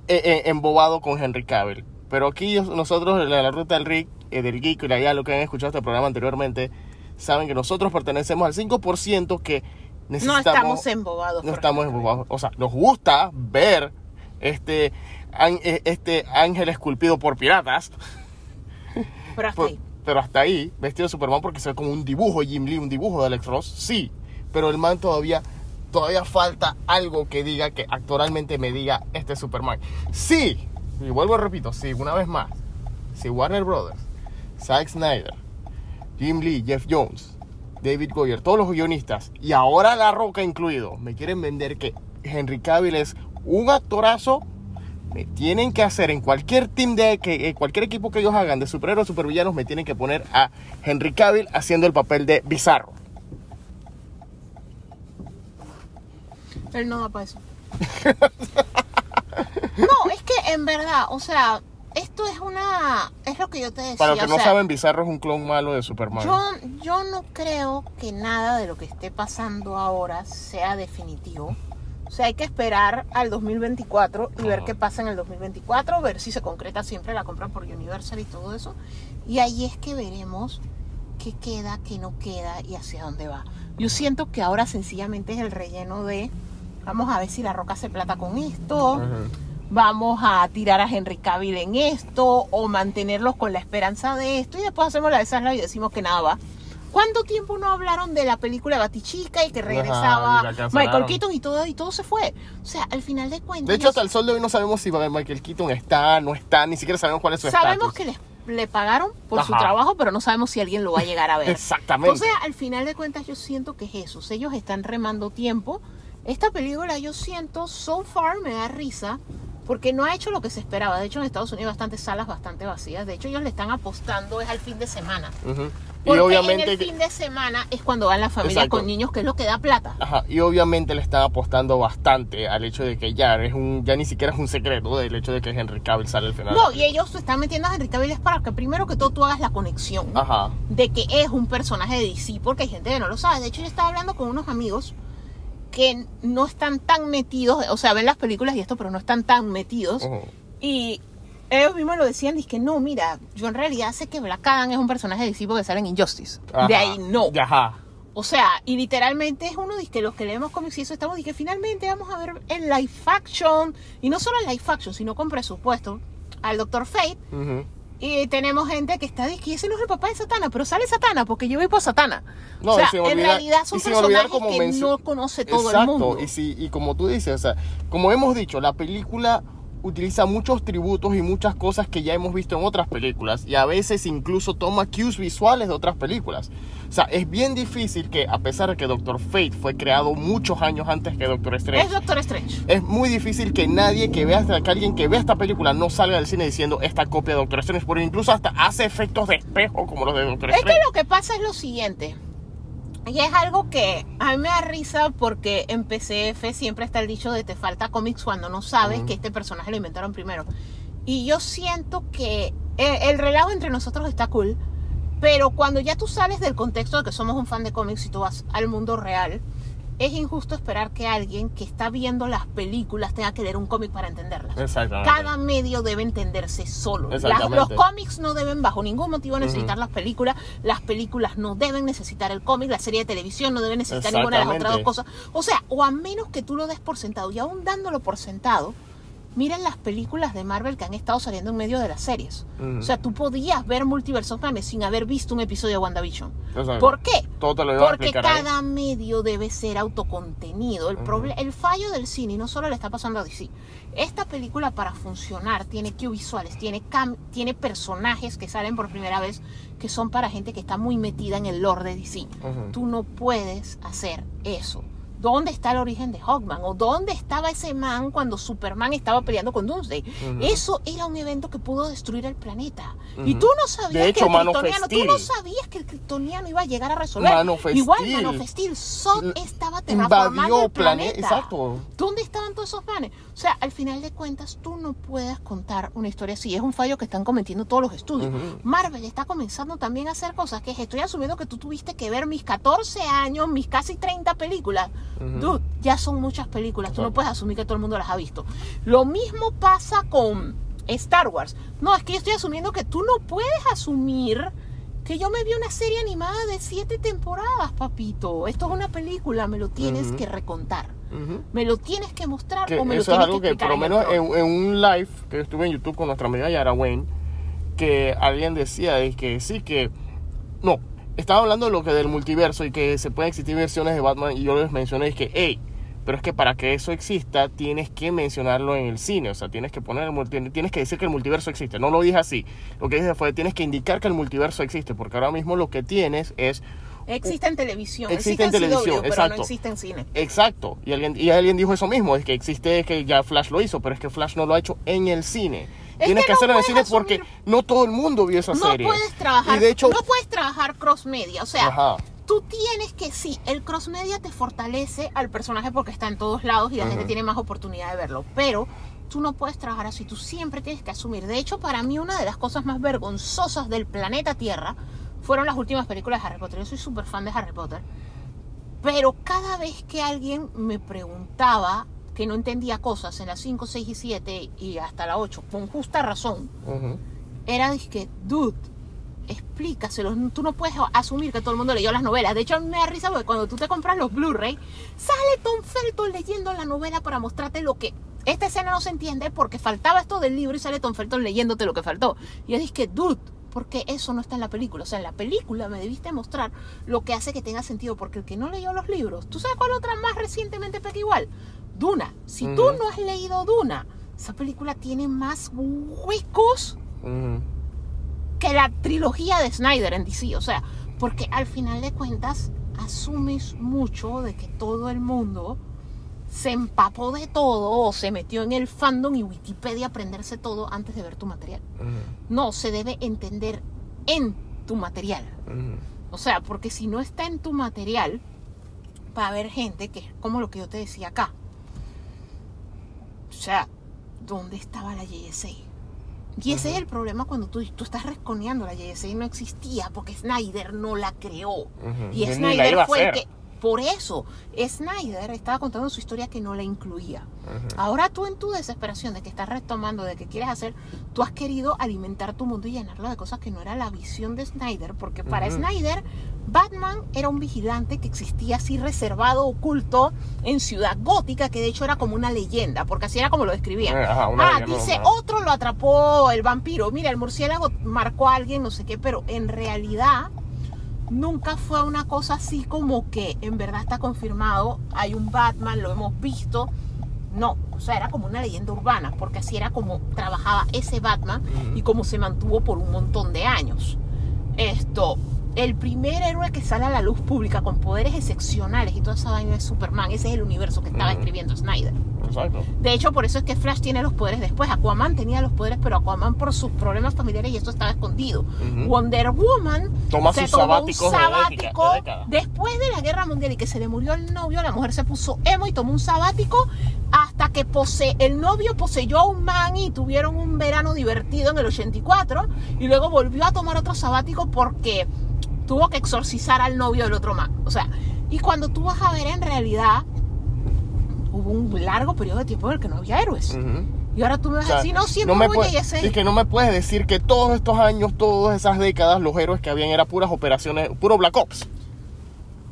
embobado con Henry Cavill, pero aquí nosotros, la ruta del Rick, del Geek y ya lo que han escuchado este programa anteriormente, saben que nosotros pertenecemos al 5% que necesitamos. No estamos embobados. No estamos embobados. O sea, nos gusta ver este ángel esculpido por piratas. Pero hasta ahí. Pero hasta ahí, vestido de Superman, porque se ve como un dibujo de Jim Lee, un dibujo de Alex Ross, sí. Pero el man todavía falta algo que diga, que actoralmente me diga, este es Superman. Sí, y vuelvo y repito, sí, una vez más. Si Warner Brothers, Zack Snyder, Jim Lee, Jeff Jones, David Goyer, todos los guionistas, y ahora La Roca incluido, me quieren vender que Henry Cavill es un actorazo, me tienen que hacer en cualquier team cualquier equipo que ellos hagan de superhéroes, supervillanos, me tienen que poner a Henry Cavill haciendo el papel de Bizarro. Él no da para eso. No, es que en verdad, o sea, esto es lo que yo te decía. Para los que no sea, saben, Bizarro es un clon malo de Superman. Yo no creo que nada de lo que esté pasando ahora sea definitivo. O sea, hay que esperar al 2024 y ver qué pasa en el 2024, ver si se concreta siempre la compra por Universal y todo eso. Y ahí es que veremos qué queda, qué no queda y hacia dónde va. Yo siento que ahora sencillamente es el relleno de, vamos a ver si La Roca hace plata con esto, vamos a tirar a Henry Cavill en esto, o mantenerlos con la esperanza de esto, y después hacemos la de Sasla y decimos que nada va. ¿Cuánto tiempo no hablaron de la película Batichica y que regresaba Michael Keaton y todo se fue? O sea, al final de cuentas... De hecho, hasta el sol de hoy no sabemos si Michael Keaton está, no está, ni siquiera sabemos cuál es su estatus. Sabemos que le pagaron por su trabajo, pero no sabemos si alguien lo va a llegar a ver. Exactamente. Entonces, al final de cuentas, yo siento que es eso. Ellos están remando tiempo. Esta película, yo siento, so far, me da risa, porque no ha hecho lo que se esperaba. De hecho, en Estados Unidos hay bastantes salas bastante vacías. De hecho, ellos le están apostando es al fin de semana. Porque y obviamente en el fin de semana es cuando van las familias con niños, que es lo que da plata. Ajá, y obviamente le están apostando bastante al hecho de que ya ni siquiera es un secreto del hecho de que Henry Cavill sale al final. No, y ellos se están metiendo a Henry Cavill es para que primero que todo tú hagas la conexión de que es un personaje de DC, porque hay gente que no lo sabe. De hecho, yo estaba hablando con unos amigos que no están tan metidos, o sea, ven las películas y esto, pero no están tan metidos. Y ellos mismos lo decían, dizque no, mira, yo en realidad sé que Black Adam es un personaje de DC porque sale en Injustice. De ahí no. O sea, y literalmente es uno de que los que leemos cómics y eso estamos de que finalmente vamos a ver en live action, y no solo en live action, sino con presupuesto, al Dr. Fate. Y tenemos gente que está diciendo, ese no es el papá de Satana, pero sale Satana porque yo voy por Satana. No, o sea, en realidad son personajes que no conoce todo el mundo. Y como tú dices, o sea, como hemos dicho, la película utiliza muchos tributos y muchas cosas que ya hemos visto en otras películas, y a veces incluso toma cues visuales de otras películas. O sea, es bien difícil que, a pesar de que Doctor Fate fue creado muchos años antes que Doctor Strange, es Doctor Strange, es muy difícil que alguien que vea esta película no salga del cine diciendo esta copia de Doctor Strange, porque incluso hasta hace efectos de espejo como los de Doctor Strange. Es que lo que pasa es lo siguiente, y es algo que a mí me da risa, porque en PCF siempre está el dicho de te falta cómics cuando no sabes que este personaje lo inventaron primero. Y yo siento que el relajo entre nosotros está cool, Pero cuando ya tú sales del contexto de que somos un fan de cómics y tú vas al mundo real, es injusto esperar que alguien que está viendo las películas tenga que leer un cómic para entenderlas. Exactamente. Cada medio debe entenderse solo. Los cómics no deben bajo ningún motivo necesitar las películas no deben necesitar el cómic, la serie de televisión no debe necesitar ninguna de las otras dos cosas. O sea, o a menos que tú lo des por sentado, y aún dándolo por sentado, miren las películas de Marvel que han estado saliendo en medio de las series. O sea, tú podías ver Multiverse of Madness sin haber visto un episodio de WandaVision. ¿Por qué? Porque cada medio debe ser autocontenido. El fallo del cine, y no solo le está pasando a DC, esta película para funcionar tiene cues visuales, tiene personajes que salen por primera vez que son para gente que está muy metida en el lore de DC. Tú no puedes hacer eso. ¿Dónde está el origen de Hawkman? ¿O dónde estaba ese man cuando Superman estaba peleando con Doomsday? Eso era un evento que pudo destruir el planeta. Y tú no sabías que el kryptoniano iba a llegar a resolver. Igual Man of Steel, Zod estaba terraformando el planeta. Exacto. ¿Dónde estaban todos esos manes? O sea, al final de cuentas, tú no puedes contar una historia así. Es un fallo que están cometiendo todos los estudios. Marvel está comenzando también a hacer cosas que estoy asumiendo que tú tuviste que ver mis 14 años, mis casi 30 películas. Dude, ya son muchas películas, tú no puedes asumir que todo el mundo las ha visto. Lo mismo pasa con Star Wars. No, es que yo estoy asumiendo que tú no puedes asumir que yo me vi una serie animada de 7 temporadas, papito. Esto es una película, me lo tienes que recontar. Me lo tienes que mostrar o me lo tienes que explicar. Eso es algo que por lo menos en un live que yo estuve en YouTube con nuestra amiga Yara Wayne, que alguien decía que sí, que no, estaba hablando de lo que del multiverso y que se pueden existir versiones de Batman, y yo les mencioné que pero es que para que eso exista tienes que mencionarlo en el cine, o sea, tienes que tienes que decir que el multiverso existe. No lo dije así, lo que dije fue tienes que indicar que el multiverso existe, porque ahora mismo lo que tienes es existe en televisión, existe en televisión, CW, exacto, pero no existe en cine. Exacto, y alguien dijo eso mismo, es que existe, que ya Flash lo hizo, pero es que Flash no lo ha hecho en el cine. Tienes que hacerlo en el cine porque no todo el mundo vio esa serie. No puedes trabajar, y de hecho, no puedes trabajar cross media, o sea, tú tienes que, sí, el cross media te fortalece al personaje porque está en todos lados y la gente tiene más oportunidad de verlo, pero tú no puedes trabajar así, tú siempre tienes que asumir. De hecho, para mí una de las cosas más vergonzosas del planeta Tierra fueron las últimas películas de Harry Potter. Yo soy súper fan de Harry Potter, pero cada vez que alguien me preguntaba que no entendía cosas en las 5, 6 y 7 y hasta la 8, con justa razón, era que, dude, explícaselo. Tú no puedes asumir que todo el mundo leyó las novelas. De hecho, a mí me da risa porque cuando tú te compras los Blu-ray, sale Tom Felton leyendo la novela para mostrarte lo que... Esta escena no se entiende porque faltaba esto del libro y sale Tom Felton leyéndote lo que faltó. Y es que, dude, porque eso no está en la película. O sea, en la película me debiste mostrar lo que hace que tenga sentido, porque el que no leyó los libros, ¿tú sabes cuál otra más recientemente pega igual? Duna. Si tú no has leído Duna, esa película tiene más huecos que la trilogía de Snyder en DC. O sea, porque al final de cuentas asumes mucho de que todo el mundo se empapó de todo o se metió en el fandom y Wikipedia a aprenderse todo antes de ver tu material. No, se debe entender en tu material. O sea, porque si no está en tu material, va a haber gente que es como lo que yo te decía acá. O sea, ¿dónde estaba la JSA? Y ese es el problema cuando tú estás resconeando. La JSA no existía porque Snyder no la creó. Y Snyder fue el que... Por eso, Snyder estaba contando su historia que no la incluía. Ahora tú, en tu desesperación de que estás retomando, de que quieres hacer, tú has querido alimentar tu mundo y llenarlo de cosas que no era la visión de Snyder, porque para Snyder, Batman era un vigilante que existía así reservado, oculto, en Ciudad Gótica, que de hecho era como una leyenda, porque así era como lo describían. Dice, otro lo atrapó el vampiro, mira, el murciélago marcó a alguien, no sé qué, pero en realidad... Nunca fue una cosa así como que en verdad está confirmado, hay un Batman, lo hemos visto. No, o sea, era como una leyenda urbana, porque así era como trabajaba ese Batman y como se mantuvo por un montón de años. el primer héroe que sale a la luz pública con poderes excepcionales y toda esa vaina es Superman. Ese es el universo que estaba escribiendo Snyder. Exacto. De hecho, por eso es que Flash tiene los poderes después. Aquaman tenía los poderes, pero Aquaman por sus problemas familiares y esto estaba escondido. Wonder Woman Toma se sus tomó un sabáticos de sabático décadas. después de la Guerra Mundial y que se le murió el novio. La mujer se puso emo y tomó un sabático hasta que el novio poseyó a un man y tuvieron un verano divertido en el 84 y luego volvió a tomar otro sabático porque tuvo que exorcizar al novio del otro man. O sea, y cuando tú vas a ver en realidad hubo un largo periodo de tiempo en el que no había héroes. Y ahora tú me vas a decir, no, siempre es que no me puedes decir que todos estos años, todas esas décadas, los héroes que habían eran puras operaciones, puro Black Ops.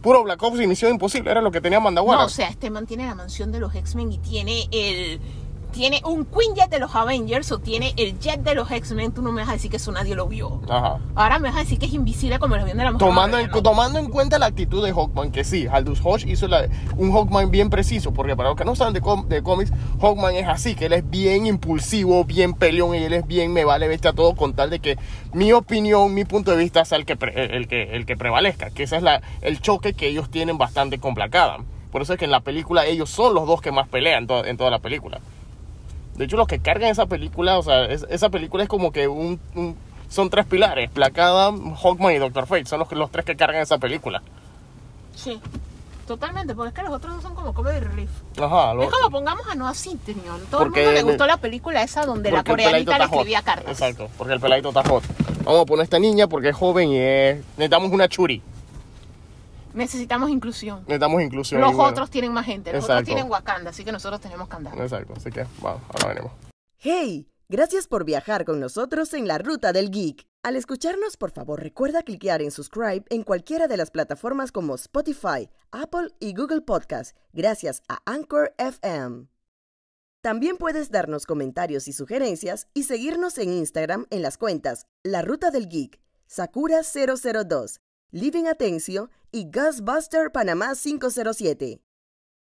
Puro Black Ops y Misión Imposible, era lo que tenía Mandaguara. No, o sea, este man tiene la mansión de los X-Men y tiene un Quinjet de los Avengers o tiene el jet de los X-Men. Tú no me vas a decir que eso nadie lo vio. Ajá. Ahora me vas a decir que es invisible como el avión de la Mujer Maravilla, ¿no? Tomando en cuenta la actitud de Hawkman, que sí, Aldous Hodge hizo un Hawkman bien preciso, porque para los que no saben de cómics, Hawkman es así, que él es bien impulsivo, bien peleón, y él es bien me vale bestia todo con tal de que mi opinión, mi punto de vista sea el que prevalezca, que ese es el choque que ellos tienen bastante con Black Adam. Por eso es que en la película ellos son los dos que más pelean en toda la película. De hecho, los que cargan esa película, o sea, esa película es como que son tres pilares. Black Adam, Hawkman y Doctor Fate. Son los tres que cargan esa película. Sí, totalmente, porque es que los otros dos son como comedy relief. Ajá. Es como pongamos a Noah Centineo. Todo el mundo le gustó la película esa donde la coreanita le escribía cartas. Exacto, porque el peladito está hot. Vamos a poner a esta niña porque es joven y necesitamos una churi. Necesitamos inclusión. Los otros tienen más gente. Los Exacto. otros tienen Wakanda, así que nosotros tenemos que andar. Exacto, así que vamos, ahora venimos. ¡Hey! Gracias por viajar con nosotros en la Ruta del Geek. Al escucharnos, por favor, recuerda cliquear en subscribe en cualquiera de las plataformas como Spotify, Apple y Google Podcast, gracias a Anchor FM. También puedes darnos comentarios y sugerencias y seguirnos en Instagram en las cuentas La Ruta del Geek, Sakura002, Living Atencio y Ghostbuster Panamá 507.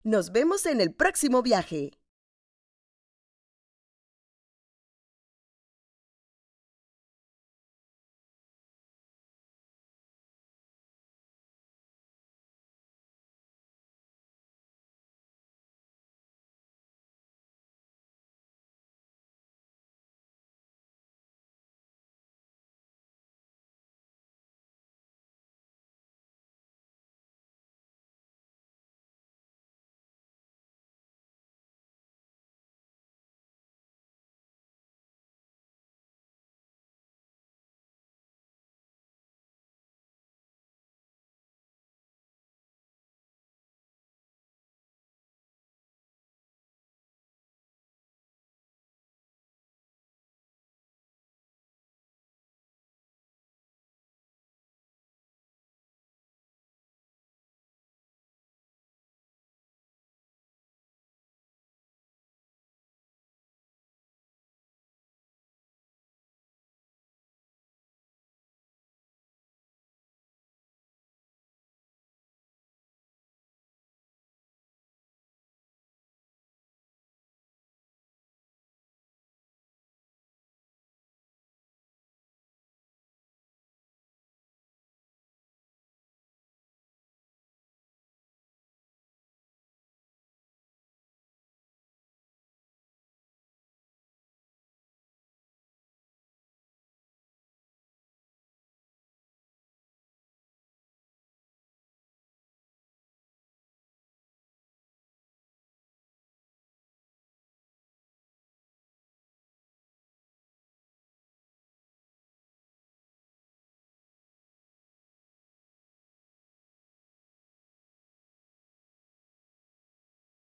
Nos vemos en el próximo viaje.